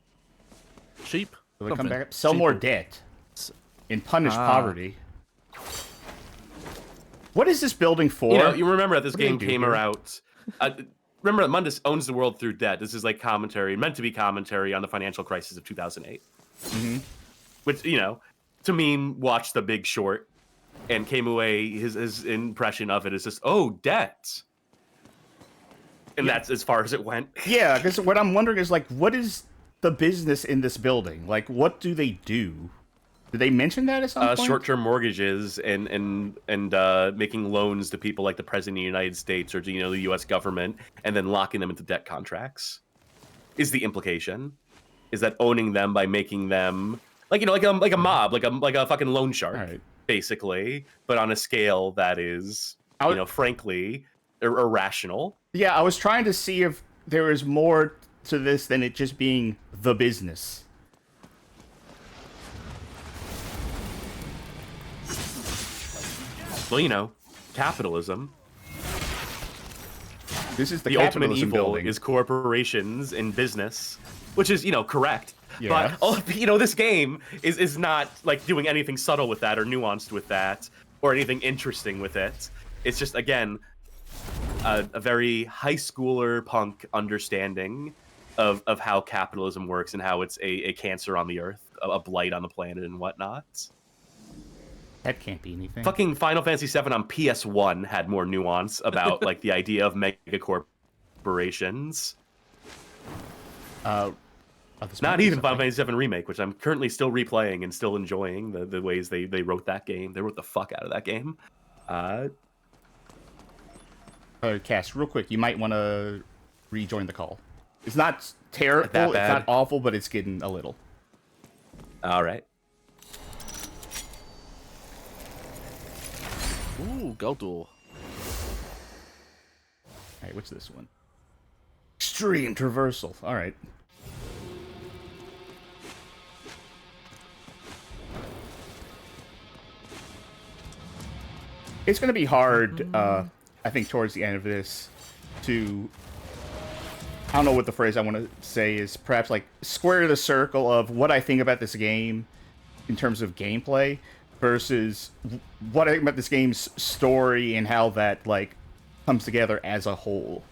Sheep? So they come back up. Sell more debt. And punish poverty. What is this building for? You know, you remember that this game came out... remember that Mundus owns the world through debt. This is like commentary, meant to be commentary on the financial crisis of 2008. Mm-hmm. Which, you know, to me, watched The Big Short and came away, his impression of it is just, oh, debt. And that's as far as it went. Yeah, because what I'm wondering is, like, what is the business in this building? Like, what do they do? Did they mention that at some point? Short-term mortgages and making loans to people like the President of the United States or to, you know, the U.S. government, and then locking them into debt contracts is the implication. Is that owning them by making them... like, you know, like a mob, like a fucking loan shark, basically, but on a scale that is, you know, frankly, irrational. Yeah, I was trying to see if there is more to this than it just being the business. Well, you know, capitalism. This is the ultimate evil is corporations and business, which is, you know, correct. Yeah. But, you know, this game is not, like, doing anything subtle with that or nuanced with that or anything interesting with it. It's just, again, a very high schooler punk understanding of how capitalism works and how it's a cancer on the earth, a blight on the planet and whatnot. That can't be anything. Fucking Final Fantasy VII on PS1 had more nuance about, like, the idea of mega corporations. Not even Final Fantasy VII Remake, which I'm currently still replaying and still enjoying the ways they wrote that game. They wrote the fuck out of that game. Cass, real quick, you might want to rejoin the call. It's not terrible, it's not awful, but it's getting a little. All right. Ooh, gold door. Alright, what's this one? Extreme traversal. Alright. It's going to be hard, I think, towards the end of this to... I don't know what the phrase I want to say is. Perhaps, like, square the circle of what I think about this game in terms of gameplay versus what I think about this game's story and how that, like, comes together as a whole.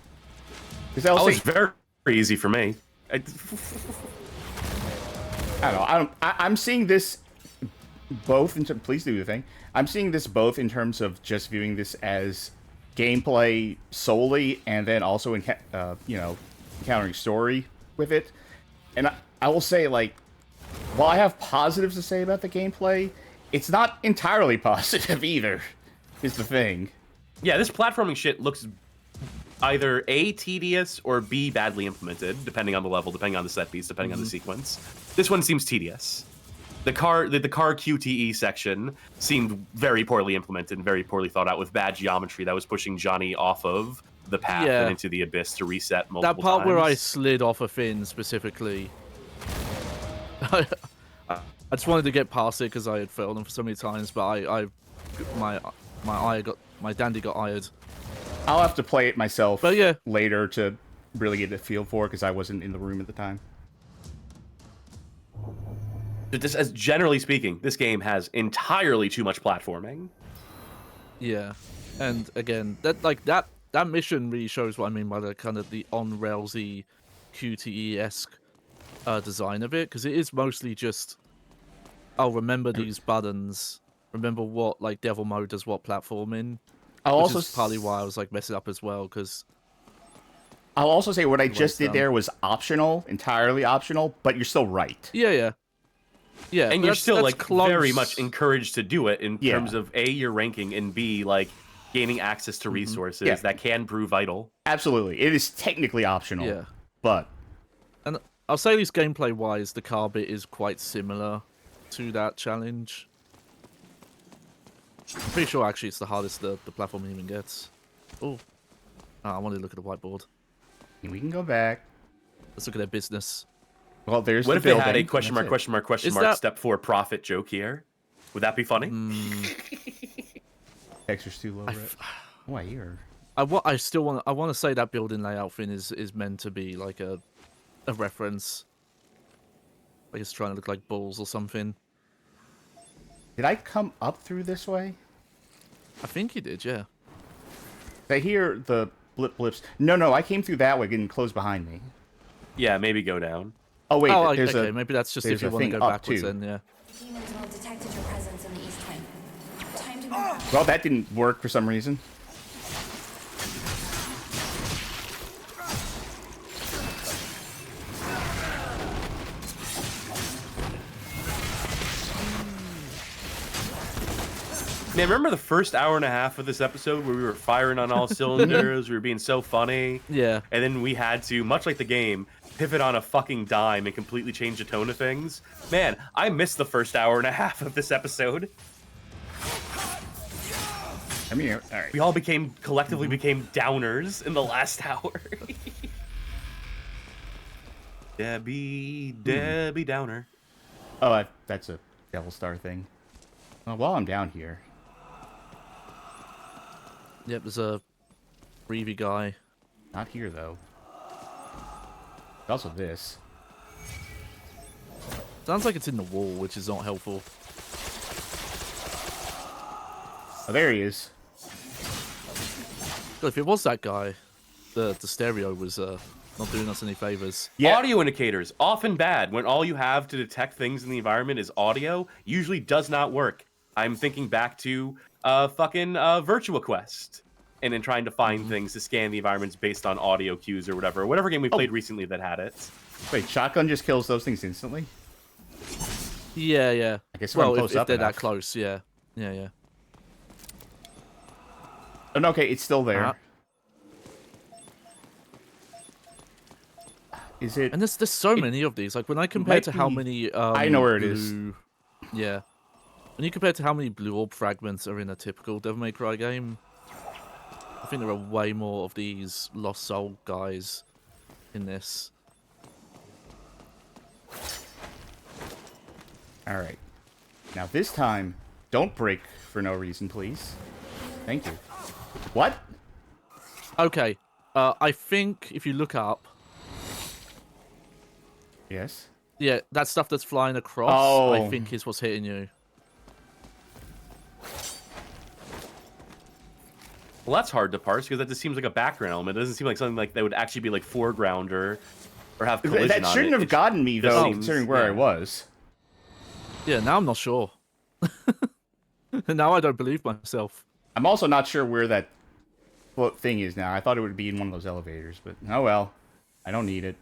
Because it's very easy for me. I don't know. I'm seeing this both in terms... Please do the thing. I'm seeing this both in terms of just viewing this as gameplay solely, and then also in encountering story with it. And I will say, like, while I have positives to say about the gameplay, it's not entirely positive either. Is the thing. Yeah, this platforming shit looks either A, tedious, or B, badly implemented, depending on the level, depending on the set piece, depending on the sequence. This one seems tedious. The car QTE section seemed very poorly implemented and very poorly thought out with bad geometry that was pushing Johnny off of the path and into the abyss to reset multiple times. That part where I slid off a fin specifically, I just wanted to get past it because I had failed them for so many times, but my dandy got ired. I'll have to play it myself later to really get a feel for it because I wasn't in the room at the time. As generally speaking, this game has entirely too much platforming. Yeah, and again, that mission really shows what I mean by the kind of the on-railsy QTE-esque design of it, because it is mostly just, oh, remember these buttons, remember what like devil mode does what platforming. Which is partly why I was like messing up as well, because I'll also say what I just did there was optional, entirely optional, but you're still right. Yeah, and you're still like very much encouraged to do it in terms of A, your ranking, and B, like gaining access to resources that can prove vital. Absolutely, it is technically optional. But and I'll say, at least gameplay wise, the car bit is quite similar to that challenge. I'm pretty sure actually it's the hardest the platform even gets. Oh, I wanted to look at the whiteboard. We can go back. Let's look at their business. Well, there's what the if building. They had a question mark step 4 profit joke here? Would that be funny? Texture's too low. Oh, I hear. I want to say that building layout thing is meant to be like a reference. Like it's trying to look like balls or something. Did I come up through this way? I think you did, yeah. I hear the blips. No, I came through that way, getting closed behind me. Yeah, maybe go down. Oh wait, okay, maybe that's just if you want to go backwards then, yeah. Demons will have detected your presence in the East Wing. Time to move. Well, that didn't work for some reason. Man, remember the first hour and a half of this episode where we were firing on all cylinders, we were being so funny? Yeah. And then we had to, much like the game, pivot on a fucking dime and completely change the tone of things. Man, I missed the first hour and a half of this episode. I mean, all right. We all collectively became downers in the last hour. Debbie Downer. Oh, that's a Devil Star thing. Well, while I'm down here. Yep, there's a Reevy guy. Not here, though. Also this. Sounds like it's in the wall, which is not helpful. Oh, there he is. If it was that guy, the stereo was not doing us any favors. Yeah. Audio indicators, often bad. When all you have to detect things in the environment is audio, usually does not work. I'm thinking back to fucking Virtua Quest. And then trying to find things to scan the environments based on audio cues or whatever game we played recently that had it. Wait, shotgun just kills those things instantly? Yeah. I guess if they're that close, yeah. Oh, okay, it's still there. Is it? And there's so many of these. Like when I compare to how many I know where it is. Yeah. When you compare to how many blue orb fragments are in a typical Devil May Cry game, I think there are way more of these Lost Soul guys in this. Alright. Now this time, don't break for no reason, please. Thank you. What? Okay. I think if you look up... Yes? Yeah, that stuff that's flying across, I think is what's hitting you. Well, that's hard to parse because that just seems like a background element. It doesn't seem like something like that would actually be like foreground or have collision That on shouldn't it. have gotten me though, considering where I was. Yeah, now I'm not sure. Now I don't believe myself. I'm also not sure where that thing is now. I thought it would be in one of those elevators, but oh well. I don't need it.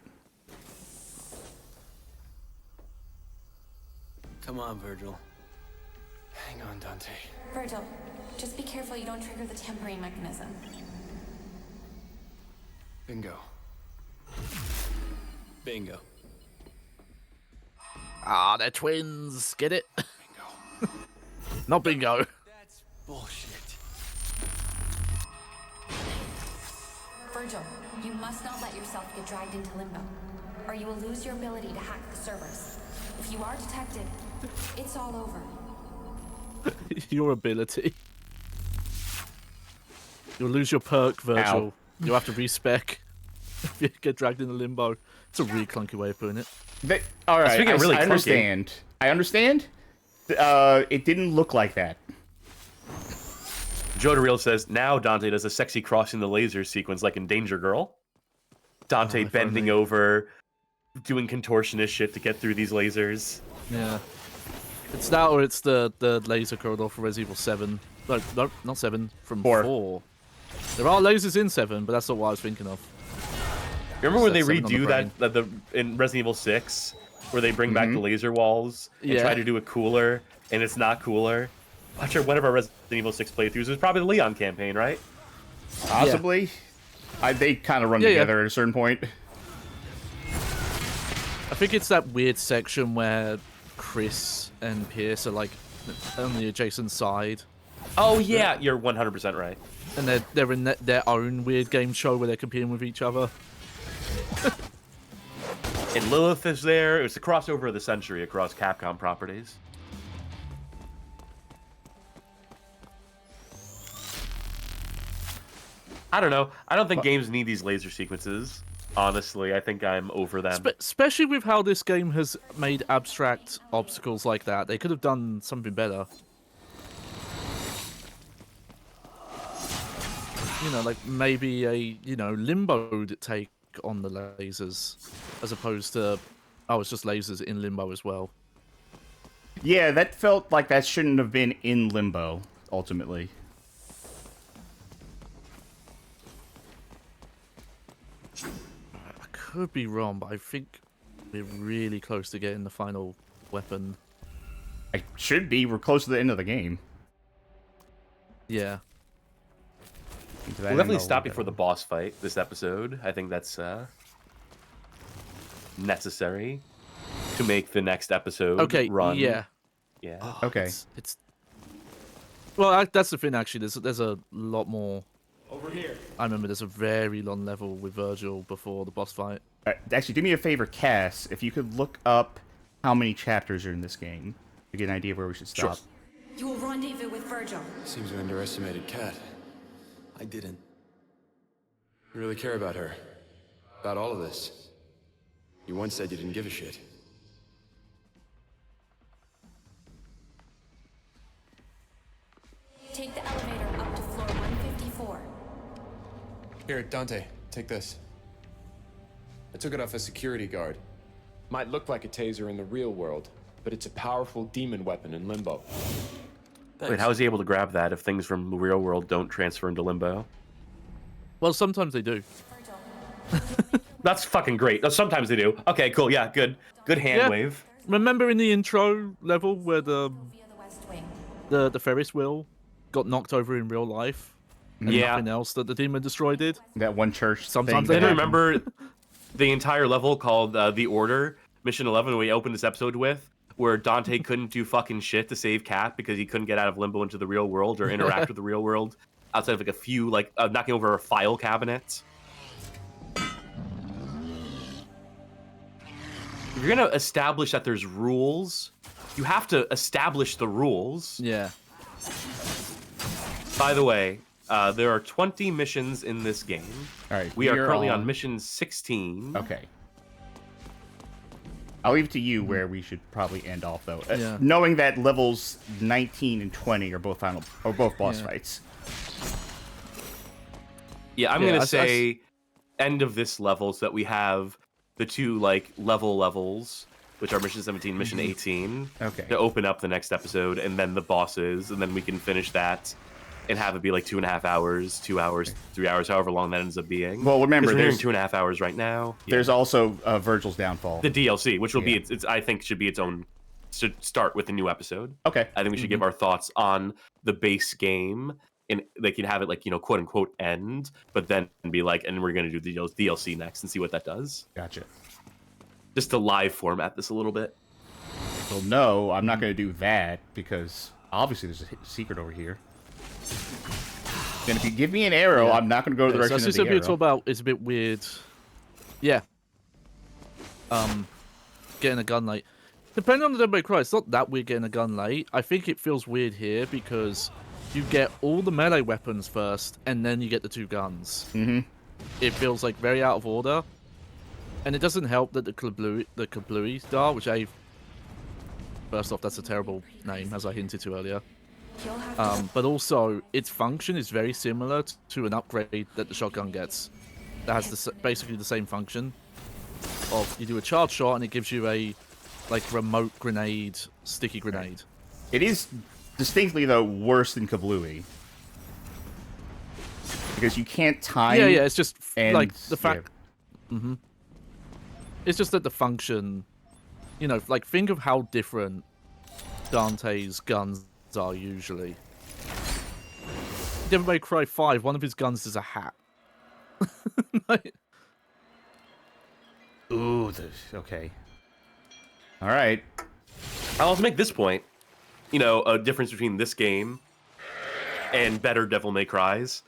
Come on, Virgil. Hang on, Dante. Virgil, just be careful you don't trigger the tampering mechanism. Bingo. Bingo. Ah, they're twins. Get it? Bingo. Not bingo. That's bullshit. Virgil, you must not let yourself get dragged into limbo, or you will lose your ability to hack the servers. If you are detected, it's all over. Your ability. You'll lose your perk, Virgil. Ow. You'll have to respec if you get dragged into limbo. It's a really clunky way of putting it. All right, really I understand. I understand. It didn't look like that. Joe DeReal says, now Dante does a sexy crossing the laser sequence like in Danger Girl. Dante bending over, doing contortionist shit to get through these lasers. Yeah. It's that or it's the laser corridor for Resident Evil 7. No, not 7, from 4. There are lasers in 7, but that's not what I was thinking of. Remember when they redo that in Resident Evil 6, where they bring back the laser walls and try to do it cooler, and it's not cooler? I'm sure one of our Resident Evil 6 playthroughs was probably the Leon campaign, right? Possibly. Yeah. They kind of run together at a certain point. I think it's that weird section where Chris and Pierce are like on the adjacent side. Oh yeah, you're 100% right. And they're in their own weird game show where they're competing with each other. And Lilith is there. It was the crossover of the century across Capcom properties. I don't know. I don't think games need these laser sequences. Honestly, I think I'm over them. Especially with how this game has made abstract obstacles like that. They could have done something better. You know, like maybe a, Limbo take on the lasers, as opposed to, it's just lasers in Limbo as well. Yeah, that felt like that shouldn't have been in Limbo, ultimately. I could be wrong, but I think we're really close to getting the final weapon. I should be. We're close to the end of the game. Yeah. We'll definitely stop before the boss fight this episode. I think that's necessary to make the next episode run. Yeah. Yeah. Okay. Well, that's the thing, actually. There's a lot more. Over here. I remember there's a very long level with Virgil before the boss fight. Actually, do me a favor, Cass. If you could look up how many chapters are in this game to get an idea of where we should stop. Sure. You will rendezvous with Virgil. Seems you underestimated Kat. I didn't. You really care about her. About all of this. You once said you didn't give a shit. Take the elevator up to floor 154. Here, Dante, take this. I took it off a security guard. Might look like a taser in the real world, but it's a powerful demon weapon in Limbo. Wait, how is he able to grab that if things from the real world don't transfer into Limbo? Well, sometimes they do. That's fucking great. No, sometimes they do. Okay, cool. Yeah, good. Good hand wave. Remember in the intro level where the Ferris wheel got knocked over in real life? And nothing else that the demon destroy did? That one church. Sometimes I remember the entire level called The Order, Mission 11, we opened this episode with, where Dante couldn't do fucking shit to save Cat because he couldn't get out of Limbo into the real world or interact with the real world outside of like a few, like knocking over a file cabinet. If you're gonna establish that there's rules, you have to establish the rules. Yeah. By the way, there are 20 missions in this game. All right. We are currently on mission 16. Okay. I'll leave it to you where we should probably end off, though. Yeah. Knowing that levels 19 and 20 are both boss fights. Yeah, I'm gonna say end of this level so that we have the two like levels, which are mission 17, mission 18, to open up the next episode, and then the bosses, and then we can finish that and have it be like 2.5 hours, 2 hours, 3 hours, however long that ends up being. Well, remember, we're doing 2.5 hours right now. There's also Virgil's Downfall, the DLC, which will be it's I think should be its own. Should start with a new episode. Okay. I think we should give our thoughts on the base game, and they can have it like, you know, quote unquote end, but then be like, and we're gonna do the DLC next and see what that does. Gotcha. Just to live format this a little bit. Well, no, I'm not gonna do that because obviously there's a secret over here. And if you give me an arrow, I'm not gonna go to the direction of the arrow. It's a bit weird. Yeah. Getting a gun late. Depending on the Devil May Cry, it's not that weird getting a gun late. I think it feels weird here because you get all the melee weapons first, and then you get the two guns. Mm-hmm. It feels like very out of order. And it doesn't help that the Kablooey star, which first off, that's a terrible name, as I hinted to earlier. But also, its function is very similar to an upgrade that the shotgun gets. That has basically the same function. Of you do a charge shot and it gives you a remote grenade, sticky grenade. It is distinctly though worse than Kablooey because you can't time. Yeah, it's just like the fact. Yeah. Mm-hmm. It's just that the function, you know, like think of how different Dante's guns are usually. Devil May Cry 5, one of his guns is a hat. Ooh, okay. All right. I'll also make this point. You know, a difference between this game and better Devil May Cries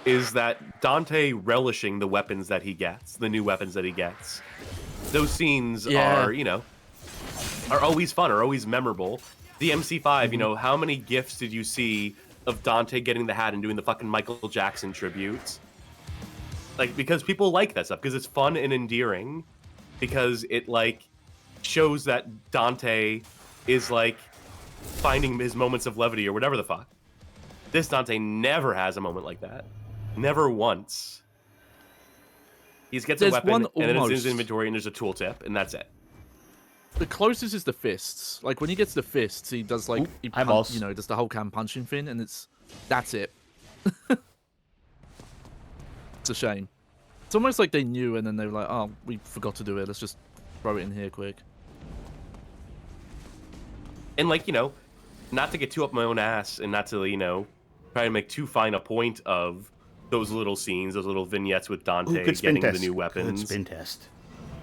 is that Dante relishing the weapons that he gets, the new weapons that he gets. Those scenes are, you know, are always fun, are always memorable. DmC5, you know, how many GIFs did you see of Dante getting the hat and doing the fucking Michael Jackson tribute? Like, because people like that stuff, because it's fun and endearing, because it, like, shows that Dante is, like, finding his moments of levity or whatever the fuck. This Dante never has a moment like that. Never once. He gets a weapon, and then it's in his inventory, and there's a tooltip, and that's it. The closest is the fists. Like, when he gets the fists, he does, like, you know, does the whole cam punching thing, and that's it. It's a shame. It's almost like they knew, and then they were like, oh, we forgot to do it. Let's just throw it in here quick. And, like, you know, not to get too up my own ass, and not to, you know, try to make too fine a point of those little scenes, those little vignettes with Dante getting the new weapons. Good spin test.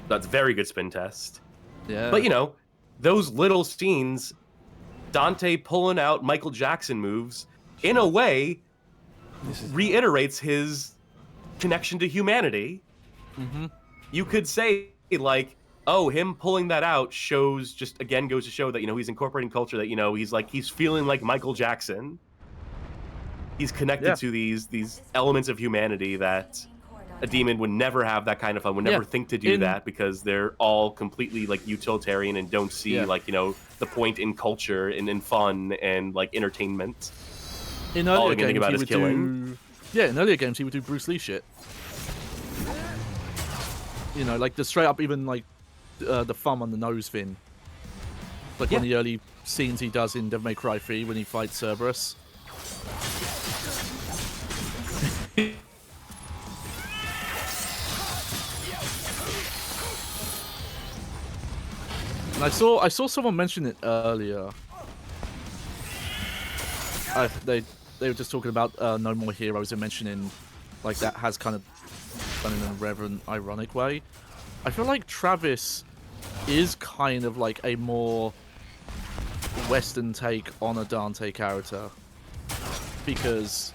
That's a very good spin test. Yeah. But, you know, those little scenes, Dante pulling out Michael Jackson moves, in a way, reiterates his connection to humanity. Mm-hmm. You could say, like, oh, him pulling that out shows, just again goes to show that, you know, he's incorporating culture, that, you know, he's feeling like Michael Jackson. He's connected to these elements of humanity that a demon would never have that kind of fun, would never think to do that, because they're all completely, like, utilitarian and don't see, like, you know, the point in culture and in fun and, like, entertainment. In all earlier games, about he is would killing. In earlier games, he would do Bruce Lee shit. You know, like the straight up, even like the thumb on the nose thing. Like one of the early scenes he does in Devil May Cry 3 when he fights Cerberus. And I saw someone mention it earlier. They were just talking about No More Heroes and mentioning like that has kind of done in an irreverent, ironic way. I feel like Travis is kind of like a more Western take on a Dante character. Because,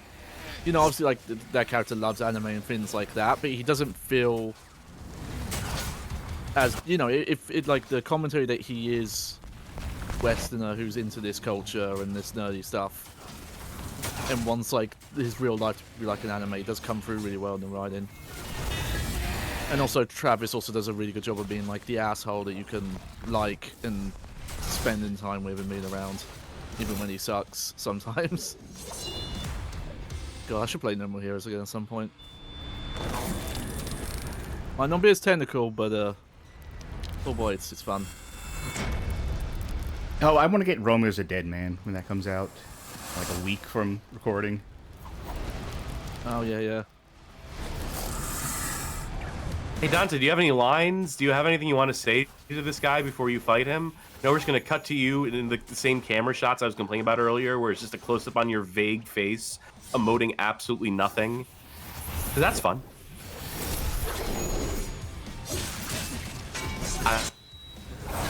you know, obviously, like, that character loves anime and things like that, but he doesn't feel as, you know, if it, like, the commentary that he is Westerner who's into this culture and this nerdy stuff, and wants, like, his real life to be like an anime, does come through really well in the writing. And also, Travis also does a really good job of being, like, the asshole that you can like and spending time with and being around, even when he sucks sometimes. God, I should play No More Heroes again at some point. Might not be as technical, but oh boy, it's fun. Oh, I want to get Romeo's a Dead Man when that comes out, like a week from recording. Oh yeah, yeah. Hey Dante, do you have any lines? Do you have anything you want to say to this guy before you fight him? No, we're just gonna cut to you in the same camera shots I was complaining about earlier, where it's just a close-up on your vague face, emoting absolutely nothing. 'Cause that's fun.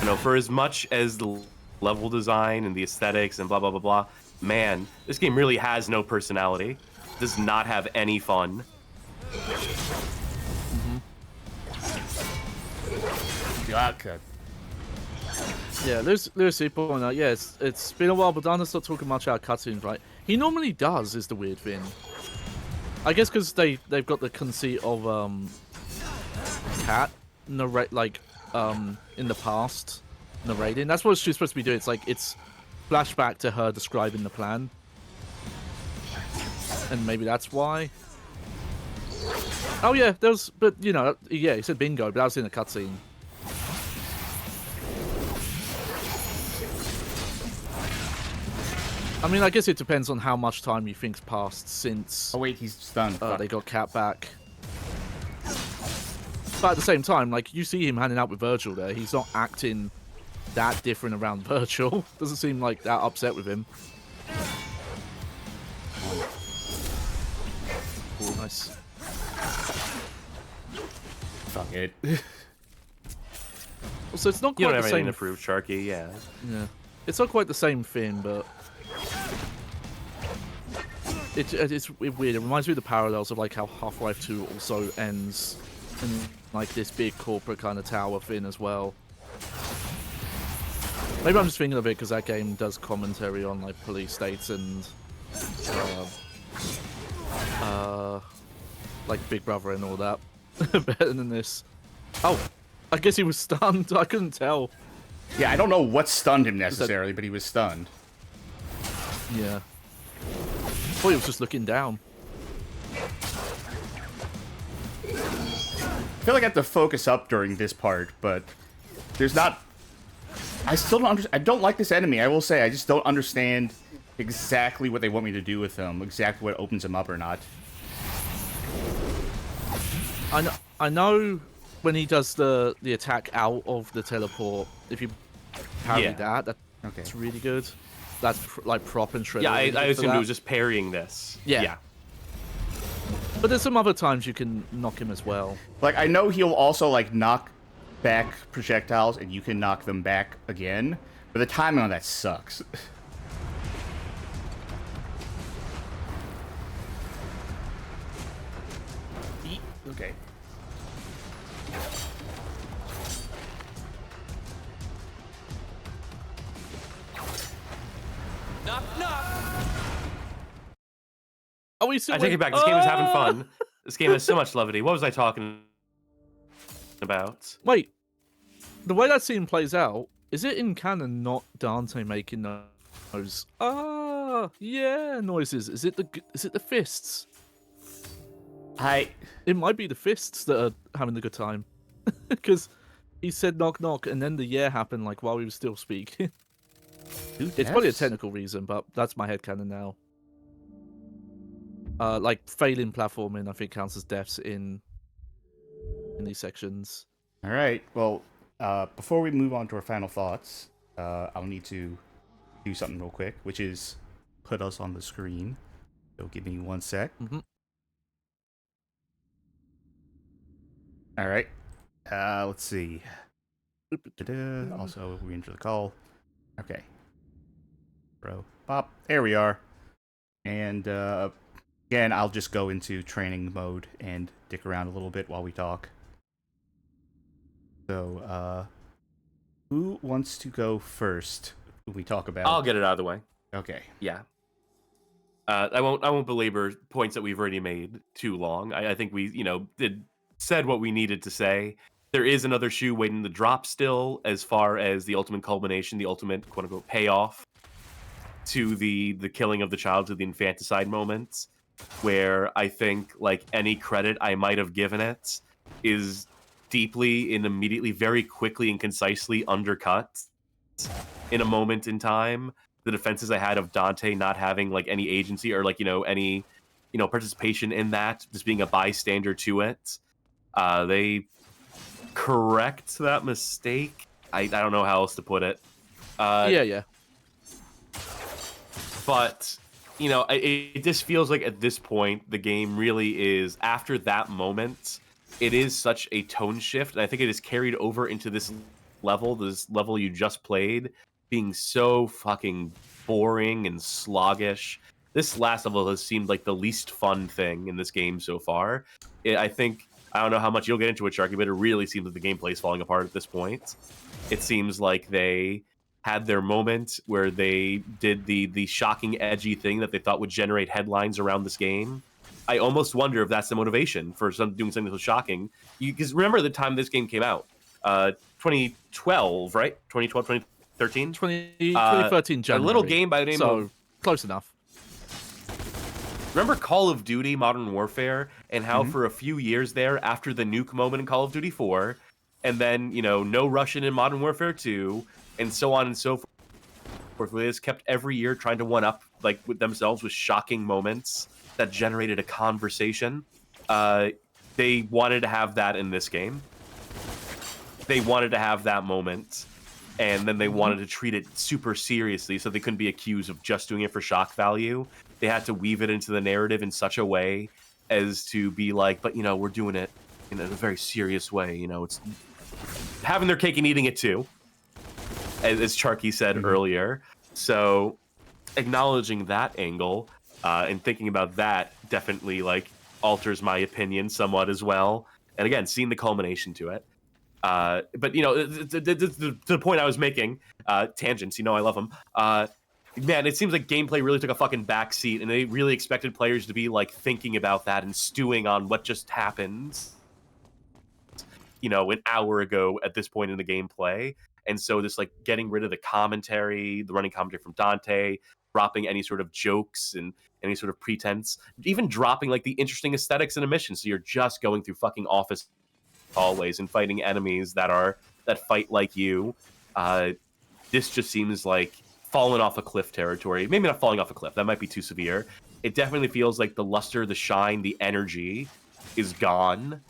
You know, for as much as the level design and the aesthetics and blah blah blah blah, man, this game really has no personality. Does not have any fun. Okay. Yeah, Lucy pointing out, yeah, it's been a while, but Dante's not talking much about cutscenes, right? He normally does, is the weird thing. I guess because they've got the conceit of Cat narrate, like, in the past narrating. That's what she's supposed to be doing. It's like, it's flashback to her describing the plan. And maybe that's why. Oh yeah, but you know, yeah, he said bingo, but that was in a cutscene. I mean, I guess it depends on how much time you think's passed since... Oh wait, he's stunned. They got Cat back. But at the same time, like, you see him hanging out with Virgil there. He's not acting that different around Virgil. Doesn't seem like that upset with him. Oh, nice. Fuck it. So it's not quite you don't the have same... anything to prove, Sharky, yeah. Yeah. It's not quite the same thing, but... It's weird. It reminds me of the parallels of, like, how Half-Life 2 also ends in, like, this big corporate kind of tower thing as well. Maybe I'm just thinking of it because that game does commentary on, like, police states and... like, Big Brother and all that. Better than this. Oh! I guess he was stunned. I couldn't tell. Yeah, I don't know what stunned him necessarily, but he was stunned. Yeah. I thought he was just looking down. I feel like I have to focus up during this part, but there's not... I still don't understand. I don't like this enemy, I will say. I just don't understand exactly what they want me to do with him, exactly what opens him up or not. I know when he does the attack out of the teleport, if you parry that's okay. really good. That's like prop and shred. Yeah, I assumed it was just parrying this. Yeah. But there's some other times you can knock him as well. Like, I know he'll also, like, knock back projectiles and you can knock them back again, but the timing on that sucks. Okay. Knock, knock. Oh, we still I take it back. This game is having fun. This game has so much levity. What was I talking about? Wait, the way that scene plays out, is it in canon not Dante making those yeah noises? Is it the fists? It might be the fists that are having a good time, because he said knock knock and then the yeah happened like while we were still speaking. It's probably a technical reason, but that's my headcanon now. Like failing platforming, I think counts as deaths in these sections. All right. Well, before we move on to our final thoughts, I'll need to do something real quick, which is put us on the screen. So give me 1 sec. All right. Let's see. Also, we enter the call. Okay. Bro. Pop. There we are. And again, I'll just go into training mode and dick around a little bit while we talk. So, who wants to go first? We talk about. I'll get it out of the way. Okay. Yeah. I won't belabor points that we've already made too long. I think we, said what we needed to say. There is another shoe waiting to drop still, as far as the ultimate culmination, the ultimate quote unquote payoff to the killing of the child, to the infanticide moments, where I think like any credit I might have given it is deeply and immediately, very quickly and concisely undercut in a moment in time. The defenses I had of Dante not having like any agency or like any participation in that, just being a bystander to it, they correct that mistake. I don't know how else to put it. Yeah. But it just feels like at this point the game really is, after that moment, it is such a tone shift, and I think it is carried over into this level you just played, being so fucking boring and sluggish. This last level has seemed like the least fun thing in this game so far. I don't know how much you'll get into it, Sharky, but it really seems like the gameplay is falling apart at this point. It seems like they had their moment where they did the shocking, edgy thing that they thought would generate headlines around this game. I almost wonder if that's the motivation for doing something so shocking. Because remember the time this game came out, 2012, right? 2012, 2013? 2013 January. A little game by the name of... close enough. Remember Call of Duty Modern Warfare, and how for a few years there, after the nuke moment in Call of Duty 4, and then, no Russian in Modern Warfare 2, and so on and so forth, they just kept every year trying to one-up like with themselves with shocking moments that generated a conversation. They wanted to have that in this game. They wanted to have that moment, and then they wanted to treat it super seriously, so they couldn't be accused of just doing it for shock value. They had to weave it into the narrative in such a way as to be like, but we're doing it in a very serious way. It's having their cake and eating it too, as Charky said earlier. So acknowledging that angle and thinking about that definitely like alters my opinion somewhat as well. And again, seeing the culmination to it. But the point I was making, tangents, I love them. Man, it seems like gameplay really took a fucking backseat, and they really expected players to be like thinking about that and stewing on what just happened, an hour ago at this point in the gameplay. And so just like getting rid of the commentary, the running commentary from Dante, dropping any sort of jokes and any sort of pretense, even dropping like the interesting aesthetics in a mission. So you're just going through fucking office hallways and fighting enemies that fight like you. This just seems like falling off a cliff territory. Maybe not falling off a cliff. That might be too severe. It definitely feels like the luster, the shine, the energy is gone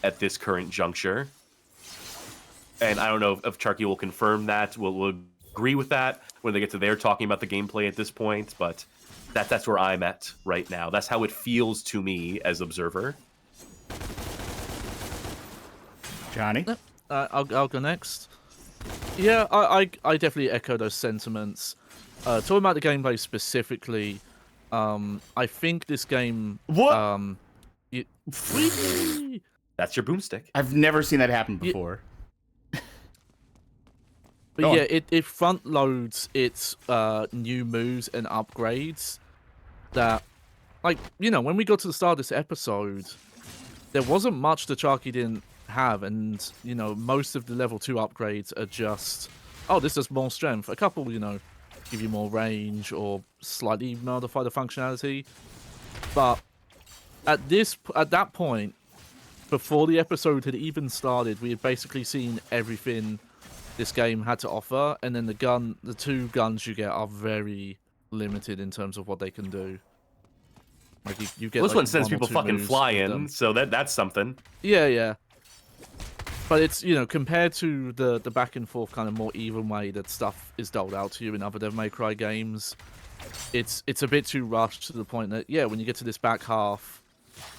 at this current juncture. And I don't know if Charky will confirm that. We'll agree with that when they get to their talking about the gameplay at this point. But that's where I'm at right now. That's how it feels to me as observer. Johnny? I'll go next. Yeah, I definitely echo those sentiments. Talking about the gameplay specifically, I think this game... What? That's your boomstick. I've never seen that happen before. But yeah, it front loads its new moves and upgrades that, like, when we got to the start of this episode, there wasn't much that Charky didn't have, and most of the level 2 upgrades are just, oh, this does more strength. A couple, give you more range or slightly modify the functionality. But at that point, before the episode had even started, we had basically seen everything this game had to offer, and then the 2 guns you get are very limited in terms of what they can do. Like you get this like one sends 1 or people 2 fucking moves flying, so that's something. Yeah. But it's, compared to the back and forth kind of more even way that stuff is doled out to you in other Devil May Cry games, it's a bit too rushed to the point that, yeah, when you get to this back half,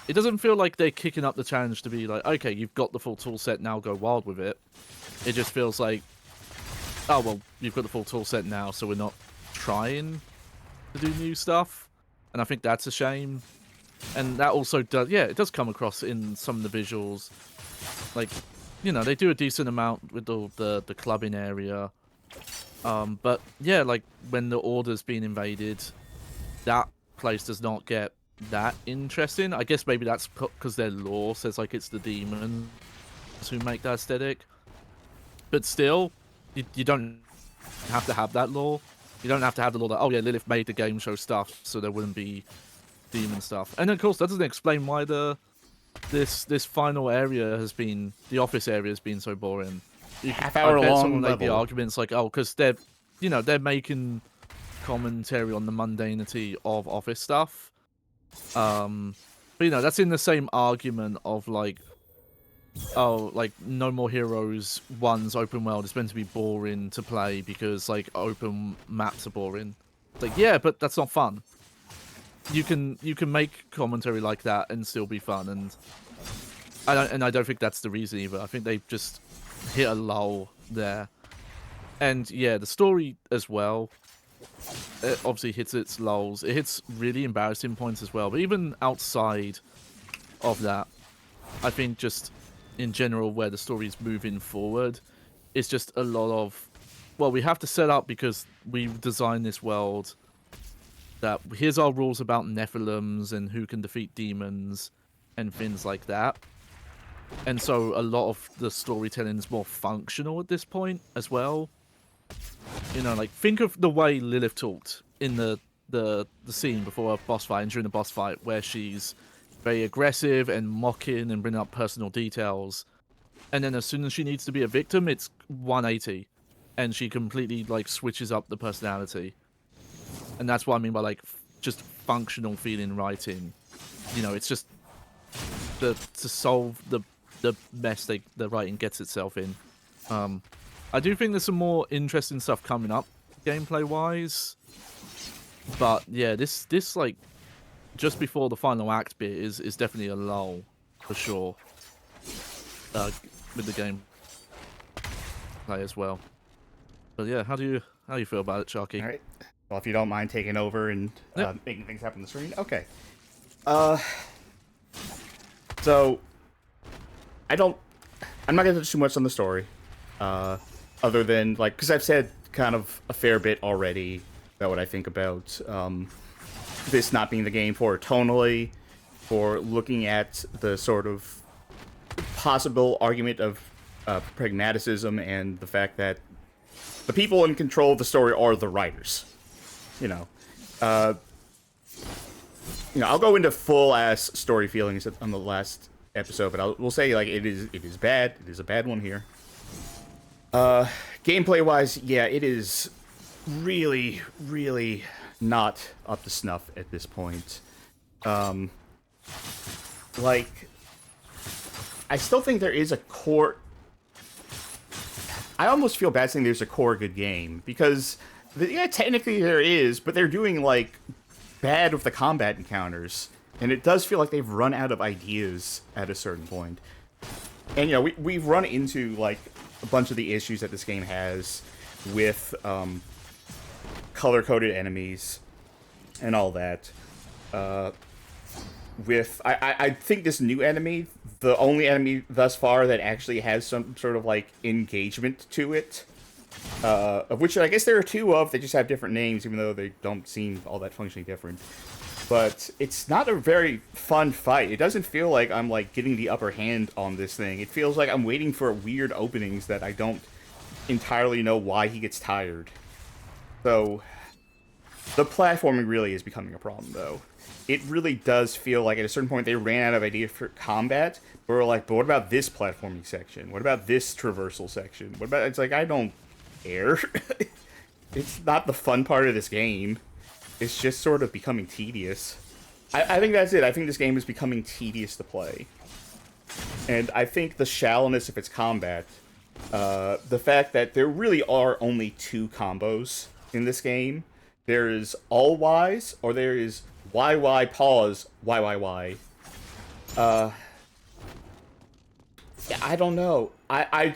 it doesn't feel like they're kicking up the challenge to be like, okay, you've got the full tool set, now go wild with it. It just feels like, oh, well, you've got the full tool set now, so we're not trying to do new stuff. And I think that's a shame. And that also does, yeah, it does come across in some of the visuals. Like, you know, they do a decent amount with the clubbing area. But yeah, like when the Order's being invaded, that place does not get that interesting. I guess maybe that's because their lore says like it's the demons who make that aesthetic. But still, you don't have to have that lore. You don't have to have the lore that, oh yeah, Lilith made the game show stuff, so there wouldn't be demon stuff. And of course, that doesn't explain why this final area has been, the office area has been so boring. Half-hour long someone level. make the arguments like, oh, because they're making commentary on the mundanity of office stuff. But you know, that's in the same argument of like, oh, like No More Heroes 1's open world is meant to be boring to play because like open maps are boring. It's like, yeah, but that's not fun. You can make commentary like that and still be fun, and I don't think that's the reason either. I think they just hit a lull there. And yeah, the story as well, it obviously hits its lulls. It hits really embarrassing points as well. But even outside of that, I think just in general where the story is moving forward, it's just a lot of, well, we have to set up because we've designed this world that here's our rules about Nephilims and who can defeat demons and things like that. And so a lot of the storytelling is more functional at this point as well. You know, like think of the way Lilith talked in the scene before a boss fight and during the boss fight, where she's very aggressive and mocking and bringing up personal details. And then as soon as she needs to be a victim, it's 180, and she completely like switches up the personality. And that's what I mean by like just functional feeling writing. You know, it's just to solve the mess the writing gets itself in. I do think there's some more interesting stuff coming up gameplay wise, but yeah, this like just before the final act bit is definitely a lull for sure with the game play as well. But yeah, how do you feel about it, Sharky? All right. Well, if you don't mind taking over and making things happen on the screen, okay. So I'm not gonna touch too much on the story, other than like, because I've said kind of a fair bit already about what I think about this not being the game for it tonally, for looking at the sort of possible argument of pragmaticism and the fact that the people in control of the story are the writers. You know, I'll go into full ass story feelings on the last episode, but we'll say like it is bad. It is a bad one here. Gameplay wise, yeah, it is really, really not up to snuff at this point. Like, I still think there is a core. I almost feel bad saying there's a core good game, because yeah, technically there is, but they're doing like bad with the combat encounters, and it does feel like they've run out of ideas at a certain point. And you know, we've run into like a bunch of the issues that this game has with color-coded enemies and all that. I think this new enemy, the only enemy thus far that actually has some sort of like engagement to it, of which I guess there are two of, they just have different names, even though they don't seem all that functionally different. But it's not a very fun fight. It doesn't feel like I'm like getting the upper hand on this thing. It feels like I'm waiting for weird openings that I don't entirely know why he gets tired. So the platforming really is becoming a problem, though. It really does feel like at a certain point they ran out of ideas for combat, but we're like, but what about this platforming section? What about this traversal section? What about, it's like, I don't care. It's not the fun part of this game. It's just sort of becoming tedious. I think that's it. I think this game is becoming tedious to play. And I think the shallowness of its combat, the fact that there really are only two combos in this game. There is all Ys, or there is YY pause, YYY. Yeah, I don't know. I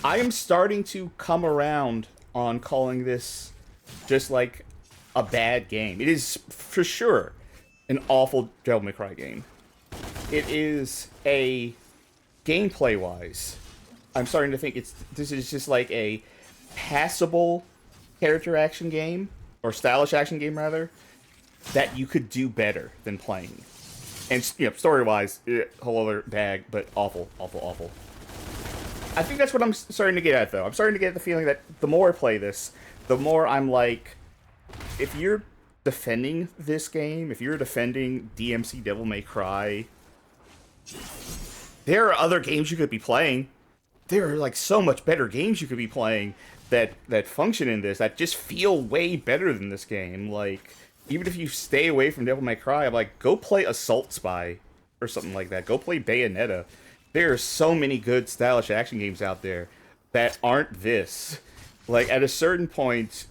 am starting to come around on calling this just like a bad game. It is for sure an awful Devil May Cry game. It is a gameplay-wise, I'm starting to think this is just like a passable character action game, or stylish action game rather, that you could do better than playing. And story-wise, whole other bag, but awful, awful, awful. I think that's what I'm starting to get at, though. I'm starting to get the feeling that the more I play this, the more I'm like, if you're defending this game, if you're defending DmC Devil May Cry, there are other games you could be playing. There are like so much better games you could be playing that function in this, that just feel way better than this game. Like, even if you stay away from Devil May Cry, I'm like, go play Assault Spy or something like that. Go play Bayonetta. There are so many good stylish action games out there that aren't this. Like, at a certain point,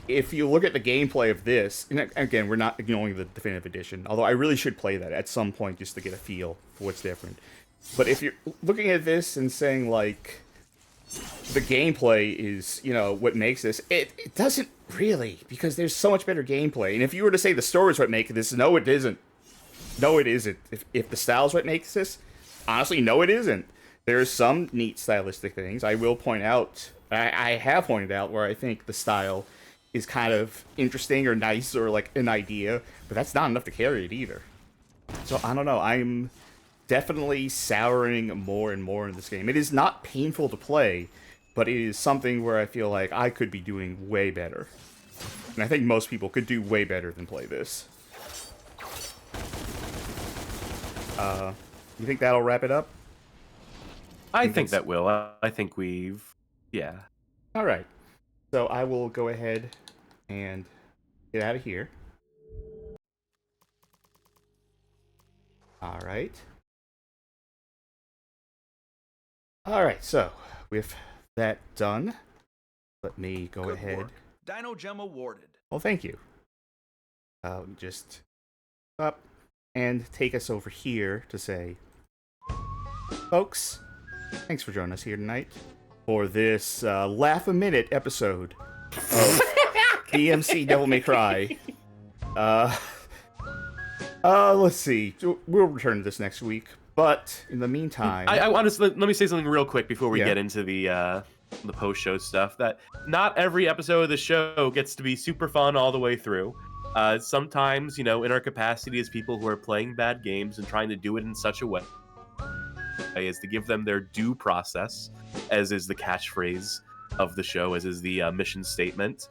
if you look at the gameplay of this, and again, we're not ignoring the Definitive Edition, although I really should play that at some point just to get a feel for what's different. But if you're looking at this and saying, like, the gameplay is, what makes this, it doesn't really, because there's so much better gameplay. And if you were to say the story is what makes this, no, it isn't. No, it isn't. If the style is what makes this, honestly, no, it isn't. There's some neat stylistic things. I will point out, I have pointed out where I think the style is kind of interesting or nice or like an idea, but that's not enough to carry it either. So I don't know. I'm definitely souring more and more in this game. It is not painful to play, but it is something where I feel like I could be doing way better. And I think most people could do way better than play this. You think that'll wrap it up? I think that will. I think yeah. All right. So I will go ahead and get out of here. All right. All right, so with that done, let me go ahead. Work. Dino Gem awarded. Well, thank you. Just up and take us over here to say, folks, thanks for joining us here tonight for this laugh-a-minute episode of DmC Devil May Cry. Let's see. We'll return to this next week. But in the meantime, I want to let me say something real quick before we get into the post-show stuff. That not every episode of the show gets to be super fun all the way through. Sometimes, in our capacity as people who are playing bad games and trying to do it in such a way as to give them their due process, as is the catchphrase of the show, as is the mission statement.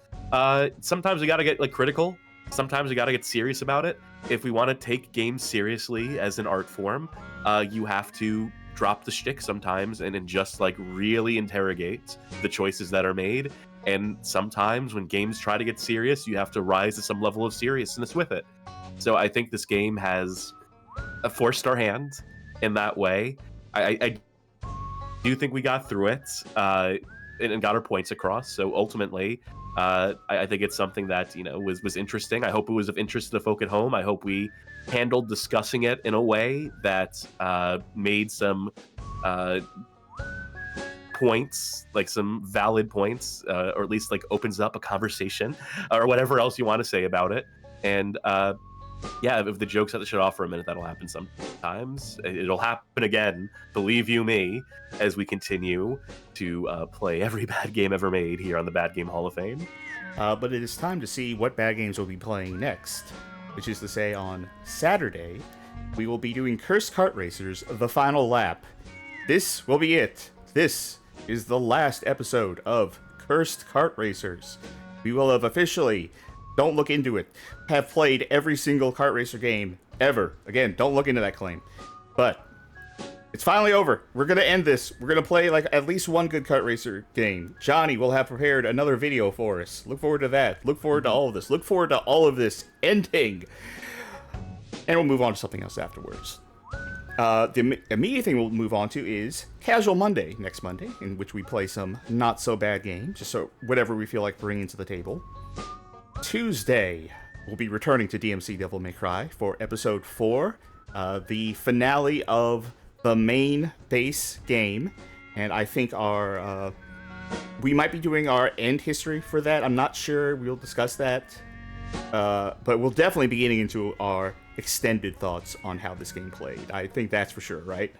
Sometimes we gotta get critical. Sometimes we gotta get serious about it. If we want to take games seriously as an art form, you have to drop the shtick sometimes and just really interrogate the choices that are made. And sometimes when games try to get serious, you have to rise to some level of seriousness with it. So I think this game has forced our hand in that way. I do think we got through it and got our points across. So ultimately, I think it's something that was interesting. I hope it was of interest to the folk at home. I hope we handled discussing it in a way that made some points, some valid points, or at least opens up a conversation or whatever else you want to say about it. And if the joke's at the shut off for a minute, that'll happen sometimes. It'll happen again, believe you me, as we continue to play every bad game ever made here on the Bad Game Hall of Fame. But it is time to see what bad games we'll be playing next, which is to say on Saturday, we will be doing Cursed Kart Racers, The Final Lap. This will be it. This is the last episode of Cursed Kart Racers. We will have officially, don't look into it, have played every single kart racer game ever. Again, don't look into that claim. But it's finally over. We're going to end this. We're going to play at least one good kart racer game. Johnny will have prepared another video for us. Look forward to that. Look forward to all of this. Look forward to all of this ending. And we'll move on to something else afterwards. The immediate thing we'll move on to is Casual Monday, next Monday, in which we play some not-so-bad games, just so whatever we feel like bringing to the table. Tuesday, will be returning to DmC Devil May Cry for episode 4, the finale of the main base game, and I think we might be doing our end history for that. I'm not sure. We'll discuss that. But we'll definitely be getting into our extended thoughts on how this game played. I think that's for sure, right?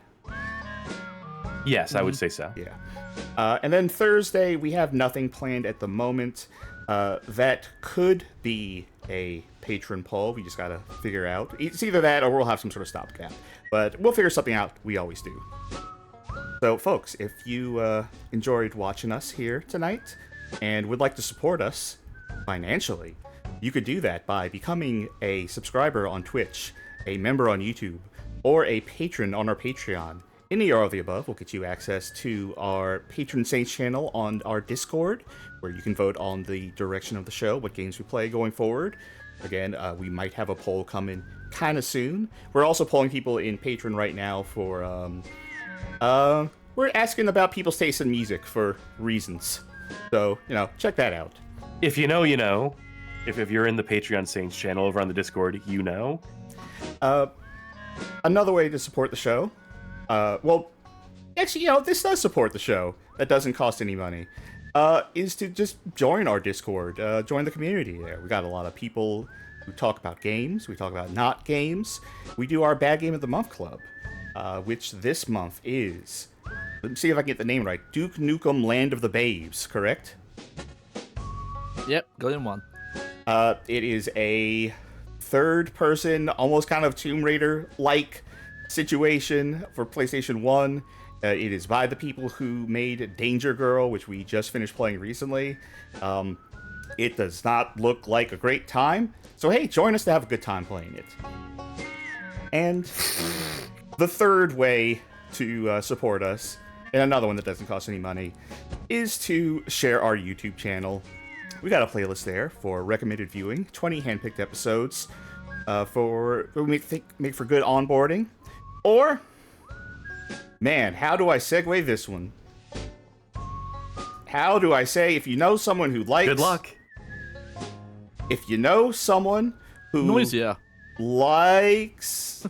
Yes, I would say so. Yeah. And then Thursday, we have nothing planned at the moment. That could be a patron poll. We just gotta figure out. It's either that or we'll have some sort of stopgap. But we'll figure something out. We always do. So, folks, if you enjoyed watching us here tonight and would like to support us financially, you could do that by becoming a subscriber on Twitch, a member on YouTube, or a patron on our Patreon. Any or all of the above will get you access to our Patron Saints channel on our Discord, where you can vote on the direction of the show, what games we play going forward. Again, we might have a poll coming kind of soon. We're also polling people in Patreon right now for, we're asking about people's taste in music for reasons. So, check that out. If you know, you know. If you're in the Patreon Saints channel over on the Discord, you know. Another way to support the show, well, actually, this does support the show. That doesn't cost any money. Is to just join our Discord, join the community there. We got a lot of people who talk about games, we talk about not games. We do our Bad Game of the Month Club, which this month is, let me see if I can get the name right, Duke Nukem Land of the Babes, correct? Yep, got in one. It is a third-person, almost kind of Tomb Raider-like situation for PlayStation 1. It is by the people who made Danger Girl, which we just finished playing recently. It does not look like a great time, so hey, join us to have a good time playing it. And the third way to support us, and another one that doesn't cost any money, is to share our YouTube channel. We got a playlist there for recommended viewing, 20 handpicked episodes for make for good onboarding. Or, man, how do I segue this one? How do I say, if you know someone who likes... Good luck. If you know someone who likes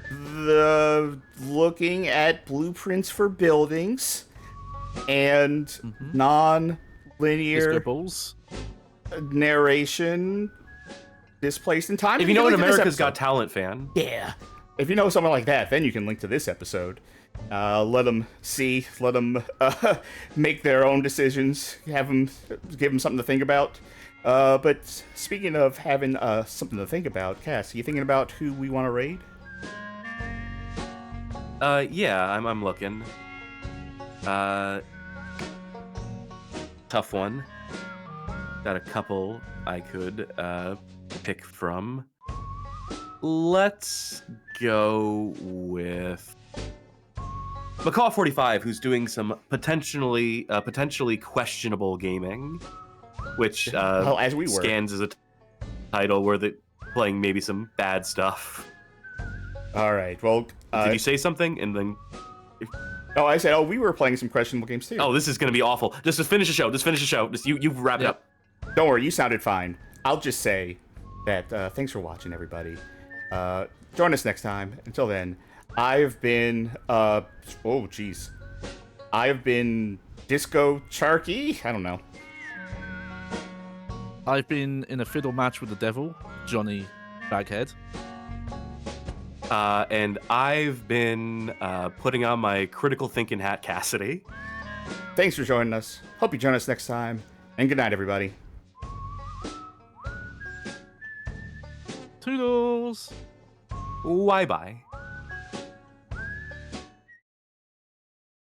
the looking at blueprints for buildings and non-linear narration displaced in time. If you know an America's Got Talent fan. Yeah. If you know someone like that, then you can link to this episode. Let them see, let them make their own decisions, give them something to think about. But speaking of having something to think about, Cass, are you thinking about who we want to raid? Yeah, I'm looking. Tough one. Got a couple I could pick from. Let's go with Macaw45, who's doing some potentially questionable gaming, which well, as we were. scans as a title where they're playing maybe some bad stuff. All right. Well, did you say something and then? Oh, I said, we were playing some questionable games too. Oh, this is gonna be awful. Just finish the show. Just you wrap it up. Don't worry, you sounded fine. I'll just say that thanks for watching, everybody. Join us next time. Until then, I've been I've been Disco Charky. I don't know. I've been in a fiddle match with the devil, Johnny Baghead. And I've been putting on my critical thinking hat, Cassidy. Thanks for joining us. Hope you join us next time. And good night, everybody. Toodles. Bye-bye.